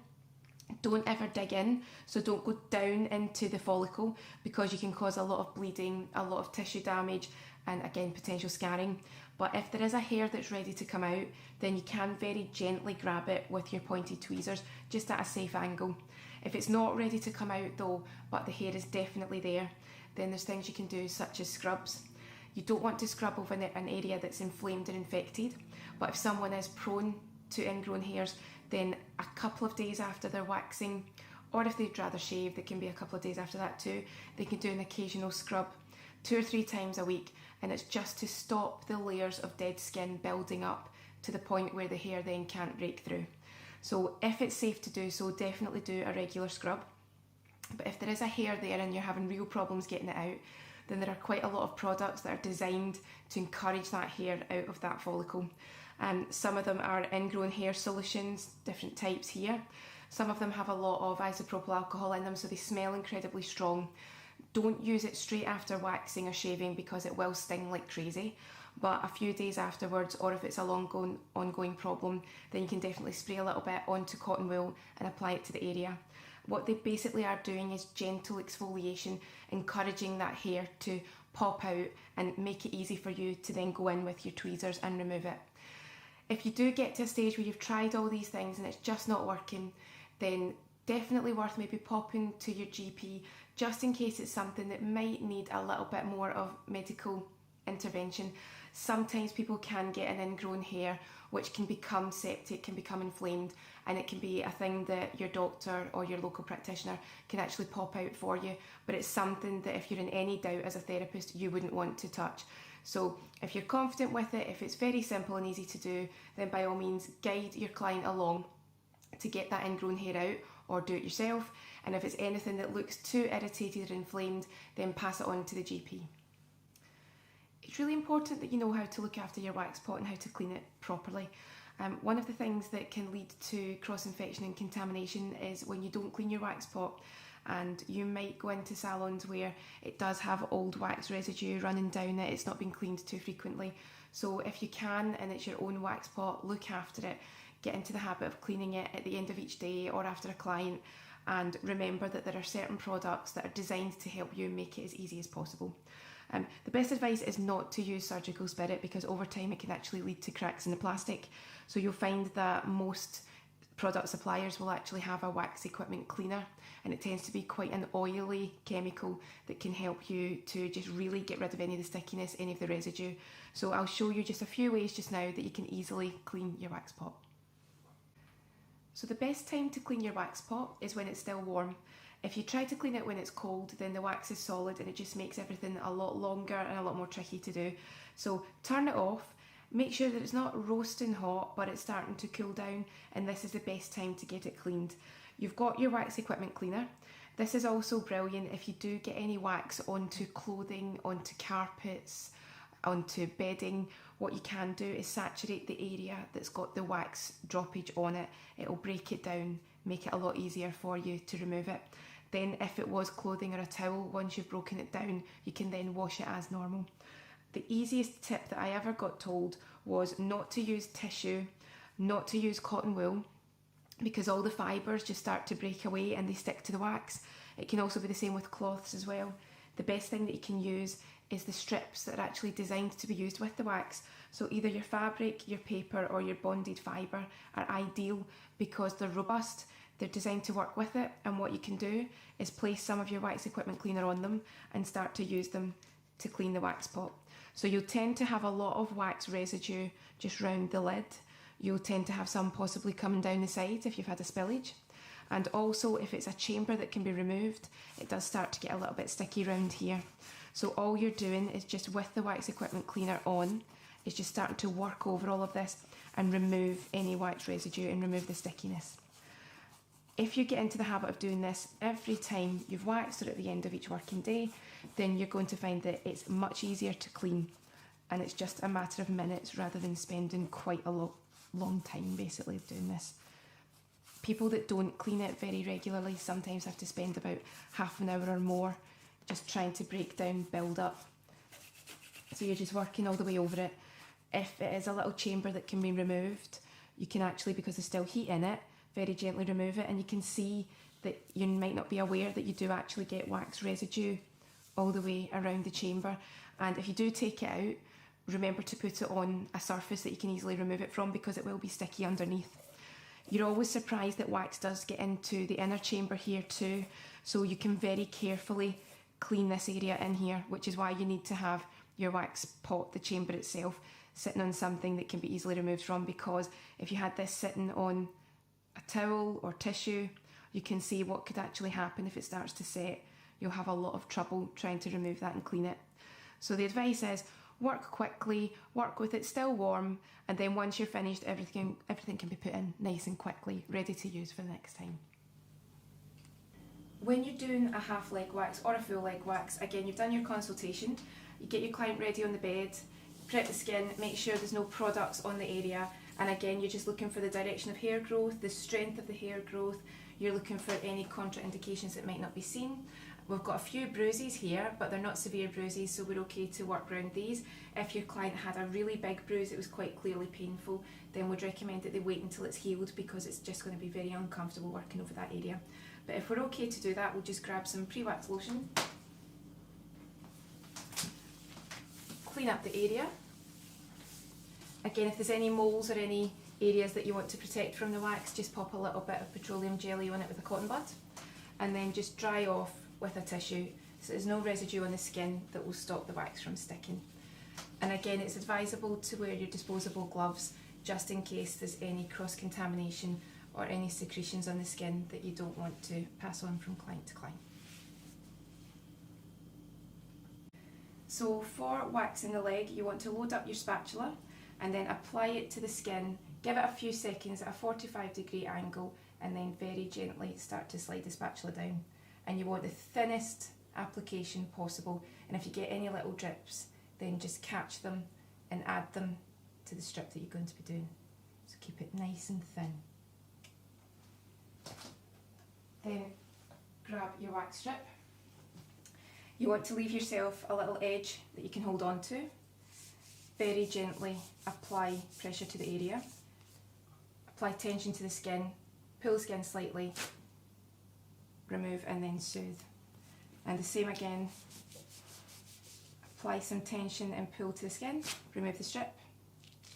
Don't ever dig in, so don't go down into the follicle because you can cause a lot of bleeding, a lot of tissue damage, and again potential scarring. But if there is a hair that's ready to come out, then you can very gently grab it with your pointed tweezers, just at a safe angle. If it's not ready to come out though, but the hair is definitely there, then there's things you can do such as scrubs. You don't want to scrub over an area that's inflamed and infected, but if someone is prone to ingrown hairs, then a couple of days after they're waxing, or if they'd rather shave, it can be a couple of days after that too, they can do an occasional scrub 2 or 3 times a week, and it's just to stop the layers of dead skin building up to the point where the hair then can't break through. So if it's safe to do so, definitely do a regular scrub. But if there is a hair there and you're having real problems getting it out, then there are quite a lot of products that are designed to encourage that hair out of that follicle. Some of them are ingrown hair solutions, different types here. Some of them have a lot of isopropyl alcohol in them, so they smell incredibly strong. Don't use it straight after waxing or shaving because it will sting like crazy. But a few days afterwards, or if it's a long ongoing problem, then you can definitely spray a little bit onto cotton wool and apply it to the area. What they basically are doing is gentle exfoliation, encouraging that hair to pop out and make it easy for you to then go in with your tweezers and remove it. If you do get to a stage where you've tried all these things and it's just not working, then definitely worth maybe popping to your GP just in case it's something that might need a little bit more of medical intervention. Sometimes people can get an ingrown hair which can become septic, can become inflamed, and it can be a thing that your doctor or your local practitioner can actually pop out for you, but it's something that if you're in any doubt as a therapist you wouldn't want to touch. So if you're confident with it, if it's very simple and easy to do, then by all means guide your client along to get that ingrown hair out, or do it yourself. And if it's anything that looks too irritated or inflamed, then pass it on to the GP. It's really important that you know how to look after your wax pot and how to clean it properly. One of the things that can lead to cross-infection and contamination is when you don't clean your wax pot, and you might go into salons where it does have old wax residue running down it, it's not been cleaned too frequently. So if you can, and it's your own wax pot, look after it. Get into the habit of cleaning it at the end of each day or after a client, and remember that there are certain products that are designed to help you make it as easy as possible. The best advice is not to use surgical spirit because over time it can actually lead to cracks in the plastic. So you'll find that most product suppliers will actually have a wax equipment cleaner, and it tends to be quite an oily chemical that can help you to just really get rid of any of the stickiness, any of the residue. So I'll show you just a few ways just now that you can easily clean your wax pot. So the best time to clean your wax pot is when it's still warm. If you try to clean it when it's cold, then the wax is solid and it just makes everything a lot longer and a lot more tricky to do. So turn it off, make sure that it's not roasting hot but it's starting to cool down, and this is the best time to get it cleaned. You've got your wax equipment cleaner. This is also brilliant if you do get any wax onto clothing, onto carpets, onto bedding. What you can do is saturate the area that's got the wax droppage on it. It'll break it down, make it a lot easier for you to remove it. Then if it was clothing or a towel, once you've broken it down, you can then wash it as normal. The easiest tip that I ever got told was not to use tissue, not to use cotton wool, because all the fibres just start to break away and they stick to the wax. It can also be the same with cloths as well. The best thing that you can use is the strips that are actually designed to be used with the wax. So either your fabric, your paper or your bonded fibre are ideal because they're robust, they're designed to work with it, and what you can do is place some of your wax equipment cleaner on them and start to use them to clean the wax pot. So you'll tend to have a lot of wax residue just round the lid. You'll tend to have some possibly coming down the side if you've had a spillage. And also if it's a chamber that can be removed, it does start to get a little bit sticky round here. So all you're doing is just with the wax equipment cleaner on, is just starting to work over all of this and remove any wax residue and remove the stickiness. If you get into the habit of doing this every time you've waxed or at the end of each working day, then you're going to find that it's much easier to clean, and it's just a matter of minutes rather than spending quite a long time basically doing this. People that don't clean it very regularly sometimes have to spend about half an hour or more just trying to break down build up. So you're just working all the way over it. If it is a little chamber that can be removed, you can actually, because there's still heat in it, very gently remove it, and you can see that you might not be aware that you do actually get wax residue all the way around the chamber. And if you do take it out, remember to put it on a surface that you can easily remove it from, because it will be sticky underneath. You're always surprised that wax does get into the inner chamber here too, so you can very carefully clean this area in here, which is why you need to have your wax pot, the chamber itself, sitting on something that can be easily removed from, because if you had this sitting on a towel or tissue, you can see what could actually happen if it starts to set. You'll have a lot of trouble trying to remove that and clean it. So the advice is work quickly, work with it still warm, and then once you're finished, everything can be put in nice and quickly, ready to use for the next time. When you're doing a half leg wax or a full leg wax, again, you've done your consultation, you get your client ready on the bed, prep the skin, make sure there's no products on the area, and again, you're just looking for the direction of hair growth, the strength of the hair growth, you're looking for any contraindications that might not be seen. We've got a few bruises here, but they're not severe bruises, so we're okay to work around these. If your client had a really big bruise that was quite clearly painful, then we'd recommend that they wait until it's healed, because it's just going to be very uncomfortable working over that area. But if we're okay to do that, we'll just grab some pre-wax lotion, clean up the area. Again, if there's any moles or any areas that you want to protect from the wax, just pop a little bit of petroleum jelly on it with a cotton bud, and then just dry off with a tissue so there's no residue on the skin that will stop the wax from sticking. And again, it's advisable to wear your disposable gloves just in case there's any cross-contamination or any secretions on the skin that you don't want to pass on from client to client. So for waxing the leg, you want to load up your spatula and then apply it to the skin, give it a few seconds at a 45-degree angle, and then very gently start to slide the spatula down. And you want the thinnest application possible, and if you get any little drips, then just catch them and add them to the strip that you're going to be doing. So keep it nice and thin. Then grab your wax strip. You want to leave yourself a little edge that you can hold on to. Very gently apply pressure to the area. Apply tension to the skin, pull the skin slightly, remove and then soothe. And the same again, apply some tension and pull to the skin, remove the strip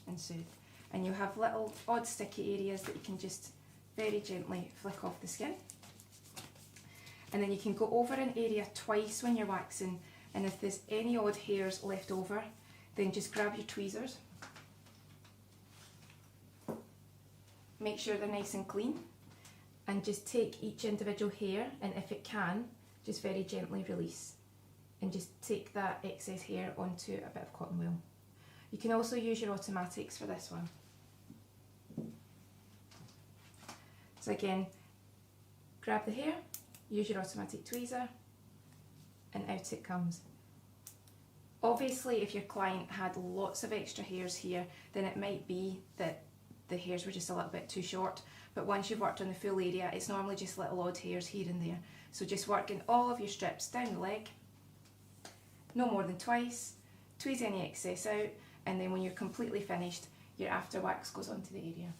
and soothe. And you'll have little odd sticky areas that you can just very gently flick off the skin. And then you can go over an area twice when you're waxing, and if there's any odd hairs left over, then just grab your tweezers. Make sure they're nice and clean, and just take each individual hair, and if it can, just very gently release. And just take that excess hair onto a bit of cotton wool. You can also use your automatics for this one. So again, grab the hair, use your automatic tweezer, and out it comes. Obviously, if your client had lots of extra hairs here, then it might be that the hairs were just a little bit too short, but once you've worked on the full area, it's normally just little odd hairs here and there. So just working all of your strips down the leg, no more than twice, tweeze any excess out, and then when you're completely finished, your after wax goes onto the area.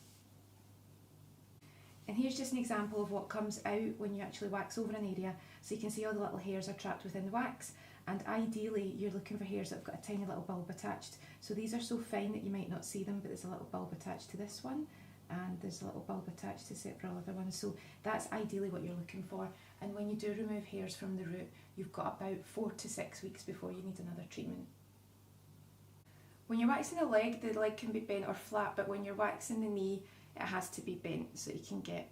And here's just an example of what comes out when you actually wax over an area. So you can see all the little hairs are trapped within the wax, and ideally you're looking for hairs that have got a tiny little bulb attached. So these are so fine that you might not see them, but there's a little bulb attached to this one, and there's a little bulb attached to several other ones. So that's ideally what you're looking for. And when you do remove hairs from the root, you've got about 4 to 6 weeks before you need another treatment. When you're waxing the leg can be bent or flat, but when you're waxing the knee, it has to be bent so you can get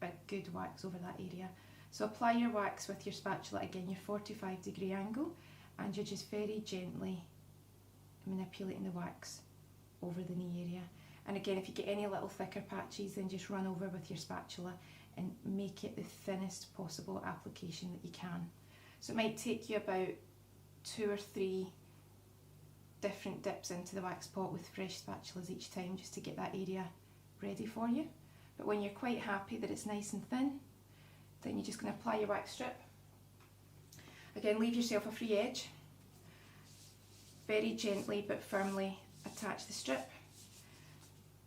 a good wax over that area. So apply your wax with your spatula, again your 45-degree angle, and you're just very gently manipulating the wax over the knee area. And again, if you get any little thicker patches, then just run over with your spatula and make it the thinnest possible application that you can. So it might take you about 2 or 3 different dips into the wax pot with fresh spatulas each time, just to get that area ready for you. But when you're quite happy that it's nice and thin, then you're just going to apply your wax strip. Again, leave yourself a free edge. Very gently but firmly attach the strip.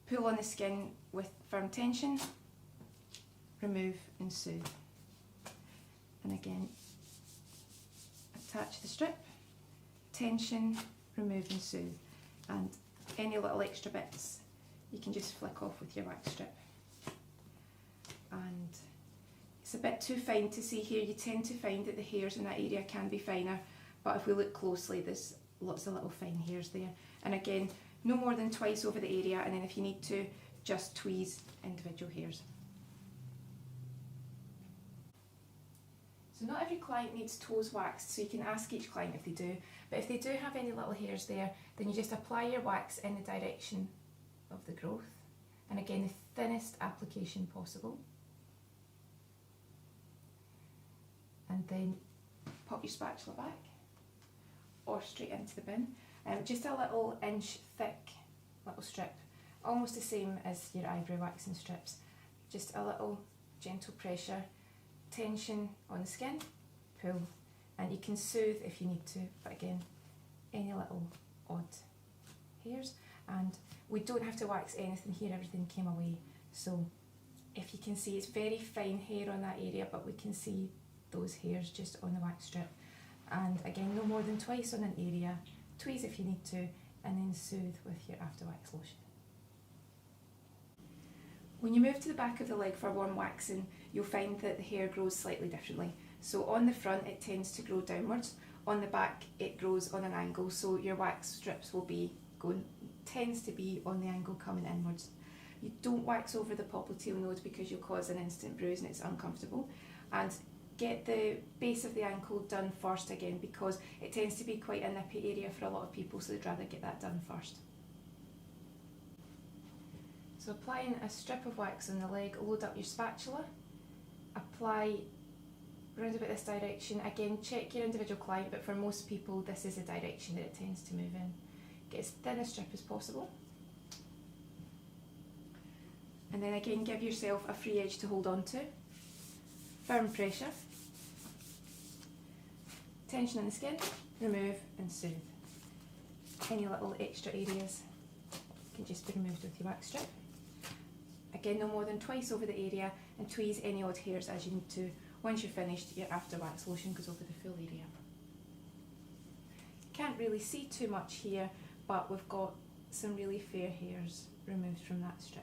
Pull on the skin with firm tension. Remove and soothe. And again, attach the strip. Tension, remove and soothe. And any little extra bits you can just flick off with your wax strip. And it's a bit too fine to see here. You tend to find that the hairs in that area can be finer, but if we look closely, there's lots of little fine hairs there. And again, no more than twice over the area, and then if you need to, just tweeze individual hairs. So not every client needs toes waxed, so you can ask each client if they do, but if they do have any little hairs there, then you just apply your wax in the direction of the growth, and again the thinnest application possible, and then pop your spatula back or straight into the bin. Just a little inch thick little strip, almost the same as your eyebrow waxing strips. Just a little gentle pressure, tension on the skin, pull, and you can soothe if you need to, but again, any little odd hairs. And we don't have to wax anything here, everything came away. So if you can see, it's very fine hair on that area, but we can see those hairs just on the wax strip. And again, no more than twice on an area, tweeze if you need to, and then soothe with your after wax lotion. When you move to the back of the leg for warm waxing, you'll find that the hair grows slightly differently. So on the front it tends to grow downwards, on the back it grows on an angle, so your wax strips will be tends to be on the angle coming inwards. You don't wax over the popliteal node because you'll cause an instant bruise and it's uncomfortable. And get the base of the ankle done first again, because it tends to be quite a nippy area for a lot of people, so they'd rather get that done first. So applying a strip of wax on the leg, load up your spatula, apply round about this direction. Again, check your individual client, but for most people this is the direction that it tends to move in. Get as thin a strip as possible. And then again, give yourself a free edge to hold on to. Firm pressure. Tension on the skin, remove and soothe. Any little extra areas can just be removed with your wax strip. Again, no more than twice over the area, and tweeze any odd hairs as you need to. Once you're finished, your after wax lotion goes over the full area. Can't really see too much here, but we've got some really fair hairs removed from that strip.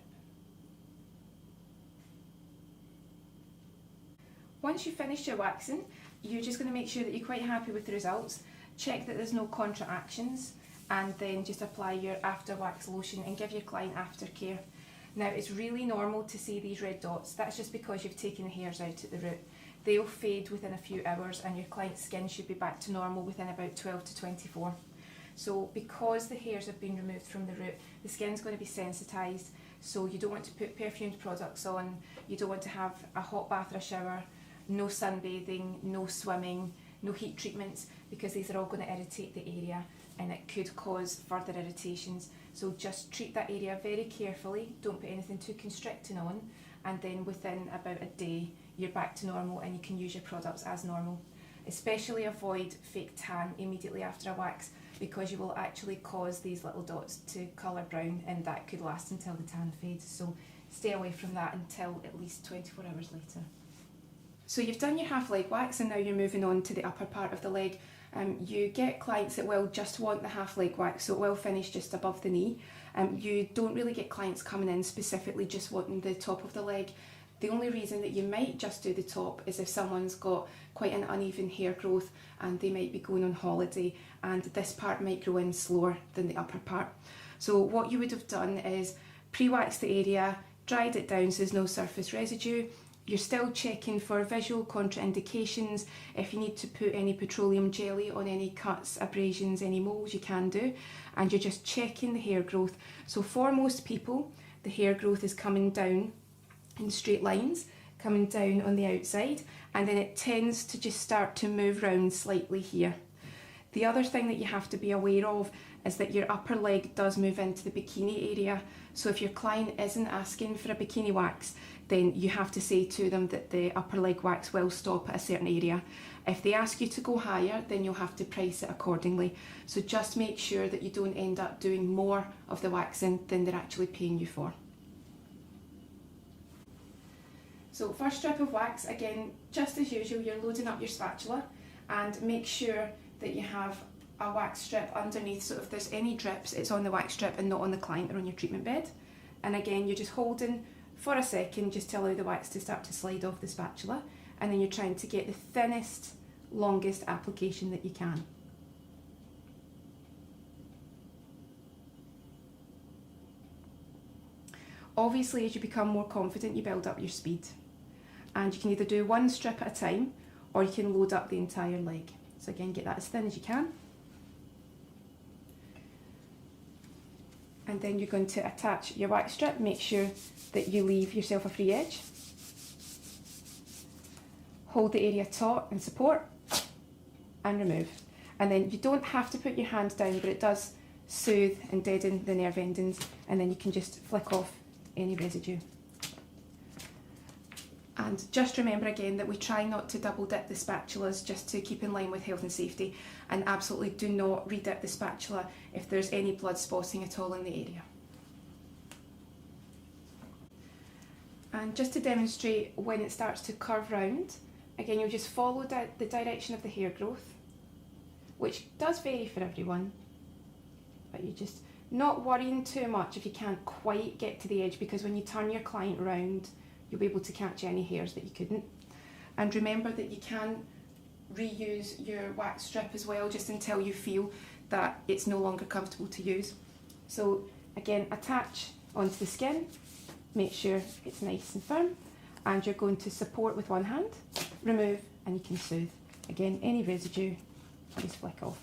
Once you've finished your waxing, you're just going to make sure that you're quite happy with the results. Check that there's no contractions, and then just apply your after wax lotion and give your client aftercare. Now, it's really normal to see these red dots. That's just because you've taken the hairs out at the root. They'll fade within a few hours and your client's skin should be back to normal within about 12 to 24. So because the hairs have been removed from the root, the skin's going to be sensitised, so you don't want to put perfumed products on, you don't want to have a hot bath or a shower, no sunbathing, no swimming, no heat treatments, because these are all going to irritate the area and it could cause further irritations. So just treat that area very carefully, don't put anything too constricting on, and then within about a day you're back to normal and you can use your products as normal. Especially avoid fake tan immediately after a wax, because you will actually cause these little dots to colour brown, and that could last until the tan fades. So stay away from that until at least 24 hours later. So you've done your half leg wax and now you're moving on to the upper part of the leg. You get clients that will just want the half leg wax, so it will finish just above the knee. You don't really get clients coming in specifically just wanting the top of the leg. The only reason that you might just do the top is if someone's got quite an uneven hair growth and they might be going on holiday and this part might grow in slower than the upper part. So what you would have done is pre-waxed the area, dried it down so there's no surface residue. You're still checking for visual contraindications. If you need to put any petroleum jelly on any cuts, abrasions, any moles, you can do. And you're just checking the hair growth. So for most people, the hair growth is coming down in straight lines, coming down on the outside, and then it tends to just start to move round slightly here. The other thing that you have to be aware of is that your upper leg does move into the bikini area. So if your client isn't asking for a bikini wax, then you have to say to them that the upper leg wax will stop at a certain area. If they ask you to go higher, then you'll have to price it accordingly. So just make sure that you don't end up doing more of the waxing than they're actually paying you for. So first strip of wax, again, just as usual, you're loading up your spatula and make sure that you have a wax strip underneath, so if there's any drips, it's on the wax strip and not on the client or on your treatment bed. And again, you're just holding for a second just to allow the wax to start to slide off the spatula, and then you're trying to get the thinnest, longest application that you can. Obviously, as you become more confident, you build up your speed. And you can either do one strip at a time, or you can load up the entire leg. So again, get that as thin as you can. And then you're going to attach your wax strip. Make sure that you leave yourself a free edge. Hold the area taut and support, and remove. And then you don't have to put your hand down, but it does soothe and deaden the nerve endings, and then you can just flick off any residue. And just remember again that we try not to double dip the spatulas, just to keep in line with health and safety, and absolutely do not re-dip the spatula if there's any blood spotting at all in the area. And just to demonstrate when it starts to curve round, again you'll just follow the direction of the hair growth, which does vary for everyone, but you're just not worrying too much if you can't quite get to the edge, because when you turn your client round, you'll be able to catch any hairs that you couldn't. And remember that you can reuse your wax strip as well, just until you feel that it's no longer comfortable to use. So again, attach onto the skin, make sure it's nice and firm, and you're going to support with one hand, remove, and you can soothe. Again, any residue, just flick off.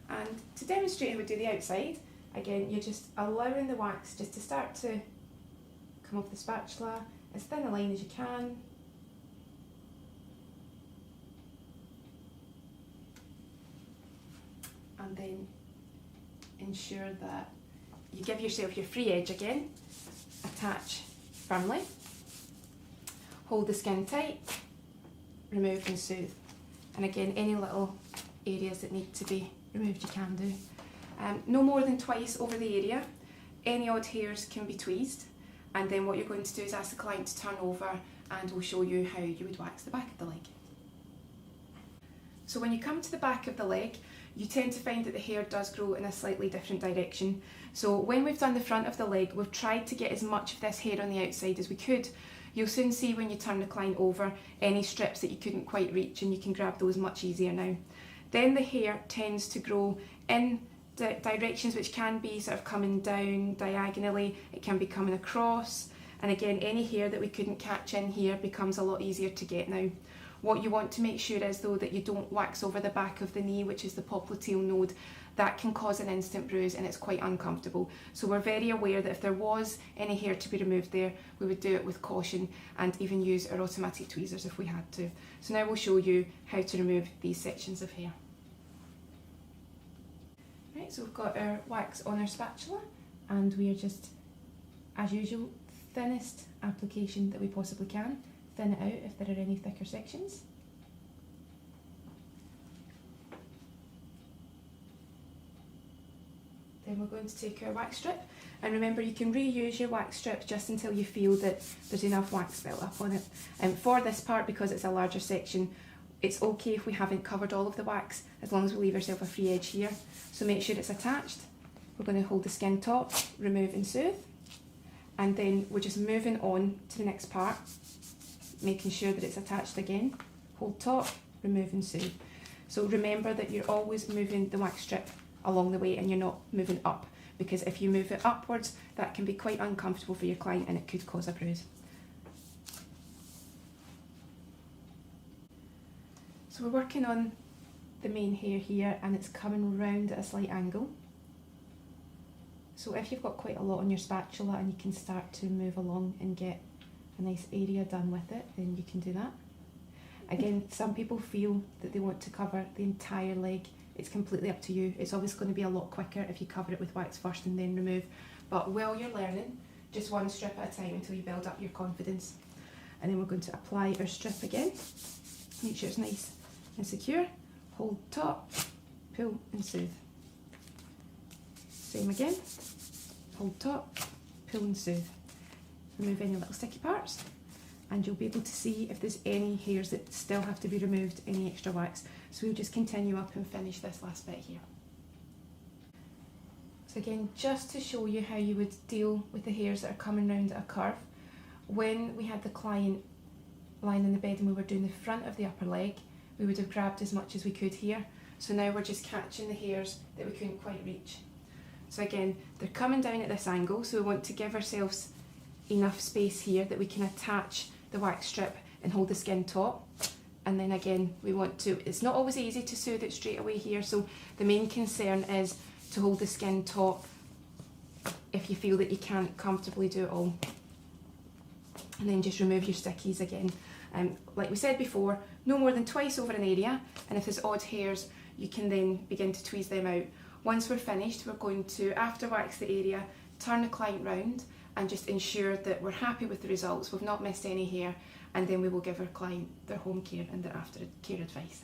And to demonstrate how we do the outside, again, you're just allowing the wax just to start to come off the spatula as thin a line as you can. And then ensure that you give yourself your free edge again. Attach firmly. Hold the skin tight. Remove and soothe. And again, any little areas that need to be removed, you can do. No more than twice over the area. Any odd hairs can be tweezed, and then what you're going to do is ask the client to turn over, and we'll show you how you would wax the back of the leg. So when you come to the back of the leg, you tend to find that the hair does grow in a slightly different direction. So when we've done the front of the leg, we've tried to get as much of this hair on the outside as we could. You'll soon see when you turn the client over any strips that you couldn't quite reach, and you can grab those much easier now. Then the hair tends to grow in directions which can be sort of coming down diagonally, it can be coming across, and again any hair that we couldn't catch in here becomes a lot easier to get now. What you want to make sure is though that you don't wax over the back of the knee, which is the popliteal node. That can cause an instant bruise and it's quite uncomfortable. So we're very aware that if there was any hair to be removed there, we would do it with caution and even use our automatic tweezers if we had to. So now we'll show you how to remove these sections of hair. Right, so we've got our wax on our spatula, and we are just, as usual, thinnest application that we possibly can. Thin it out if there are any thicker sections. Then we're going to take our wax strip, and remember you can reuse your wax strip just until you feel that there's enough wax built up on it. And for this part, because it's a larger section, it's okay if we haven't covered all of the wax, as long as we leave ourselves a free edge here. So make sure it's attached. we're going to hold the skin top, remove and soothe, and then we're just moving on to the next part, making sure that it's attached again. Hold top, remove and soothe. So remember that you're always moving the wax strip along the way and you're not moving up, because if you move it upwards, that can be quite uncomfortable for your client and it could cause a bruise. So we're working on the main hair here and it's coming round at a slight angle. So if you've got quite a lot on your spatula and you can start to move along and get a nice area done with it, then you can do that. Again, some people feel that they want to cover the entire leg. It's completely up to you. It's always going to be a lot quicker if you cover it with wax first and then remove. But while you're learning, just one strip at a time until you build up your confidence. And then we're going to apply our strip again. Make sure it's nice and secure. Hold top, pull and soothe. Same again. Hold top, pull and soothe. Remove any little sticky parts and you'll be able to see if there's any hairs that still have to be removed, any extra wax. So we'll just continue up and finish this last bit here. So again, just to show you how you would deal with the hairs that are coming round at a curve, when we had the client lying in the bed and we were doing the front of the upper leg, we would have grabbed as much as we could here. So now we're just catching the hairs that we couldn't quite reach. So again, they're coming down at this angle, so we want to give ourselves enough space here that we can attach the wax strip and hold the skin top. And then again, we want to, it's not always easy to soothe it straight away here, so the main concern is to hold the skin top if you feel that you can't comfortably do it all. And then just remove your stickies again. Like we said before, no more than twice over an area, and if there's odd hairs, you can then begin to tweeze them out. Once we're finished, we're going to, after wax the area, turn the client round and just ensure that we're happy with the results, we've not missed any hair, and then we will give our client their home care and their after care advice.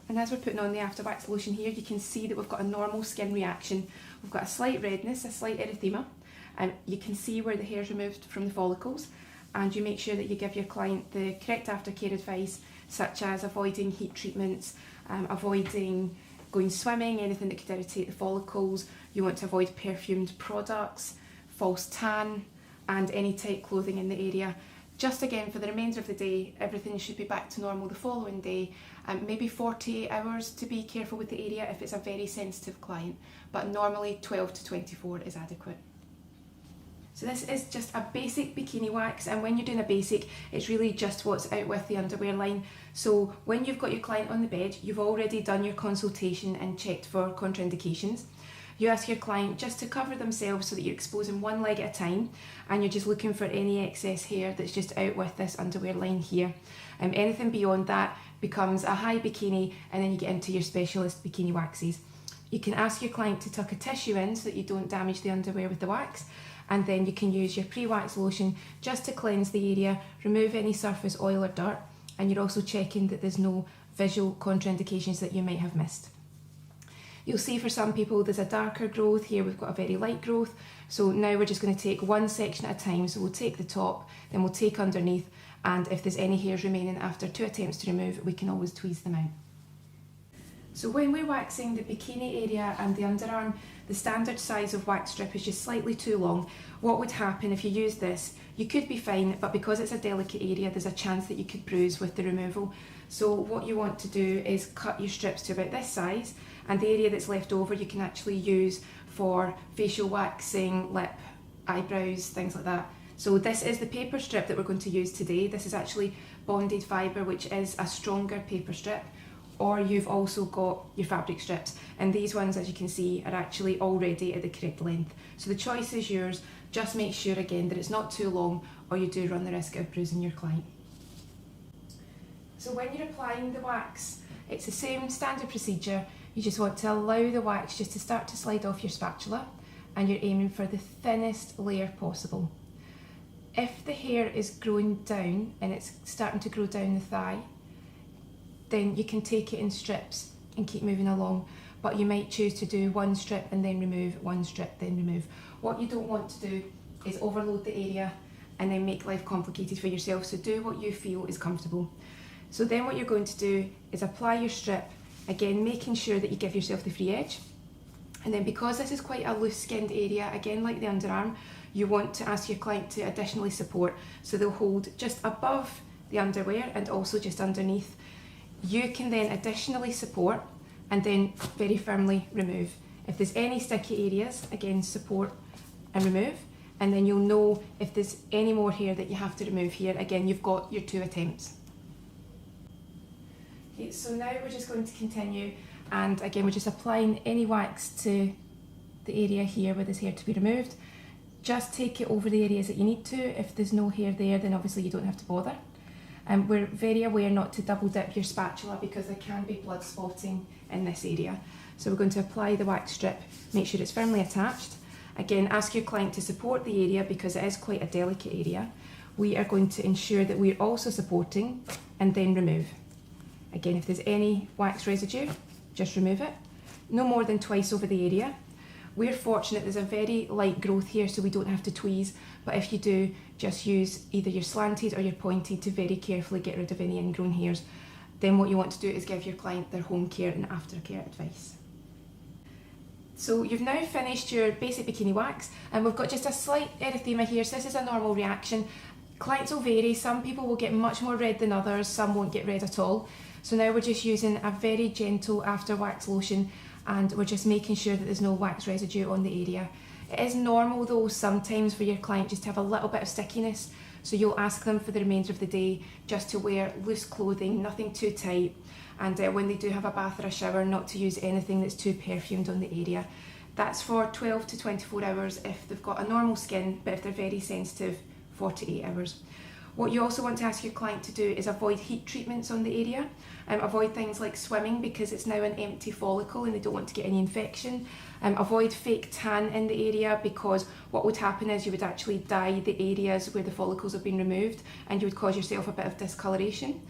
And as we're putting on the after wax lotion here, you can see that we've got a normal skin reaction. We've got a slight redness, a slight erythema, and you can see where the hair's removed from the follicles, and you make sure that you give your client the correct aftercare advice, such as avoiding heat treatments, avoiding going swimming, anything that could irritate the follicles. You want to avoid perfumed products, false tan, and any tight clothing in the area. Just again, for the remainder of the day, everything should be back to normal the following day. Maybe 48 hours to be careful with the area if it's a very sensitive client, but normally 12 to 24 is adequate. So this is just a basic bikini wax, and when you're doing a basic, it's really just what's out with the underwear line. So when you've got your client on the bed, you've already done your consultation and checked for contraindications. You ask your client just to cover themselves so that you're exposing one leg at a time, and you're just looking for any excess hair that's just out with this underwear line here. Anything beyond that becomes a high bikini, and then you get into your specialist bikini waxes. You can ask your client to tuck a tissue in so that you don't damage the underwear with the wax, and then you can use your pre-wax lotion just to cleanse the area, remove any surface oil or dirt, and you're also checking that there's no visual contraindications that you might have missed. You'll see for some people there's a darker growth. Here we've got a very light growth. So now we're just going to take one section at a time. So we'll take the top, then we'll take underneath, and if there's any hairs remaining after 2 attempts to remove, we can always tweeze them out. So when we're waxing the bikini area and the underarm, the standard size of wax strip is just slightly too long. What would happen if you use this? You could be fine, but because it's a delicate area, there's a chance that you could bruise with the removal. So what you want to do is cut your strips to about this size, and the area that's left over you can actually use for facial waxing, lip, eyebrows, things like that. So this is the paper strip that we're going to use today. This is actually bonded fibre, which is a stronger paper strip. Or you've also got your fabric strips, and these ones, as you can see, are actually already at the correct length. So the choice is yours. Just make sure again that it's not too long, or you do run the risk of bruising your client. So when you're applying the wax, it's the same standard procedure. You just want to allow the wax just to start to slide off your spatula, and you're aiming for the thinnest layer possible. If the hair is growing down and it's starting to grow down the thigh, then you can take it in strips and keep moving along, but you might choose to do one strip and then remove, one strip then remove. What you don't want to do is overload the area and then make life complicated for yourself, so do what you feel is comfortable. So then what you're going to do is apply your strip, again making sure that you give yourself the free edge, And then because this is quite a loose skinned area, again like the underarm, you want to ask your client to additionally support. So they'll hold just above the underwear and also just underneath. You can then additionally support and then very firmly remove. If there's any sticky areas, again support and remove, and then you'll know if there's any more hair that you have to remove here. Again, you've got your 2 attempts. Okay, so now we're just going to continue, and again we're just applying any wax to the area here where there's hair to be removed. Just take it over the areas that you need to. If there's no hair there, then obviously you don't have to bother. We're very aware not to double dip your spatula because there can be blood spotting in this area. So we're going to apply the wax strip, make sure it's firmly attached. Again, ask your client to support the area because it is quite a delicate area. We are going to ensure that we're also supporting and then remove. Again, if there's any wax residue, just remove it. No more than twice over the area. We're fortunate there's a very light growth here, so we don't have to tweeze, but if you do, just use either your slanted or your pointed to very carefully get rid of any ingrown hairs. Then what you want to do is give your client their home care and aftercare advice. So you've now finished your basic bikini wax, and we've got just a slight erythema here, so this is a normal reaction. Clients will vary, some people will get much more red than others, some won't get red at all. So now we're just using a very gentle after wax lotion, and we're just making sure that there's no wax residue on the area. It is normal though sometimes for your client just to have a little bit of stickiness, so you'll ask them for the remainder of the day just to wear loose clothing, nothing too tight, and when they do have a bath or a shower, not to use anything that's too perfumed on the area. That's for 12 to 24 hours if they've got a normal skin, but if they're very sensitive, 48 hours. What you also want to ask your client to do is avoid heat treatments on the area. Avoid things like swimming because it's now an empty follicle and they don't want to get any infection. Avoid fake tan in the area because what would happen is you would actually dye the areas where the follicles have been removed and you would cause yourself a bit of discoloration.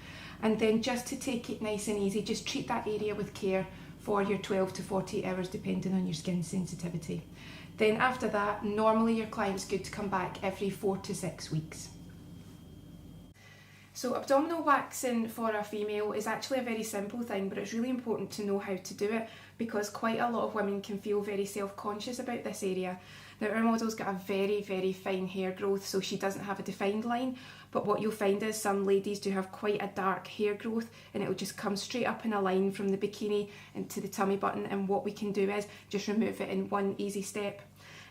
And then just to take it nice and easy, just treat that area with care for your 12 to 48 hours depending on your skin sensitivity. Then after that, normally your client's good to come back every 4 to 6 weeks. So abdominal waxing for a female is actually a very simple thing, but it's really important to know how to do it because quite a lot of women can feel very self-conscious about this area. Now our model's got a very, very fine hair growth, so she doesn't have a defined line, but what you'll find is some ladies do have quite a dark hair growth and it'll just come straight up in a line from the bikini into the tummy button, and what we can do is just remove it in one easy step.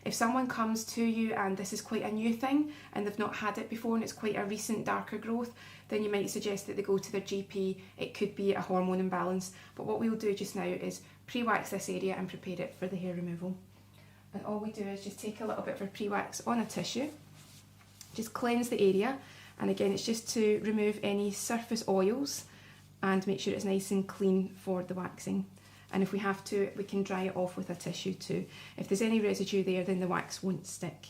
If someone comes to you and this is quite a new thing and they've not had it before and it's quite a recent darker growth, then you might suggest that they go to their GP. It could be a hormone imbalance, but what we'll do just now is pre-wax this area and prepare it for the hair removal. And all we do is just take a little bit of our pre-wax on a tissue, just cleanse the area, and again it's just to remove any surface oils and make sure it's nice and clean for the waxing. And if we have to, we can dry it off with a tissue too. If there's any residue there, then the wax won't stick.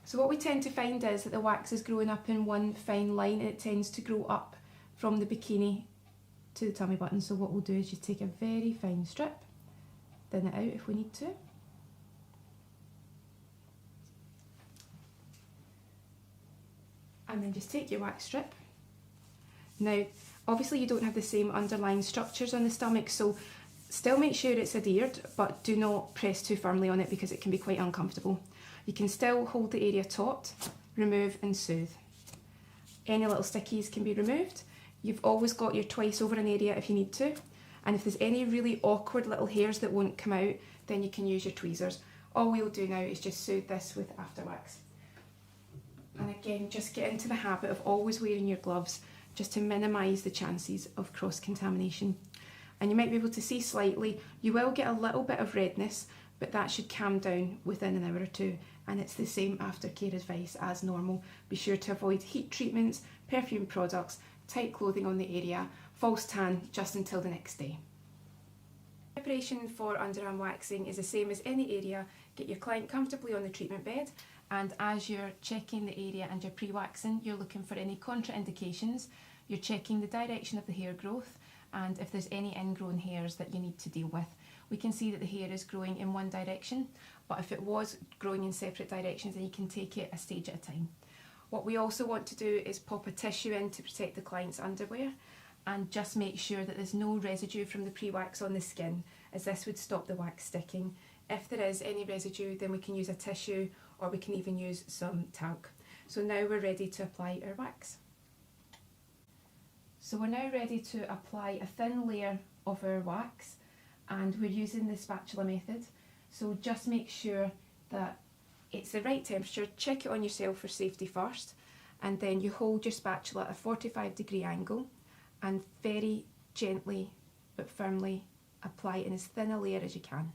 So what we tend to find is that the wax is growing up in one fine line and it tends to grow up from the bikini to the tummy button. So what we'll do is just take a very fine strip, thin it out if we need to. And then just take your wax strip. Now, obviously you don't have the same underlying structures on the stomach, so still make sure it's adhered, but do not press too firmly on it because it can be quite uncomfortable. You can still hold the area taut, remove and soothe. Any little stickies can be removed. You've always got your twice over an area if you need to, and if there's any really awkward little hairs that won't come out, then you can use your tweezers. All we'll do now is just soothe this with after wax. And again, just get into the habit of always wearing your gloves just to minimise the chances of cross-contamination. And you might be able to see slightly, you will get a little bit of redness, but that should calm down within an hour or two, and it's the same aftercare advice as normal. Be sure to avoid heat treatments, perfume products, tight clothing on the area, false tan just until the next day. Preparation for underarm waxing is the same as any area. Get your client comfortably on the treatment bed, and as you're checking the area and you're pre-waxing, you're looking for any contraindications. You're checking the direction of the hair growth and if there's any ingrown hairs that you need to deal with. We can see that the hair is growing in one direction, but if it was growing in separate directions, then you can take it a stage at a time. What we also want to do is pop a tissue in to protect the client's underwear and just make sure that there's no residue from the pre-wax on the skin. as this would stop the wax sticking. If there is any residue, then we can use a tissue or we can even use some talc. So now we're ready to apply our wax. So we're now ready to apply a thin layer of our wax, and we're using the spatula method. So just make sure that it's the right temperature, check it on yourself for safety first, and then you hold your spatula at a 45-degree angle and very gently but firmly apply in as thin a layer as you can.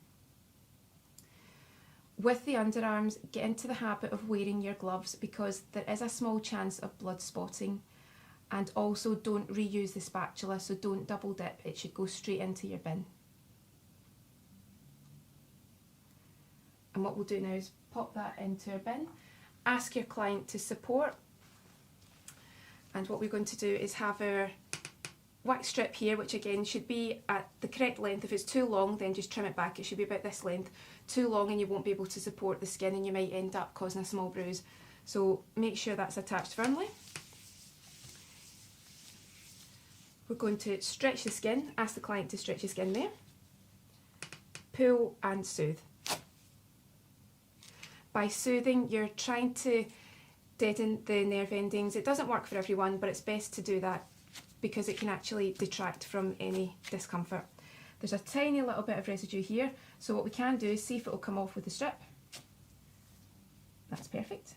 With the underarms, get into the habit of wearing your gloves because there is a small chance of blood spotting, and also don't reuse the spatula, so don't double dip, it should go straight into your bin. And what we'll do now is pop that into our bin, ask your client to support, and what we're going to do is have our wax strip here, which again should be at the correct length. If it's too long, then just trim it back. It should be about this length. Too long and you won't be able to support the skin and you might end up causing a small bruise. So make sure that's attached firmly. We're going to stretch the skin, ask the client to stretch the skin there. Pull and soothe. By soothing, you're trying to deaden the nerve endings. It doesn't work for everyone, but it's best to do that because it can actually detract from any discomfort. There's a tiny little bit of residue here, so what we can do is see if it will come off with the strip. That's perfect.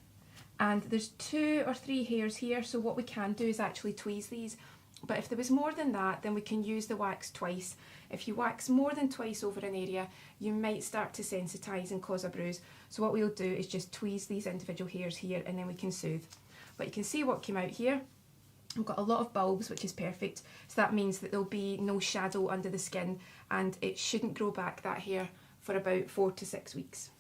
And there's 2 or 3 hairs here, so what we can do is actually tweeze these. But if there was more than that, then we can use the wax twice. If you wax more than twice over an area, you might start to sensitise and cause a bruise. So what we'll do is just tweeze these individual hairs here and then we can soothe. But you can see what came out here. We've got a lot of bulbs, which is perfect. So that means that there'll be no shadow under the skin and it shouldn't grow back, that hair, for about 4 to 6 weeks.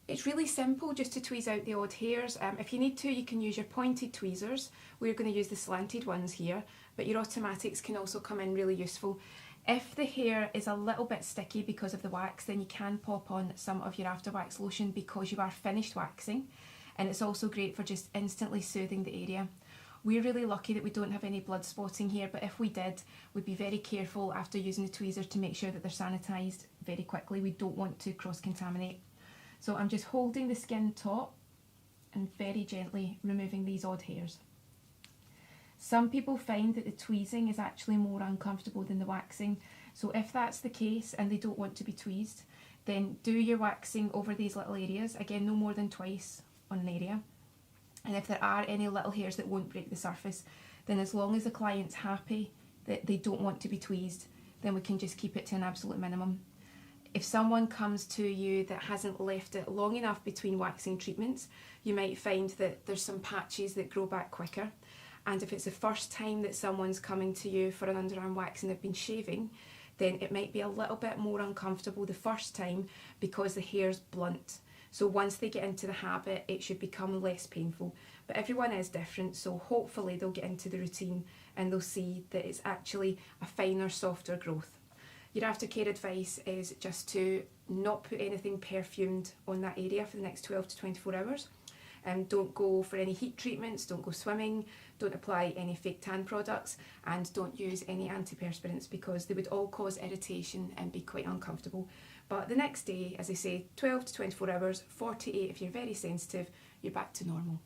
It's really simple just to tweeze out the odd hairs. If you need to, you can use your pointed tweezers. We're going to use the slanted ones here, but your automatics can also come in really useful. If the hair is a little bit sticky because of the wax, then you can pop on some of your after wax lotion because you are finished waxing, and it's also great for just instantly soothing the area. We're really lucky that we don't have any blood spotting here, but if we did, we'd be very careful after using the tweezers to make sure that they're sanitised very quickly. We don't want to cross-contaminate. So I'm just holding the skin taut and very gently removing these odd hairs. Some people find that the tweezing is actually more uncomfortable than the waxing. So if that's the case and they don't want to be tweezed, then do your waxing over these little areas. Again, no more than twice on an area. And if there are any little hairs that won't break the surface, then as long as the client's happy that they don't want to be tweezed, then we can just keep it to an absolute minimum. If someone comes to you that hasn't left it long enough between waxing treatments, you might find that there's some patches that grow back quicker. And if it's the first time that someone's coming to you for an underarm wax and they've been shaving, then it might be a little bit more uncomfortable the first time because the hair's blunt. So once they get into the habit, it should become less painful. But everyone is different, so hopefully they'll get into the routine and they'll see that it's actually a finer, softer growth. Your aftercare advice is just to not put anything perfumed on that area for the next 12 to 24 hours. Don't go for any heat treatments, don't go swimming, don't apply any fake tan products, and don't use any antiperspirants because they would all cause irritation and be quite uncomfortable. But the next day, as I say, 12 to 24 hours, 48 if you're very sensitive, you're back to normal.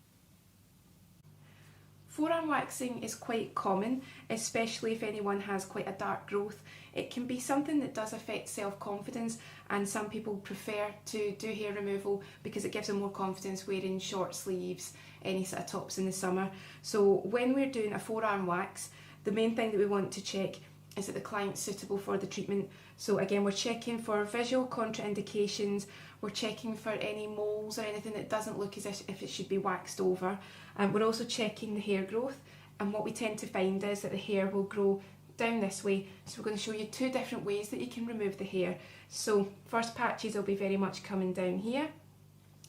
Forearm waxing is quite common, especially if anyone has quite a dark growth. It can be something that does affect self-confidence, and some people prefer to do hair removal because it gives them more confidence wearing short sleeves, any sort of tops in the summer. So when we're doing a forearm wax, the main thing that we want to check is that the client's suitable for the treatment. So again, we're checking for visual contraindications, we're checking for any moles or anything that doesn't look as if it should be waxed over. We're also checking the hair growth, and what we tend to find is that the hair will grow down this way. So we're going to show you 2 different ways that you can remove the hair. So first patches will be very much coming down here.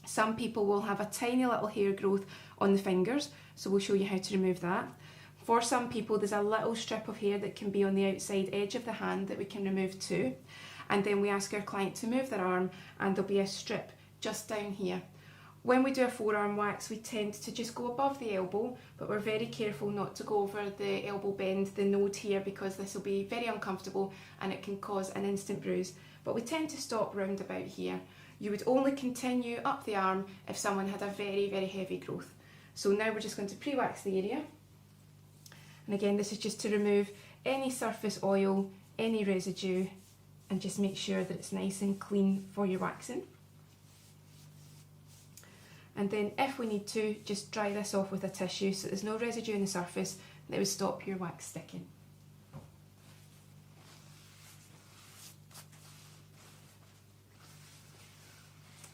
Some people will have a tiny little hair growth on the fingers, so we'll show you how to remove that. For some people, there's a little strip of hair that can be on the outside edge of the hand that we can remove too. And then we ask our client to move their arm and there'll be a strip just down here. When we do a forearm wax, we tend to just go above the elbow, but we're very careful not to go over the elbow bend, the node here, because this will be very uncomfortable and it can cause an instant bruise. But we tend to stop round about here. You would only continue up the arm if someone had a very, very heavy growth. So now we're just going to pre-wax the area. And again, this is just to remove any surface oil, any residue, and just make sure that it's nice and clean for your waxing. And then if we need to, just dry this off with a tissue so there's no residue on the surface that would stop your wax sticking.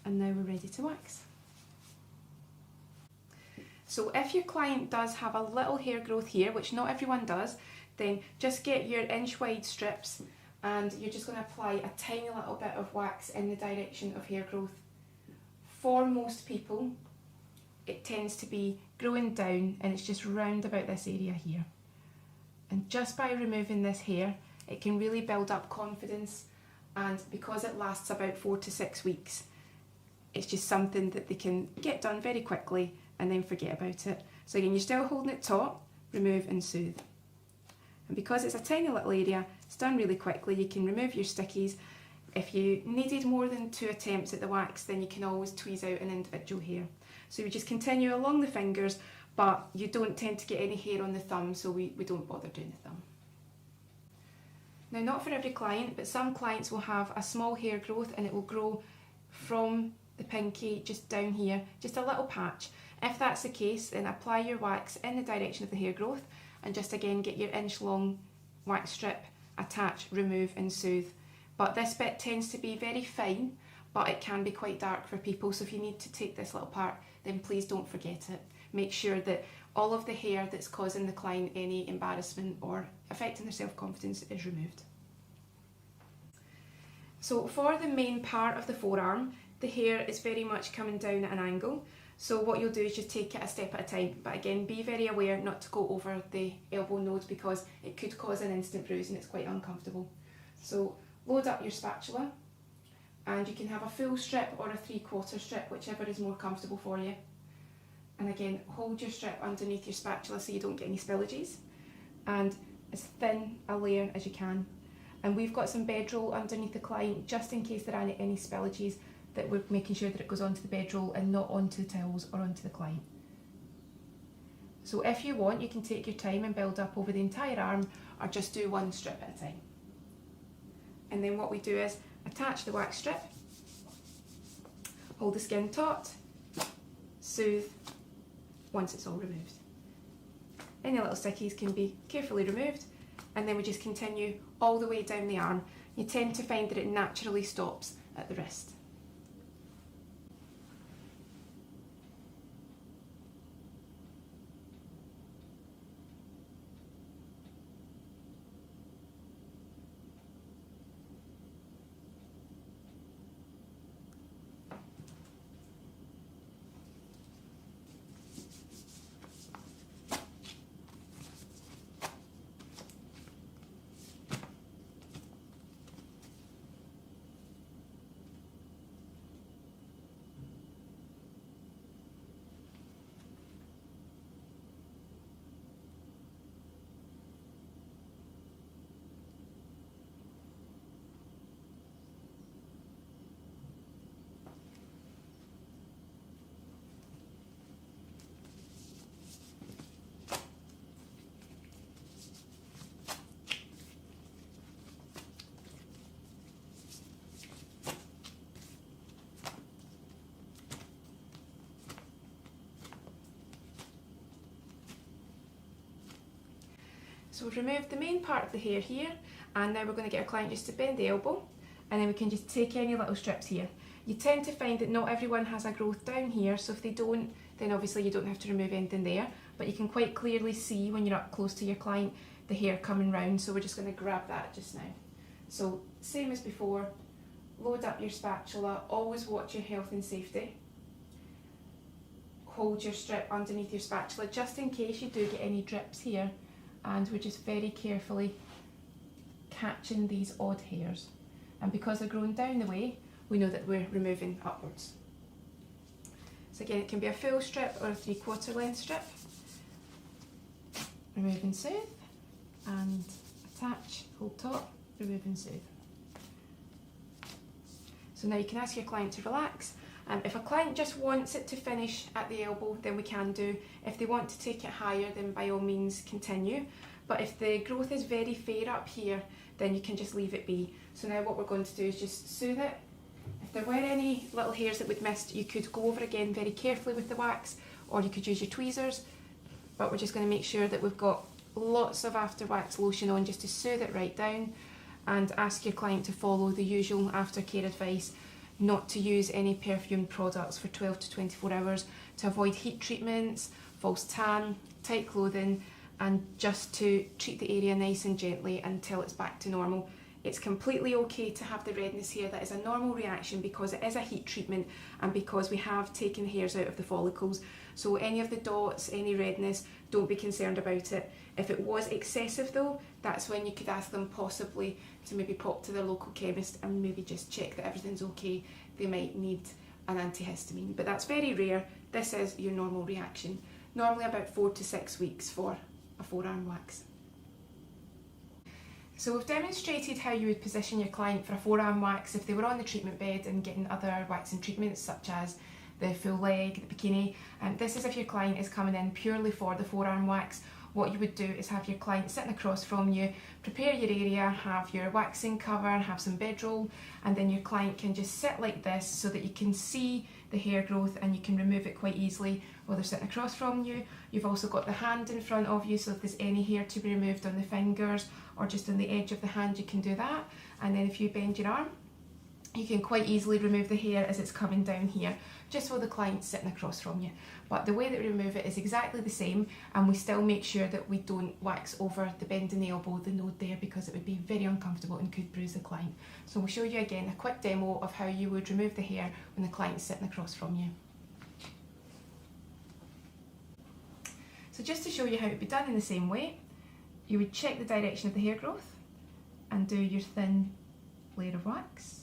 And now we're ready to wax. So if your client does have a little hair growth here, which not everyone does, then just get your inch wide strips and you're just going to apply a tiny little bit of wax in the direction of hair growth. For most people, it tends to be growing down and it's just round about this area here. And just by removing this hair, it can really build up confidence, and because it lasts about 4 to 6 weeks, it's just something that they can get done very quickly and then forget about it. So again, you're still holding it taut, remove and soothe. And because it's a tiny little area, it's done really quickly. You can remove your stickies. If you needed more than 2 attempts at the wax, then you can always tweeze out an individual hair. So we just continue along the fingers, but you don't tend to get any hair on the thumb, so we don't bother doing the thumb. Now, not for every client, but some clients will have a small hair growth and it will grow from the pinky just down here, just a little patch. If that's the case, then apply your wax in the direction of the hair growth and just again get your inch long wax strip, attach, remove and soothe. But this bit tends to be very fine, but it can be quite dark for people, so if you need to take this little part, then please don't forget it. Make sure that all of the hair that's causing the client any embarrassment or affecting their self-confidence is removed. So for the main part of the forearm, the hair is very much coming down at an angle. So what you'll do is just take it a step at a time, but again, be very aware not to go over the elbow node because it could cause an instant bruise and it's quite uncomfortable. So load up your spatula, and you can have a full strip or a 3/4 strip, whichever is more comfortable for you. And again, hold your strip underneath your spatula so you don't get any spillages, and as thin a layer as you can. And we've got some bedroll underneath the client just in case there are any spillages, that we're making sure that it goes onto the bedroll and not onto the towels or onto the client. So if you want, you can take your time and build up over the entire arm, or just do one strip at a time. And then what we do is attach the wax strip, hold the skin taut, soothe once it's all removed. Any little stickies can be carefully removed, and then we just continue all the way down the arm. You tend to find that it naturally stops at the wrist. So we've removed the main part of the hair here, and now we're going to get our client just to bend the elbow, and then we can just take any little strips here. You tend to find that not everyone has a growth down here, so if they don't, then obviously you don't have to remove anything there, but you can quite clearly see when you're up close to your client the hair coming round, so we're just going to grab that just now. So same as before, load up your spatula, always watch your health and safety. Hold your strip underneath your spatula just in case you do get any drips here, and we're just very carefully catching these odd hairs. And because they're growing down the way, we know that we're removing upwards. So So again, it can be a full strip or a 3/4 length strip. Remove and soothe, and attach, hold taut, remove and soothe. So now you can ask your client to relax. If a client just wants it to finish at the elbow, then we can do. If they want to take it higher, then by all means continue. But if the growth is very fair up here, then you can just leave it be. So now what we're going to do is just soothe it. If there were any little hairs that we'd missed, you could go over again very carefully with the wax, or you could use your tweezers. But we're just going to make sure that we've got lots of after wax lotion on just to soothe it right down, and ask your client to follow the usual aftercare advice, not to use any perfumed products for 12 to 24 hours, to avoid heat treatments, false tan, tight clothing, and just to treat the area nice and gently until it's back to normal. It's completely okay to have the redness here. That is a normal reaction because it is a heat treatment and because we have taken hairs out of the follicles. So any of the dots, any redness, don't be concerned about it. If it was excessive though, that's when you could ask them possibly to maybe pop to their local chemist and maybe just check that everything's okay. They might need an antihistamine, but that's very rare. This is your normal reaction. Normally about 4 to 6 weeks for a forearm wax. So we've demonstrated how you would position your client for a forearm wax if they were on the treatment bed and getting other waxing treatments such as the full leg, the bikini. This is if your client is coming in purely for the forearm wax. What you would do is have your client sitting across from you, prepare your area, have your waxing cover, have some bedroll, and then your client can just sit like this so that you can see the hair growth and you can remove it quite easily while they're sitting across from you. You've also got the hand in front of you, so if there's any hair to be removed on the fingers or just on the edge of the hand, you can do that. And then if you bend your arm, you can quite easily remove the hair as it's coming down here, just while the client's sitting across from you. But the way that we remove it is exactly the same, and we still make sure that we don't wax over the bend in the elbow, the node there, because it would be very uncomfortable and could bruise the client. So we'll show you again a quick demo of how you would remove the hair when the client's sitting across from you. So just to show you how it would be done in the same way, you would check the direction of the hair growth and do your thin layer of wax.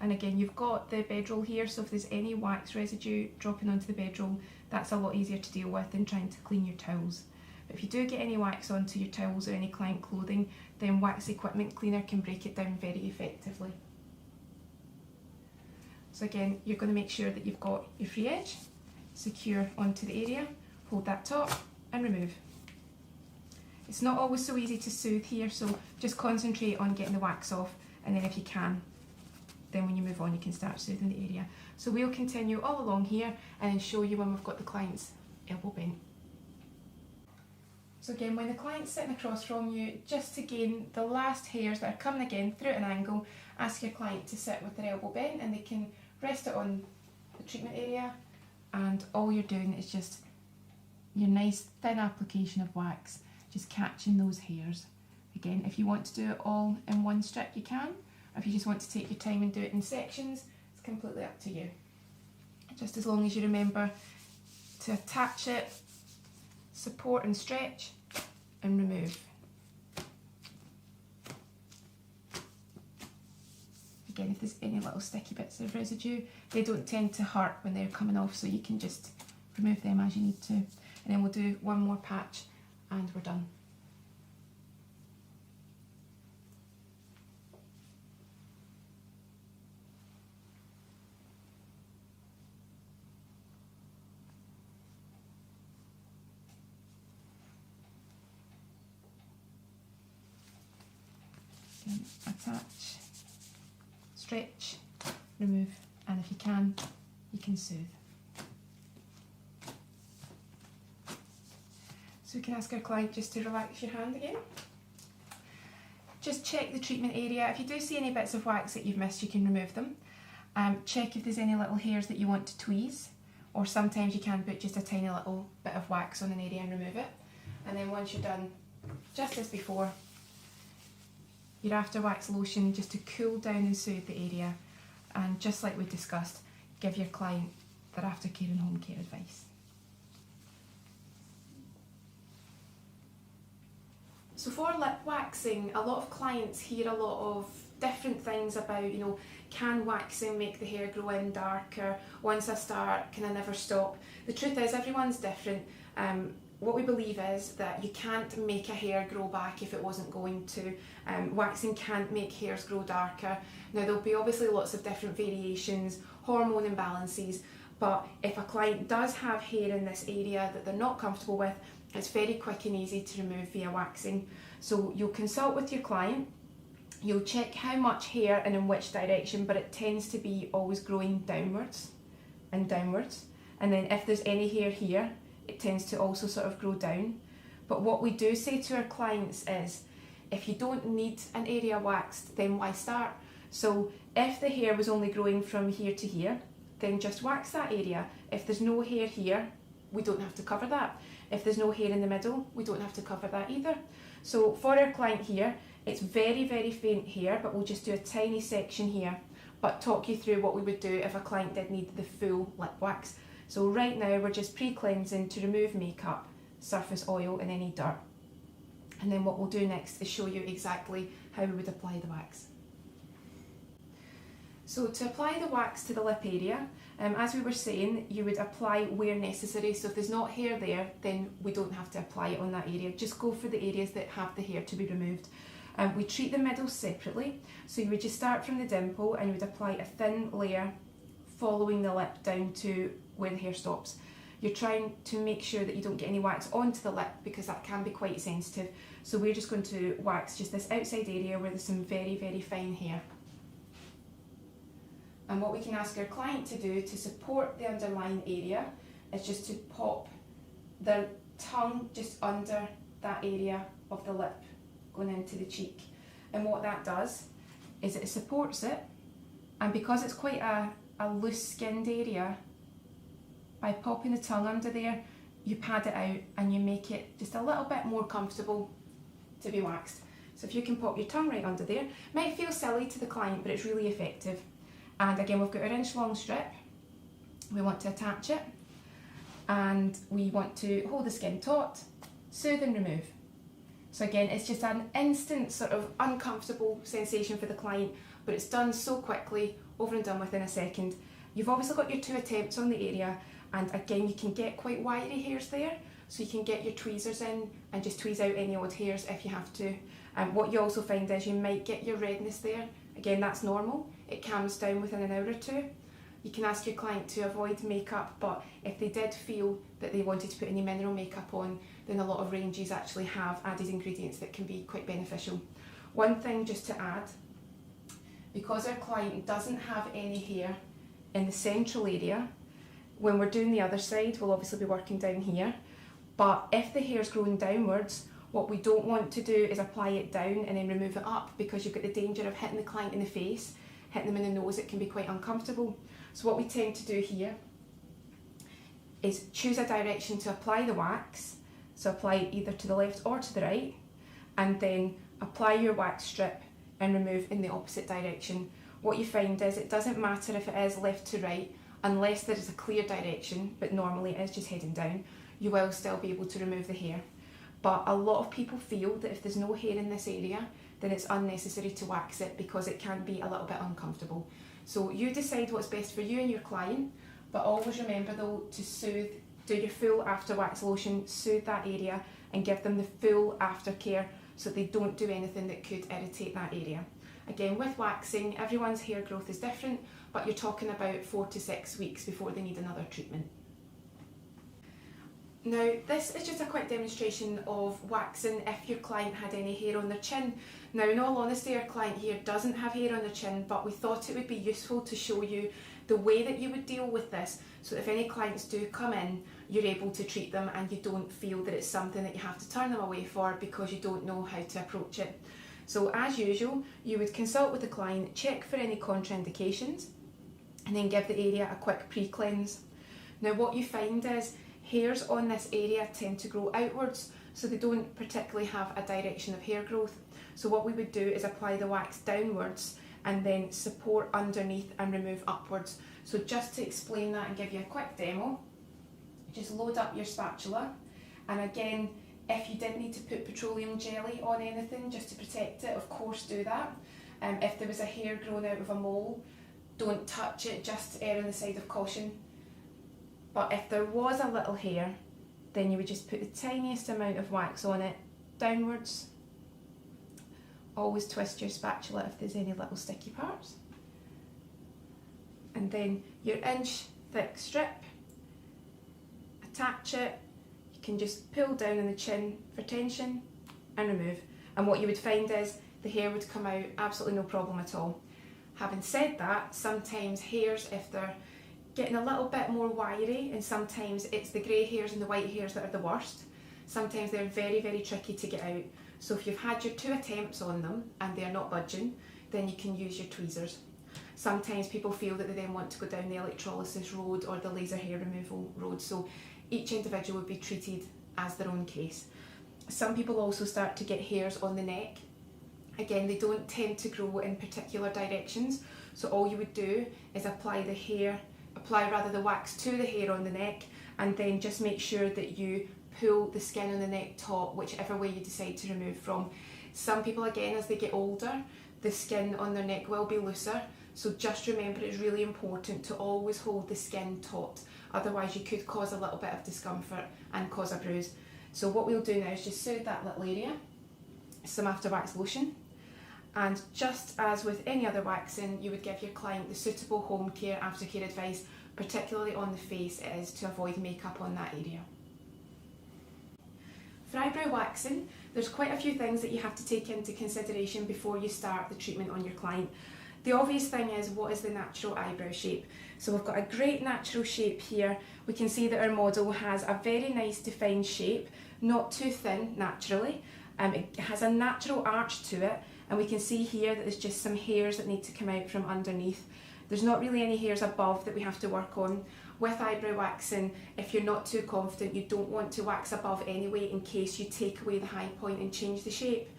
And again, you've got the bedroll here, so if there's any wax residue dropping onto the bedroll, that's a lot easier to deal with than trying to clean your towels. But if you do get any wax onto your towels or any client clothing, then wax equipment cleaner can break it down very effectively. So again, you're going to make sure that you've got your free edge secure onto the area, hold that taut and remove. It's not always so easy to soothe here, so just concentrate on getting the wax off, and then if you can, then when you move on you can start soothing the area. So we'll continue all along here and then show you when we've got the client's elbow bent. So again, when the client's sitting across from you, just to gain the last hairs that are coming again through at an angle, ask your client to sit with their elbow bent and they can rest it on the treatment area, and all you're doing is just your nice thin application of wax, just catching those hairs. Again, if you want to do it all in one strip you can, or if you just want to take your time and do it in sections, it's completely up to you. Just as long as you remember to attach it, support and stretch, and remove. Again, if there's any little sticky bits of residue, they don't tend to hurt when they're coming off, so you can just remove them as you need to. And then we'll do one more patch and we're done. Attach, stretch, remove, and if you can soothe. So we can ask our client just to relax your hand again. Just check the treatment area. If you do see any bits of wax that you've missed, you can remove them. Check if there's any little hairs that you want to tweeze, or sometimes you can put just a tiny little bit of wax on an area and remove it. And then once you're done, just as before, your after wax lotion just to cool down and soothe the area, and just like we discussed, give your client their aftercare and home care advice. So for lip waxing, a lot of clients hear a lot of different things about, can waxing make the hair grow in darker? Once I start, can I never stop? The truth is, everyone's different. What we believe is that you can't make a hair grow back if it wasn't going to. Waxing can't make hairs grow darker. Now, there'll be obviously lots of different variations, hormone imbalances, but if a client does have hair in this area that they're not comfortable with, it's very quick and easy to remove via waxing. So you'll consult with your client, you'll check how much hair and in which direction, but it tends to be always growing downwards and downwards. And then if there's any hair here, it tends to also sort of grow down. But what we do say to our clients is, if you don't need an area waxed, then why start? So if the hair was only growing from here to here, then just wax that area. If there's no hair here, we don't have to cover that. If there's no hair in the middle, we don't have to cover that either. So for our client here, it's very, very faint hair, but we'll just do a tiny section here, but talk you through what we would do if a client did need the full lip wax. So right now we're just pre-cleansing to remove makeup, surface oil and any dirt. And then what we'll do next is show you exactly how we would apply the wax. So to apply the wax to the lip area, as we were saying, you would apply where necessary. So if there's not hair there, then we don't have to apply it on that area. Just go for the areas that have the hair to be removed. We treat the middle separately. So you would just start from the dimple and you would apply a thin layer following the lip down to where the hair stops. You're trying to make sure that you don't get any wax onto the lip because that can be quite sensitive. So we're just going to wax just this outside area where there's some very, very fine hair. And what we can ask our client to do to support the underlying area is just to pop the tongue just under that area of the lip going into the cheek. And what that does is it supports it, and because it's quite a loose skinned area, by popping the tongue under there, you pad it out and you make it just a little bit more comfortable to be waxed. So if you can pop your tongue right under there, might feel silly to the client, but it's really effective. And again, we've got our inch long strip. We want to attach it and we want to hold the skin taut, soothe and remove. So again, it's just an instant sort of uncomfortable sensation for the client, but it's done so quickly, over and done within a second. You've obviously got your 2 attempts on the area, and again, you can get quite wiry hairs there, so you can get your tweezers in and just tweeze out any odd hairs if you have to. And what you also find is you might get your redness there. Again, that's normal. It calms down within an hour or two. You can ask your client to avoid makeup, but if they did feel that they wanted to put any mineral makeup on, then a lot of ranges actually have added ingredients that can be quite beneficial. One thing just to add, because our client doesn't have any hair in the central area, when we're doing the other side, we'll obviously be working down here, but if the hair's growing downwards, what we don't want to do is apply it down and then remove it up, because you've got the danger of hitting the client in the face, hitting them in the nose. It can be quite uncomfortable. So what we tend to do here is choose a direction to apply the wax, so apply it either to the left or to the right, and then apply your wax strip and remove in the opposite direction. What you find is it doesn't matter if it is left to right, unless there is a clear direction, but normally it is just heading down, you will still be able to remove the hair. But a lot of people feel that if there's no hair in this area, then it's unnecessary to wax it because it can be a little bit uncomfortable. So you decide what's best for you and your client, but always remember though to soothe, do your full after wax lotion, soothe that area and give them the full aftercare so they don't do anything that could irritate that area. Again, with waxing, everyone's hair growth is different, but you're talking about 4 to 6 weeks before they need another treatment. Now, this is just a quick demonstration of waxing if your client had any hair on their chin. Now, in all honesty, our client here doesn't have hair on their chin, but we thought it would be useful to show you the way that you would deal with this, so if any clients do come in, you're able to treat them and you don't feel that it's something that you have to turn them away for because you don't know how to approach it. So as usual, you would consult with the client, check for any contraindications, and then give the area a quick pre-cleanse. Now, what you find is hairs on this area tend to grow outwards, so they don't particularly have a direction of hair growth. So what we would do is apply the wax downwards and then support underneath and remove upwards. So just to explain that and give you a quick demo, just load up your spatula, and again, if you did need to put petroleum jelly on anything just to protect it, of course do that. If there was a hair growing out of a mole, don't touch it, just err on the side of caution. But if there was a little hair, then you would just put the tiniest amount of wax on it, downwards. Always twist your spatula if there's any little sticky parts. And then your inch thick strip, attach it. You can just pull down on the chin for tension and remove. And what you would find is the hair would come out absolutely no problem at all. Having said that, sometimes hairs, if they're getting a little bit more wiry, and sometimes it's the grey hairs and the white hairs that are the worst, sometimes they're very, very tricky to get out. So if you've had your 2 attempts on them and they're not budging, then you can use your tweezers. Sometimes people feel that they then want to go down the electrolysis road or the laser hair removal road, so each individual would be treated as their own case. Some people also start to get hairs on the neck. Again, they don't tend to grow in particular directions, so all you would do is apply the wax to the hair on the neck, and then just make sure that you pull the skin on the neck taut, whichever way you decide to remove from. Some people, again, as they get older, the skin on their neck will be looser, so just remember it's really important to always hold the skin taut, otherwise you could cause a little bit of discomfort and cause a bruise. So what we'll do now is just soothe that little area, some after wax lotion, and just as with any other waxing, you would give your client the suitable home care, aftercare advice, particularly on the face, it is to avoid makeup on that area. For eyebrow waxing, there's quite a few things that you have to take into consideration before you start the treatment on your client. The obvious thing is, what is the natural eyebrow shape? So we've got a great natural shape here. We can see that our model has a very nice defined shape, not too thin naturally. It has a natural arch to it, and we can see here that there's just some hairs that need to come out from underneath. There's not really any hairs above that we have to work on. With eyebrow waxing, if you're not too confident, you don't want to wax above anyway in case you take away the high point and change the shape.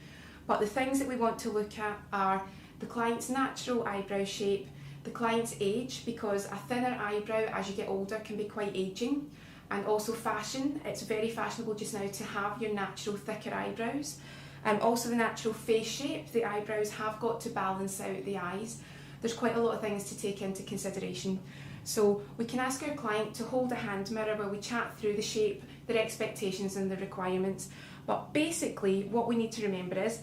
But the things that we want to look at are the client's natural eyebrow shape, the client's age, because a thinner eyebrow as you get older can be quite aging, and also fashion. It's very fashionable just now to have your natural thicker eyebrows. Also the natural face shape, the eyebrows have got to balance out the eyes. There's quite a lot of things to take into consideration. So we can ask our client to hold a hand mirror where we chat through the shape, their expectations and the requirements. But basically what we need to remember is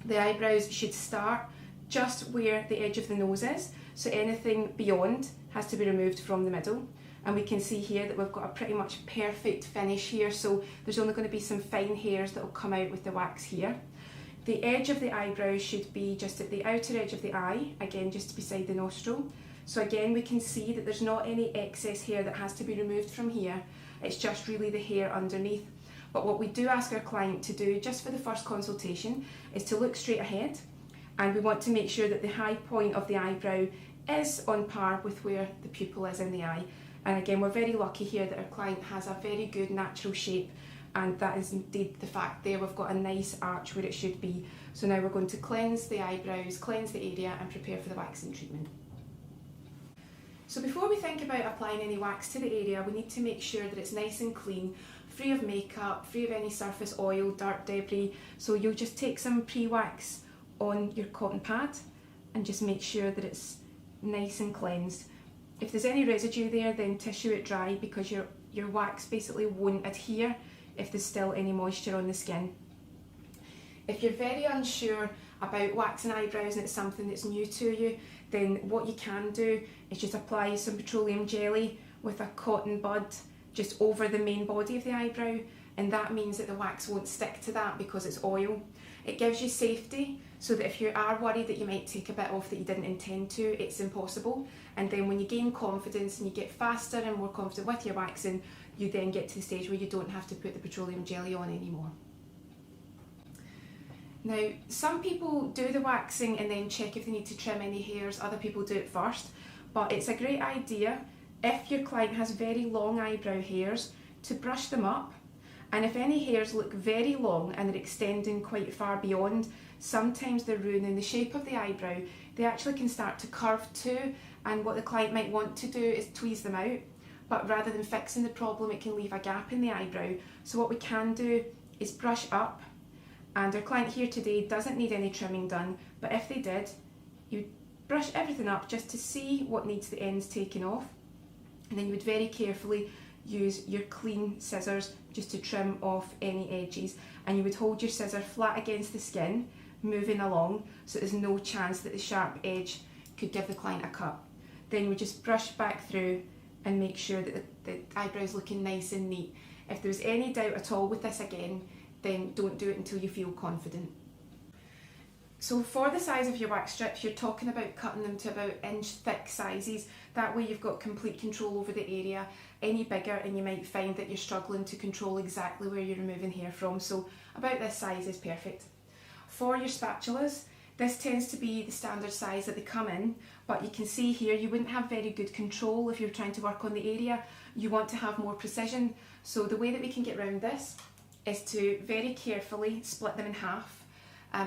the eyebrows should start just where the edge of the nose is, so anything beyond has to be removed from the middle. And we can see here that we've got a pretty much perfect finish here, so there's only going to be some fine hairs that will come out with the wax here. The edge of the eyebrow should be just at the outer edge of the eye, again just beside the nostril. So again we can see that there's not any excess hair that has to be removed from here, it's just really the hair underneath. But what we do ask our client to do just for the first consultation is to look straight ahead, and we want to make sure that the high point of the eyebrow is on par with where the pupil is in the eye. And again, we're very lucky here that our client has a very good natural shape, and that is indeed the fact there. We've got a nice arch where it should be. So now we're going to cleanse the eyebrows, cleanse the area and prepare for the waxing treatment. So before we think about applying any wax to the area, we need to make sure that it's nice and clean, free of makeup, free of any surface oil, dirt, debris. So you'll just take some pre-wax on your cotton pad and just make sure that it's nice and cleansed. If there's any residue there, then tissue it dry, because your wax basically won't adhere if there's still any moisture on the skin. If you're very unsure about waxing eyebrows and it's something that's new to you, then what you can do is just apply some petroleum jelly with a cotton bud just over the main body of the eyebrow, and that means that the wax won't stick to that because it's oil. It gives you safety, so that if you are worried that you might take a bit off that you didn't intend to, it's impossible. And then when you gain confidence and you get faster and more confident with your waxing, you then get to the stage where you don't have to put the petroleum jelly on anymore. Now, some people do the waxing and then check if they need to trim any hairs, other people do it first, but it's a great idea if your client has very long eyebrow hairs to brush them up. And if any hairs look very long and they're extending quite far beyond, sometimes they're ruining the shape of the eyebrow. They actually can start to curve too, and what the client might want to do is tweeze them out, but rather than fixing the problem, it can leave a gap in the eyebrow. So what we can do is brush up, and our client here today doesn't need any trimming done, But if they did, you would brush everything up just to see what needs the ends taken off, and then you would very carefully use your clean scissors just to trim off any edges, and you would hold your scissor flat against the skin, moving along, so there's no chance that the sharp edge could give the client a cut. Then you would just brush back through and make sure that the eyebrow's looking nice and neat. If there's any doubt at all with this again, then don't do it until you feel confident. So for the size of your wax strips, you're talking about cutting them to about inch thick sizes. That way you've got complete control over the area. Any bigger and you might find that you're struggling to control exactly where you're removing hair from. So about this size is perfect. For your spatulas, this tends to be the standard size that they come in, but you can see here you wouldn't have very good control if you're trying to work on the area. You want to have more precision. So the way that we can get around this is to very carefully split them in half.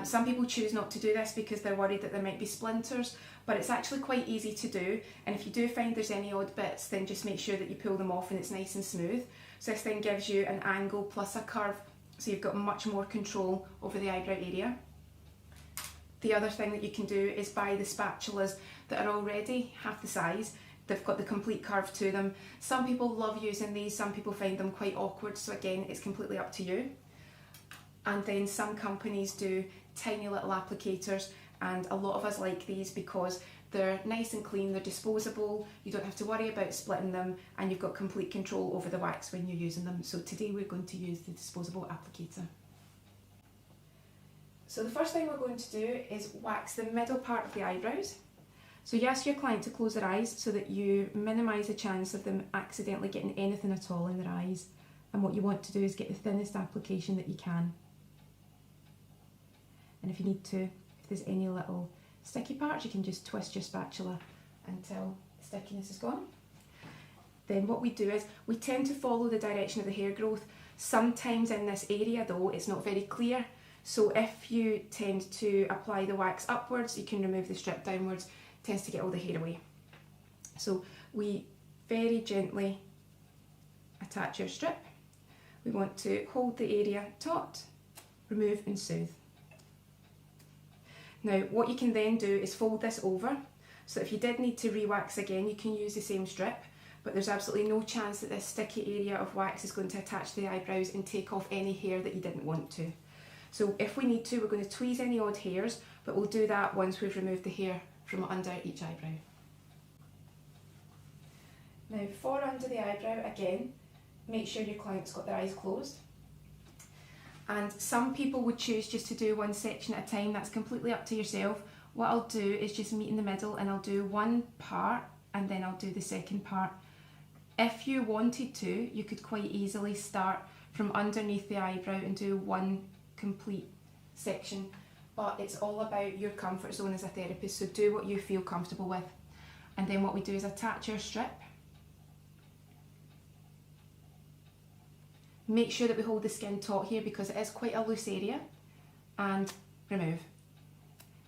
Some people choose not to do this because they're worried that there might be splinters, but it's actually quite easy to do, and if you do find there's any odd bits, then just make sure that you pull them off and it's nice and smooth. So this then gives you an angle plus a curve, so you've got much more control over the eyebrow area. The other thing that you can do is buy the spatulas that are already half the size. They've got the complete curve to them. Some people love using these, some people find them quite awkward, so again, it's completely up to you. And then some companies do tiny little applicators, and a lot of us like these because they're nice and clean, they're disposable, you don't have to worry about splitting them, and you've got complete control over the wax when you're using them. So today we're going to use the disposable applicator. So the first thing we're going to do is wax the middle part of the eyebrows. So you ask your client to close their eyes so that you minimise the chance of them accidentally getting anything at all in their eyes. And what you want to do is get the thinnest application that you can. And if you need to, if there's any little sticky parts, you can just twist your spatula until the stickiness is gone. Then what we do is we tend to follow the direction of the hair growth. Sometimes in this area though, it's not very clear. So if you tend to apply the wax upwards, you can remove the strip downwards. It tends to get all the hair away. So we very gently attach your strip. We want to hold the area taut, remove and soothe. Now what you can then do is fold this over, so if you did need to re-wax again, you can use the same strip, but there's absolutely no chance that this sticky area of wax is going to attach to the eyebrows and take off any hair that you didn't want to. So if we need to, we're going to tweeze any odd hairs, but we'll do that once we've removed the hair from under each eyebrow. Now for under the eyebrow, again, make sure your client's got their eyes closed. And some people would choose just to do one section at a time. That's completely up to yourself. What I'll do is just meet in the middle, and I'll do one part and then I'll do the second part. If you wanted to, you could quite easily start from underneath the eyebrow and do one complete section, but it's all about your comfort zone as a therapist, so do what you feel comfortable with. And then what we do is attach your strip. Make sure that we hold the skin taut here because it is quite a loose area, and remove.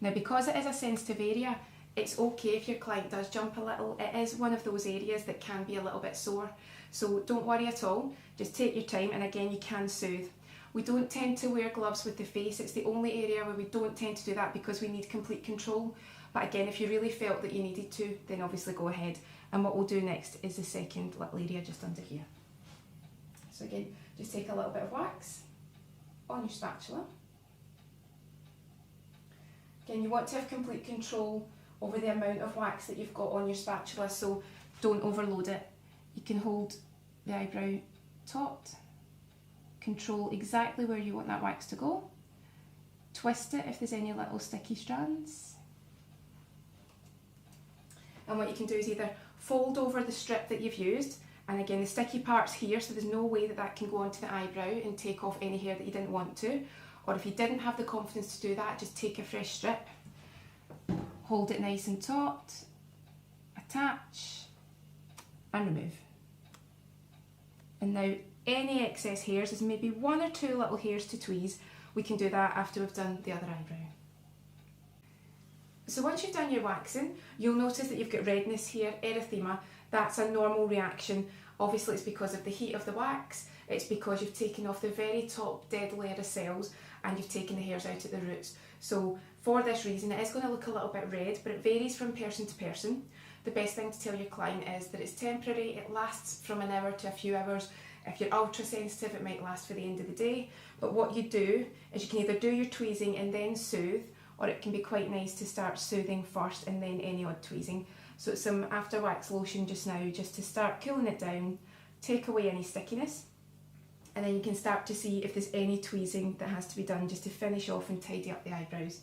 Now because it is a sensitive area, it's okay if your client does jump a little. It is one of those areas that can be a little bit sore, so don't worry at all. Just take your time, and again, you can soothe. We don't tend to wear gloves with the face. It's the only area where we don't tend to do that because we need complete control. But again, if you really felt that you needed to, then obviously go ahead. And what we'll do next is the second little area just under here. So again, just take a little bit of wax on your spatula. Again, you want to have complete control over the amount of wax that you've got on your spatula, so don't overload it. You can hold the eyebrow taut, control exactly where you want that wax to go, twist it if there's any little sticky strands. And what you can do is either fold over the strip that you've used, and again the sticky part's here, so there's no way that that can go onto the eyebrow and take off any hair that you didn't want to. Or if you didn't have the confidence to do that, just take a fresh strip, hold it nice and taut, attach and remove. And now any excess hairs, there's maybe one or two little hairs to tweeze, we can do that after we've done the other eyebrow. So once you've done your waxing, you'll notice that you've got redness here, erythema. That's a normal reaction. Obviously it's because of the heat of the wax, it's because you've taken off the very top dead layer of cells and you've taken the hairs out at the roots. So For this reason, it is going to look a little bit red, but it varies from person to person. The best thing to tell your client is that it's temporary, it lasts from an hour to a few hours. If you're ultra sensitive, it might last for the end of the day. But what you do is you can either do your tweezing and then soothe, or it can be quite nice to start soothing first and then any odd tweezing. So it's some after wax lotion just now, just to start cooling it down, take away any stickiness, and then you can start to see if there's any tweezing that has to be done just to finish off and tidy up the eyebrows.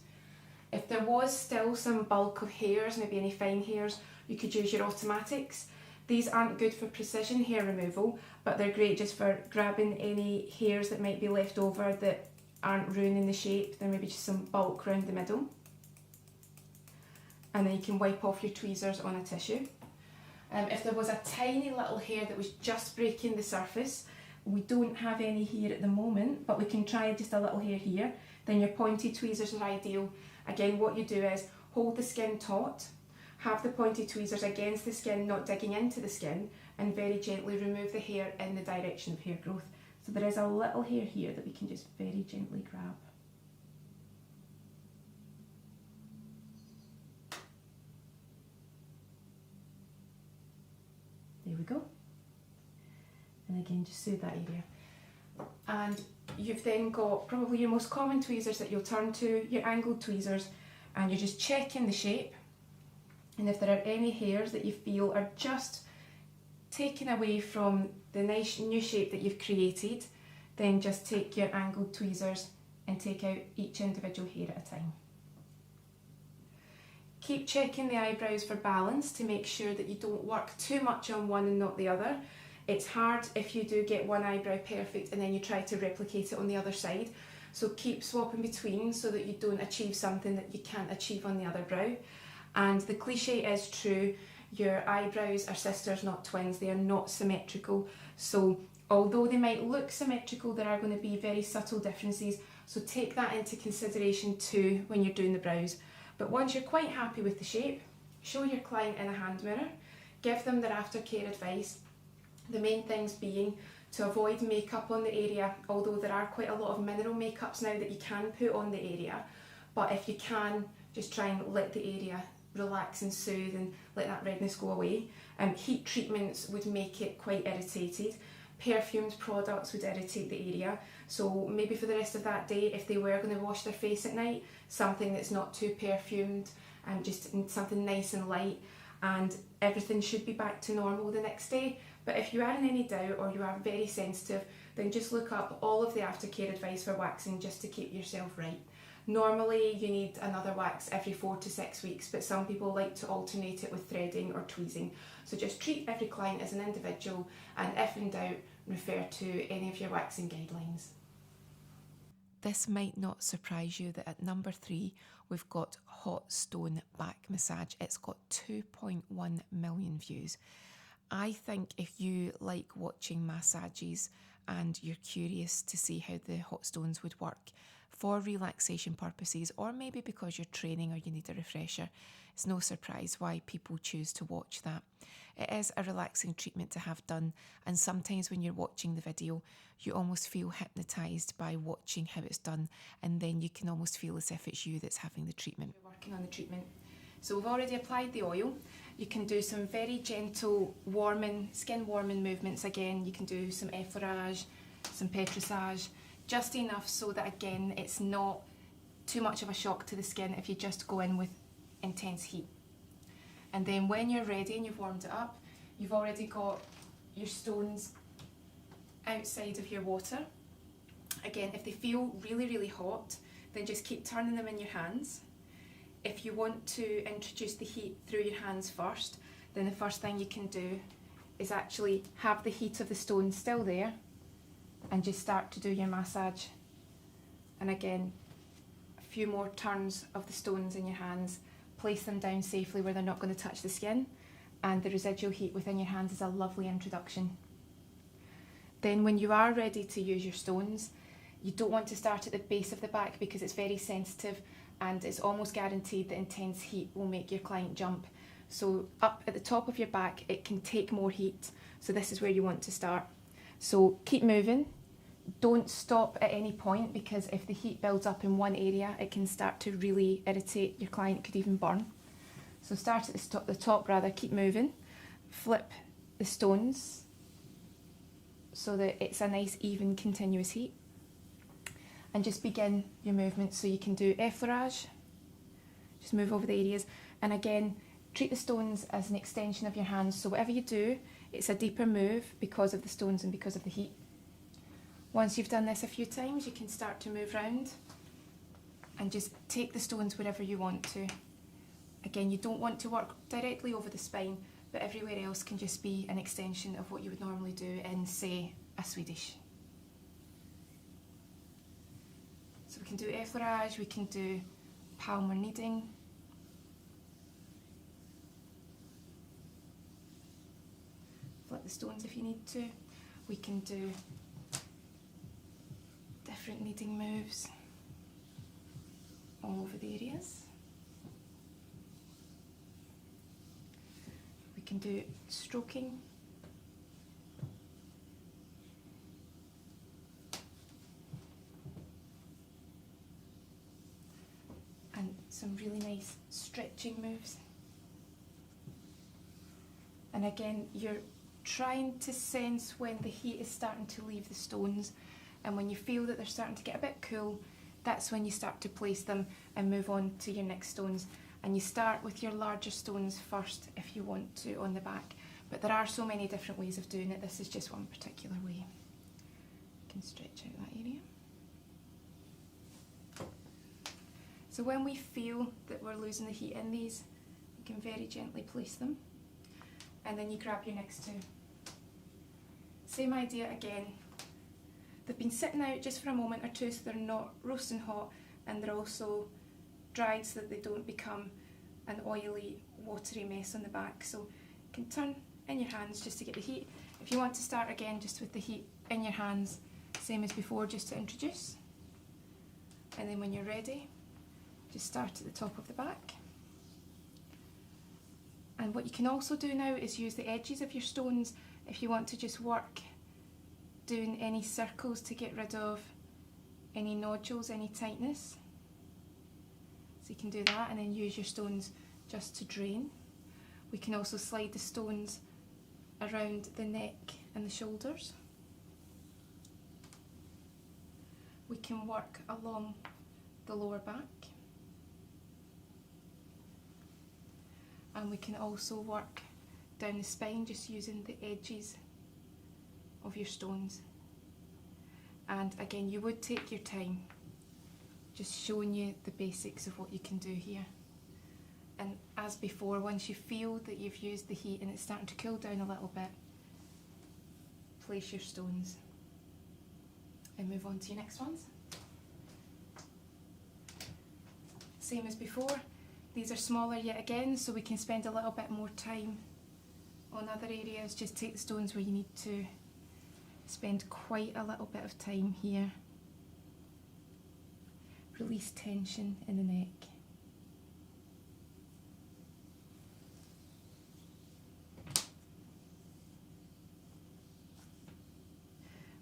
If there was still some bulk of hairs, maybe any fine hairs, you could use your automatics. These aren't good for precision hair removal, but they're great just for grabbing any hairs that might be left over that aren't ruining the shape. There may be just some bulk around the middle. And then you can wipe off your tweezers on a tissue. If there was a tiny little hair that was just breaking the surface, we don't have any here at the moment, but we can try just a little hair here, then your pointy tweezers are ideal. Again, what you do is hold the skin taut, have the pointy tweezers against the skin, not digging into the skin, and very gently remove the hair in the direction of hair growth. So there is a little hair here that we can just very gently grab. There we go. And again, just soothe that area. And you've then got probably your most common tweezers that you'll turn to, your angled tweezers, and you're just checking the shape. And if there are any hairs that you feel are just taken away from the nice new shape that you've created, then just take your angled tweezers and take out each individual hair at a time. Keep checking the eyebrows for balance to make sure that you don't work too much on one and not the other. It's hard if you do get one eyebrow perfect and then you try to replicate it on the other side. So keep swapping between so that you don't achieve something that you can't achieve on the other brow. And the cliche is true, your eyebrows are sisters, not twins. They are not symmetrical. So although they might look symmetrical, there are going to be very subtle differences. So take that into consideration too when you're doing the brows. But once you're quite happy with the shape, show your client in a hand mirror, give them their aftercare advice. The main things being to avoid makeup on the area, although there are quite a lot of mineral makeups now that you can put on the area. But if you can, just try and let the area relax and soothe and let that redness go away. Heat treatments would make it quite irritated. Perfumed products would irritate the area. So maybe for the rest of that day, if they were going to wash their face at night, something that's not too perfumed and just something nice and light, and everything should be back to normal the next day. But if you are in any doubt or you are very sensitive, then just look up all of the aftercare advice for waxing just to keep yourself right. Normally you need another wax every 4 to 6 weeks, but some people like to alternate it with threading or tweezing. So just treat every client as an individual, and if in doubt, refer to any of your waxing guidelines.
This might not surprise you that at number 3 we've got hot stone back massage. It's got 2.1 million views. I think if you like watching massages and you're curious to see how the hot stones would work for relaxation purposes, or maybe because you're training or you need a refresher, it's no surprise why people choose to watch that. It is a relaxing treatment to have done, and sometimes when you're watching the video, you almost feel hypnotised by watching how it's done, and then you can almost feel as if it's you that's having the treatment.
We're working on the treatment. So we've already applied the oil. You can do some very gentle warming, skin warming movements again. You can do some effleurage, some pétrissage, just enough so that again it's not too much of a shock to the skin if you just go in with intense heat. And then when you're ready and you've warmed it up, you've already got your stones outside of your water. Again, if they feel really, really hot, then just keep turning them in your hands. If you want to introduce the heat through your hands first, then the first thing you can do is actually have the heat of the stone still there and just start to do your massage. And again, a few more turns of the stones in your hands, place them down safely where they're not going to touch the skin, and the residual heat within your hands is a lovely introduction. Then when you are ready to use your stones, you don't want to start at the base of the back because it's very sensitive and it's almost guaranteed that intense heat will make your client jump. So up at the top of your back, it can take more heat. So this is where you want to start. So keep moving, Don't stop at any point, because if the heat builds up in one area, it can start to really irritate your client, could even burn. So start at the top rather, keep moving, flip the stones so that it's a nice even continuous heat, and just begin your movement. So you can do effleurage, just move over the areas, and again treat the stones as an extension of your hands. So whatever you do, it's a deeper move because of the stones and because of the heat. Once you've done this a few times, you can start to move round and just take the stones wherever you want to. Again, you don't want to work directly over the spine, but everywhere else can just be an extension of what you would normally do in, say, a Swedish. So we can do effleurage, we can do palmar kneading. Flip the stones if you need to. We can do different kneading moves all over the areas. We can do stroking. And some really nice stretching moves. And again, you're trying to sense when the heat is starting to leave the stones, and when you feel that they're starting to get a bit cool, that's when you start to place them and move on to your next stones. And you start with your larger stones first if you want to on the back, but there are so many different ways of doing it. This is just one particular way. You can stretch out that area. So when we feel that we're losing the heat in these, you can very gently place them, and then you grab your next two. Same idea again. They've been sitting out just for a moment or two, so they're not roasting hot, and they're also dried so that they don't become an oily, watery mess on the back. So you can turn in your hands just to get the heat. If you want to start again just with the heat in your hands, same as before, just to introduce. And then when you're ready, just start at the top of the back. And what you can also do now is use the edges of your stones if you want to just work doing any circles to get rid of any nodules, any tightness. So you can do that and then use your stones just to drain. We can also slide the stones around the neck and the shoulders. We can work along the lower back. And we can also work down the spine just using the edges of your stones. And again, you would take your time, just showing you the basics of what you can do here. And as before, once you feel that you've used the heat and it's starting to cool down a little bit, place your stones and move on to your next ones. Same as before, these are smaller yet again, so we can spend a little bit more time on other areas. Just take the stones where you need to. Spend quite a little bit of time here. Release tension in the neck.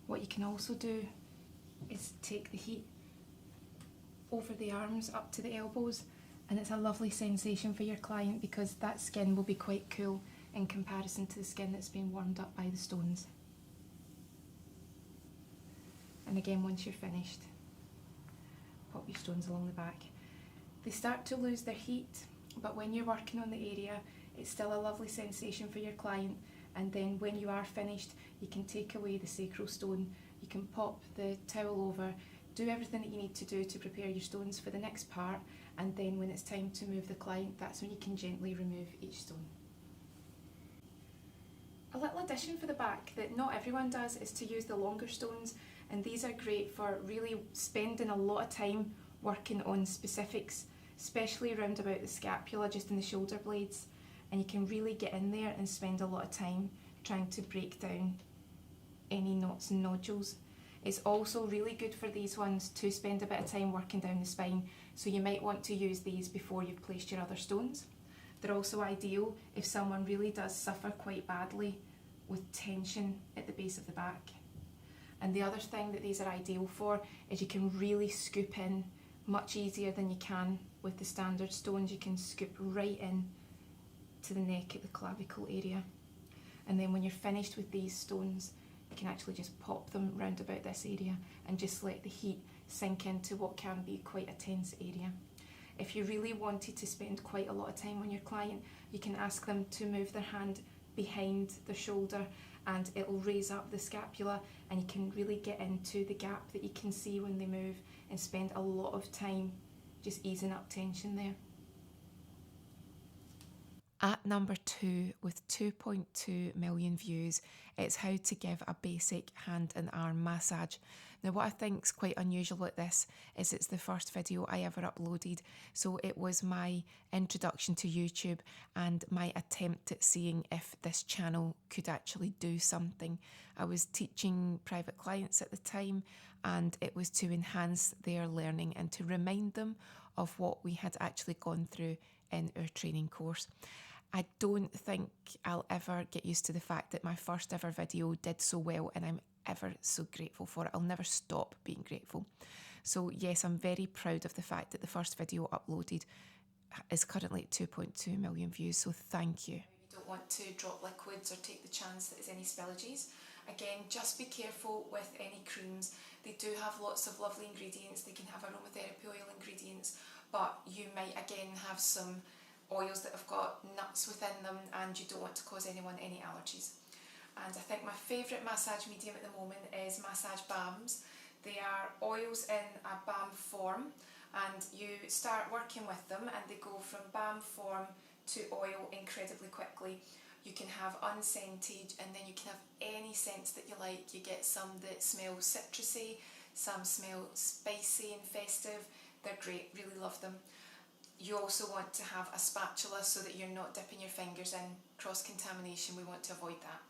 What you can also do is take the heat over the arms up to the elbows, and it's a lovely sensation for your client because that skin will be quite cool in comparison to the skin that's been warmed up by the stones. And again, once you're finished, pop your stones along the back. They start to lose their heat, but when you're working on the area, it's still a lovely sensation for your client. And then when you are finished, you can take away the sacral stone, you can pop the towel over, do everything that you need to do to prepare your stones for the next part, and then when it's time to move the client, that's when you can gently remove each stone. A little addition for the back that not everyone does is to use the longer stones, and these are great for really spending a lot of time working on specifics, especially around about the scapula, just in the shoulder blades, and you can really get in there and spend a lot of time trying to break down any knots and nodules. It's also really good for these ones to spend a bit of time working down the spine, so you might want to use these before you've placed your other stones. They're also ideal if someone really does suffer quite badly with tension at the base of the back. And the other thing that these are ideal for is you can really scoop in much easier than you can with the standard stones. You can scoop right in to the neck at the clavicle area. And then when you're finished with these stones, you can actually just pop them round about this area and just let the heat sink into what can be quite a tense area. If you really wanted to spend quite a lot of time on your client, you can ask them to move their hand behind their shoulder and it'll raise up the scapula, and you can really get into the gap that you can see when they move and spend a lot of time just easing up tension there.
At number 2, with 2.2 million views, it's how to give a basic hand and arm massage. Now, what I think is quite unusual about this is it's the first video I ever uploaded, so it was my introduction to YouTube and my attempt at seeing if this channel could actually do something. I was teaching private clients at the time, and it was to enhance their learning and to remind them of what we had actually gone through in our training course. I don't think I'll ever get used to the fact that my first ever video did so well, and I'm ever so grateful for it. I'll never stop being grateful. So yes, I'm very proud of the fact that the first video uploaded is currently at 2.2 million views, so thank you.
You don't want to drop liquids or take the chance that there's any spillages. Again, just be careful with any creams. They do have lots of lovely ingredients. They can have aromatherapy oil ingredients, but you might again have some oils that have got nuts within them, and you don't want to cause anyone any allergies. And I think my favourite massage medium at the moment is massage balms. They are oils in a balm form, and you start working with them and they go from balm form to oil incredibly quickly. You can have unscented, and then you can have any scents that you like. You get some that smell citrusy, some smell spicy and festive. They're great, really love them. You also want to have a spatula so that you're not dipping your fingers in. Cross-contamination, we want to avoid that.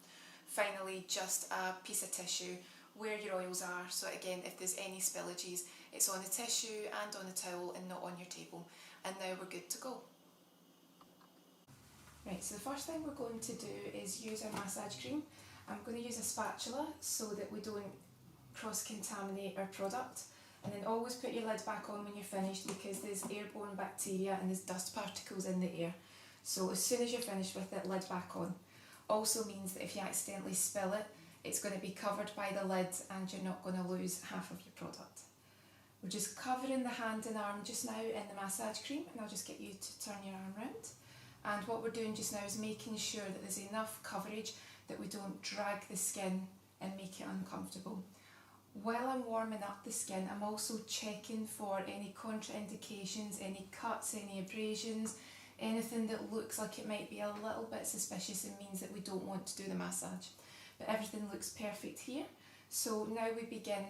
Finally, just a piece of tissue where your oils are, so again, if there's any spillages, it's on the tissue and on the towel and not on your table. And now we're good to go. Right, so the first thing we're going to do is use our massage cream. I'm going to use a spatula so that we don't cross-contaminate our product. And then always put your lid back on when you're finished, because there's airborne bacteria and there's dust particles in the air. So as soon as you're finished with it, lid back on. Also means that if you accidentally spill it, it's going to be covered by the lid and you're not going to lose half of your product. We're just covering the hand and arm just now in the massage cream, and I'll just get you to turn your arm round. And what we're doing just now is making sure that there's enough coverage that we don't drag the skin and make it uncomfortable. While I'm warming up the skin, I'm also checking for any contraindications, any cuts, any abrasions, anything that looks like it might be a little bit suspicious and means that we don't want to do the massage. But everything looks perfect here. So now we begin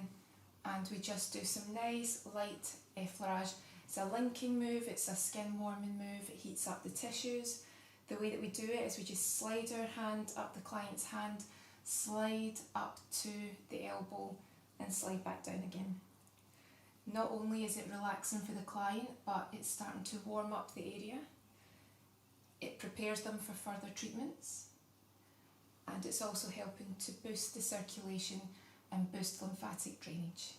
and we just do some nice light effleurage. It's a linking move, it's a skin warming move, it heats up the tissues. The way that we do it is we just slide our hand up the client's hand, slide up to the elbow, and slide back down again. Not only is it relaxing for the client, but it's starting to warm up the area. It prepares them for further treatments, and it's also helping to boost the circulation and boost lymphatic drainage.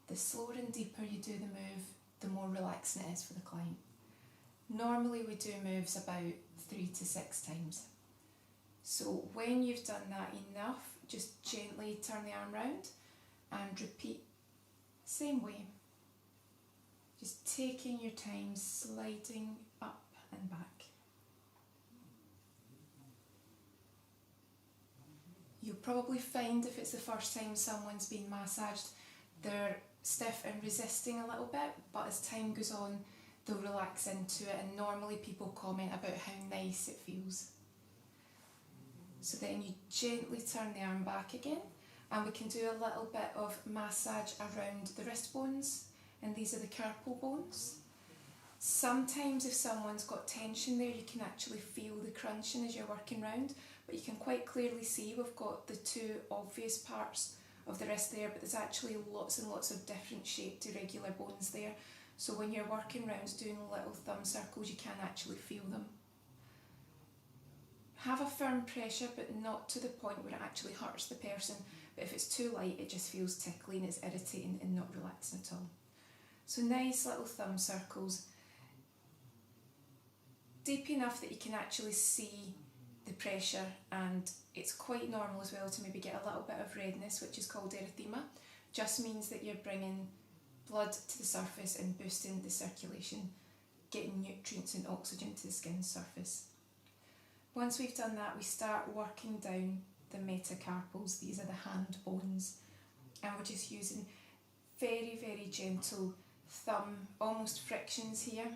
The slower and deeper you do the move, the more relaxing it is for the client. Normally we do moves about 3 to 6 times. So when you've done that enough, just gently turn the arm round and repeat same way. Just taking your time, sliding up and back. You'll probably find if it's the first time someone's been massaged, they're stiff and resisting a little bit, but as time goes on, they'll relax into it, and normally people comment about how nice it feels. So then you gently turn the arm back again, and we can do a little bit of massage around the wrist bones, and these are the carpal bones. Sometimes if someone's got tension there, you can actually feel the crunching as you're working round, but you can quite clearly see we've got the 2 obvious parts of the wrist there, but there's actually lots and lots of different shaped irregular bones there. So when you're working round doing little thumb circles, you can actually feel them. Have a firm pressure, but not to the point where it actually hurts the person. But if it's too light, it just feels tickly and it's irritating and not relaxing at all. So nice little thumb circles, deep enough that you can actually see the pressure, and it's quite normal as well to maybe get a little bit of redness, which is called erythema. Just means that you're bringing blood to the surface and boosting the circulation, getting nutrients and oxygen to the skin's surface. Once we've done that, we start working down the metacarpals. These are the hand bones, and we're just using very, very gentle thumb, almost frictions here,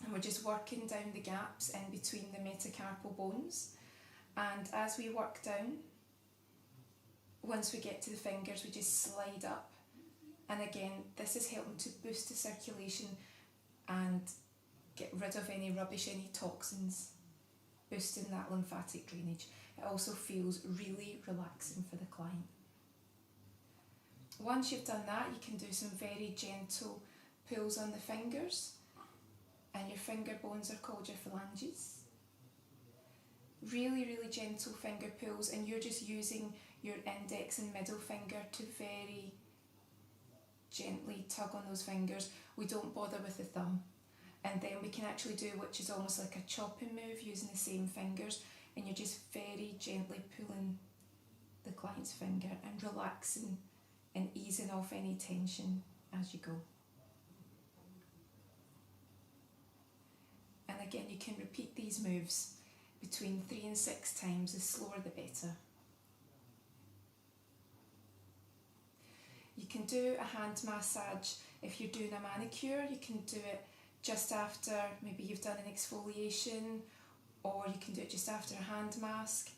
and we're just working down the gaps in between the metacarpal bones. And as we work down, once we get to the fingers, we just slide up, and again, this is helping to boost the circulation and get rid of any rubbish, any toxins, boosting that lymphatic drainage. It also feels really relaxing for the client. Once you've done that, you can do some very gentle pulls on the fingers, and your finger bones are called your phalanges. Really, really gentle finger pulls, and you're just using your index and middle finger to very gently tug on those fingers. We don't bother with the thumb. And then we can actually do, which is almost like a chopping move using the same fingers, and you're just very gently pulling the client's finger and relaxing and easing off any tension as you go. And again, you can repeat these moves between 3 and 6 times, the slower the better. You can do a hand massage if you're doing a manicure. You can do it just after maybe you've done an exfoliation, or you can do it just after a hand mask,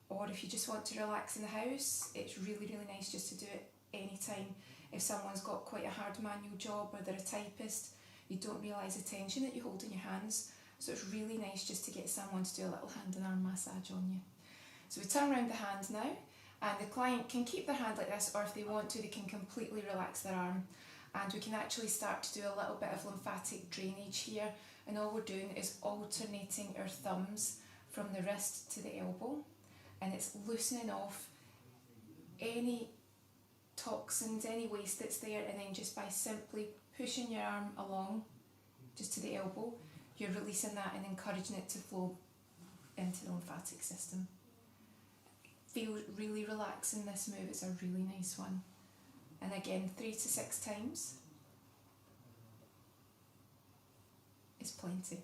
or if you just want to relax in the house, it's really, really nice just to do it anytime. If someone's got quite a hard manual job or they're a typist, you don't realise the tension that you hold in your hands, so it's really nice just to get someone to do a little hand and arm massage on you. So we turn around the hand now, and the client can keep their hand like this, or if they want to, they can completely relax their arm, and we can actually start to do a little bit of lymphatic drainage here. And all we're doing is alternating our thumbs from the wrist to the elbow, and it's loosening off any toxins, any waste that's there, and then just by simply pushing your arm along just to the elbow, you're releasing that and encouraging it to flow into the lymphatic system. Feels really relaxing, this move. It's a really nice one. And again, 3 to 6 times is plenty.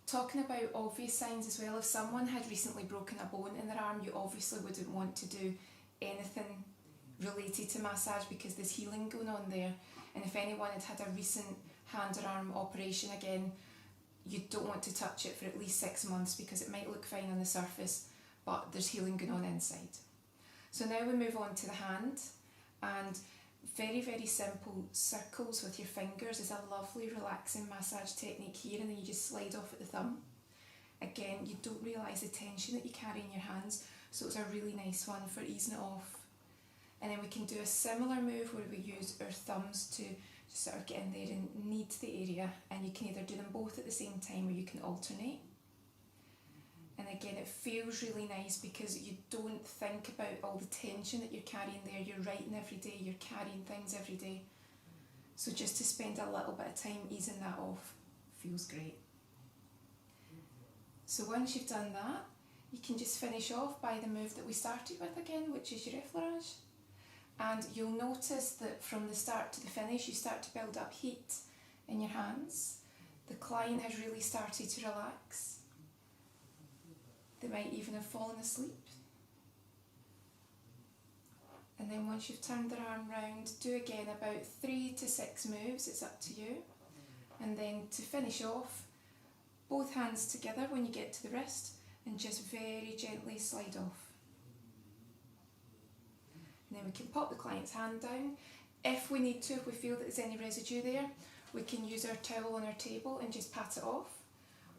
Talking about obvious signs as well, if someone had recently broken a bone in their arm, you obviously wouldn't want to do anything related to massage because there's healing going on there. And if anyone had had a recent hand or arm operation, again, you don't want to touch it for at least 6 months because it might look fine on the surface, but there's healing going on inside. So now we move on to the hand, and very, very simple circles with your fingers is a lovely relaxing massage technique here, and then you just slide off at the thumb. Again, you don't realise the tension that you carry in your hands, so it's a really nice one for easing it off. And then we can do a similar move where we use our thumbs to just sort of get in there and knead the area, and you can either do them both at the same time or you can alternate. And again, it feels really nice because you don't think about all the tension that you're carrying there. You're writing every day, you're carrying things every day. So just to spend a little bit of time easing that off feels great. So once you've done that, you can just finish off by the move that we started with again, which is your effleurage. And you'll notice that from the start to the finish, you start to build up heat in your hands. The client has really started to relax. They might even have fallen asleep. And then once you've turned their arm round, do again about 3 to 6 moves, it's up to you. And then to finish off, both hands together when you get to the wrist, and just very gently slide off. And then we can pop the client's hand down. If we need to, if we feel that there's any residue there, we can use our towel on our table and just pat it off.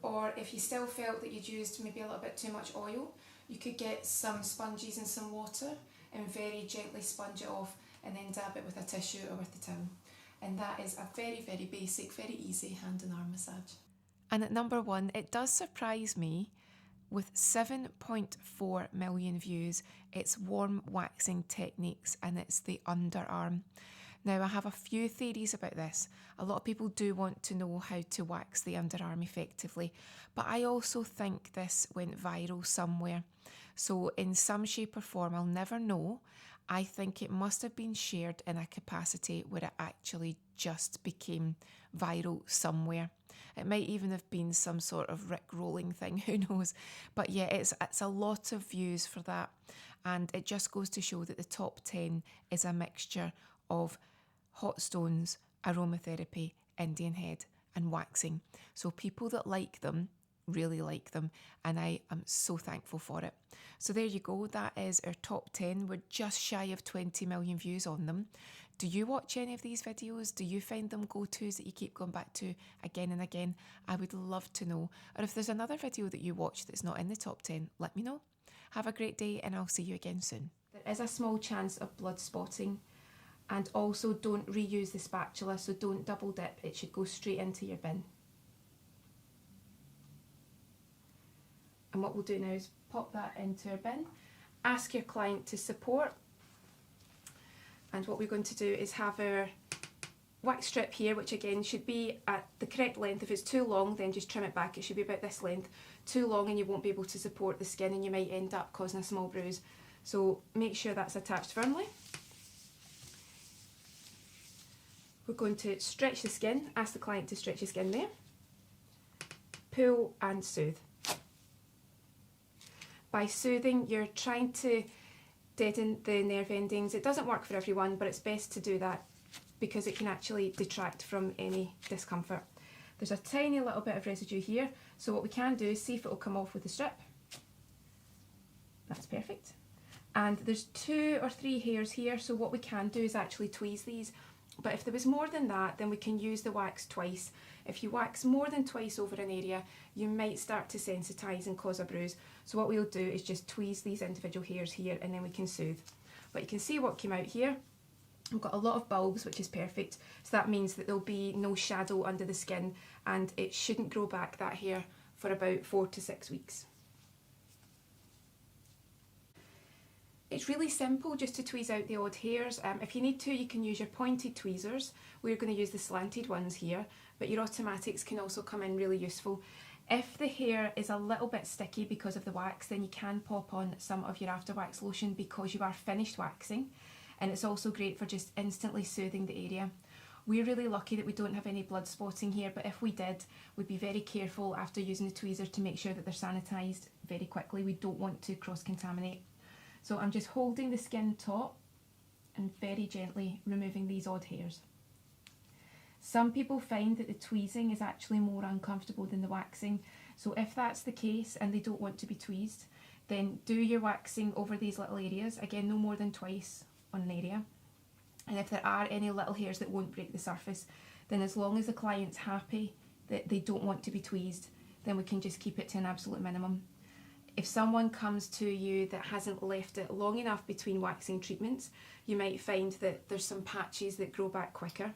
Or if you still felt that you'd used maybe a little bit too much oil, you could get some sponges and some water and very gently sponge it off, and then dab it with a tissue or with the towel. And that is a very, very basic, very easy hand and arm massage.
And at number 1, it does surprise me With 7.4 million views, it's warm waxing techniques and it's the underarm. Now, I have a few theories about this. A lot of people do want to know how to wax the underarm effectively, but I also think this went viral somewhere. So in some shape or form, I'll never know. I think it must have been shared in a capacity where it actually just became viral somewhere. It might even have been some sort of Rick-rolling thing, who knows. But yeah, it's a lot of views for that. And it just goes to show that the top 10 is a mixture of hot stones, aromatherapy, Indian head, and waxing. So people that like them really like them, and I am so thankful for it. So there you go, that is our top 10. We're just shy of 20 million views on them. Do you watch any of these videos? Do you find them go-tos that you keep going back to again and again? I would love to know. Or if there's another video that you watch that's not in the top 10, let me know. Have a great day and I'll see you again soon.
There is a small chance of blood spotting, and also don't reuse the spatula, so don't double dip, it should go straight into your bin. And what we'll do now is pop that into our bin, ask your client to support, and what we're going to do is have our wax strip here, which again should be at the correct length. If it's too long, then just trim it back. It should be about this length. Too long and you won't be able to support the skin and you might end up causing a small bruise. So make sure that's attached firmly. We're going to stretch the skin, ask the client to stretch the skin there, pull and soothe. By soothing, you're trying to deaden the nerve endings. It doesn't work for everyone, but it's best to do that because it can actually detract from any discomfort. There's a tiny little bit of residue here, so what we can do is see if it will come off with the strip. That's perfect. And there's 2 or 3 hairs here, so what we can do is actually tweeze these. But if there was more than that, then we can use the wax twice. If you wax more than twice over an area, you might start to sensitise and cause a bruise. So what we'll do is just tweeze these individual hairs here and then we can soothe. But you can see what came out here. We've got a lot of bulbs, which is perfect. So that means that there'll be no shadow under the skin and it shouldn't grow back, that hair, for about 4 to 6 weeks. It's really simple just to tweeze out the odd hairs. If you need to, you can use your pointed tweezers. We're going to use the slanted ones here, but your automatics can also come in really useful. If the hair is a little bit sticky because of the wax, then you can pop on some of your after wax lotion because you are finished waxing, and it's also great for just instantly soothing the area. We're really lucky that we don't have any blood spotting here, but if we did, we'd be very careful after using the tweezers to make sure that they're sanitised very quickly. We don't want to cross-contaminate. So I'm just holding the skin taut and very gently removing these odd hairs. Some people find that the tweezing is actually more uncomfortable than the waxing. So if that's the case and they don't want to be tweezed, then do your waxing over these little areas. Again, no more than twice on an area. And if there are any little hairs that won't break the surface, then as long as the client's happy that they don't want to be tweezed, then we can just keep it to an absolute minimum. If someone comes to you that hasn't left it long enough between waxing treatments, you might find that there's some patches that grow back quicker.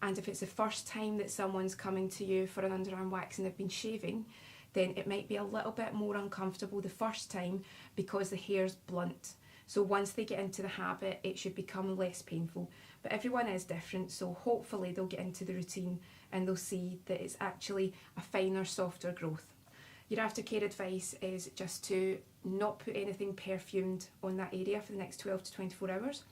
And if it's the first time that someone's coming to you for an underarm wax and they've been shaving, then it might be a little bit more uncomfortable the first time because the hair's blunt. So once they get into the habit, it should become less painful. But everyone is different, so hopefully they'll get into the routine and they'll see that it's actually a finer, softer growth. Your aftercare advice is just to not put anything perfumed on that area for the next 12 to 24 hours.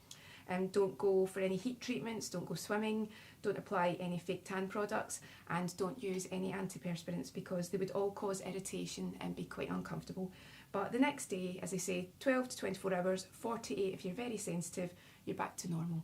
Don't go for any heat treatments, don't go swimming, don't apply any fake tan products, and don't use any antiperspirants because they would all cause irritation and be quite uncomfortable. But the next day, as I say, 12 to 24 hours, 48 if you're very sensitive, you're back to normal.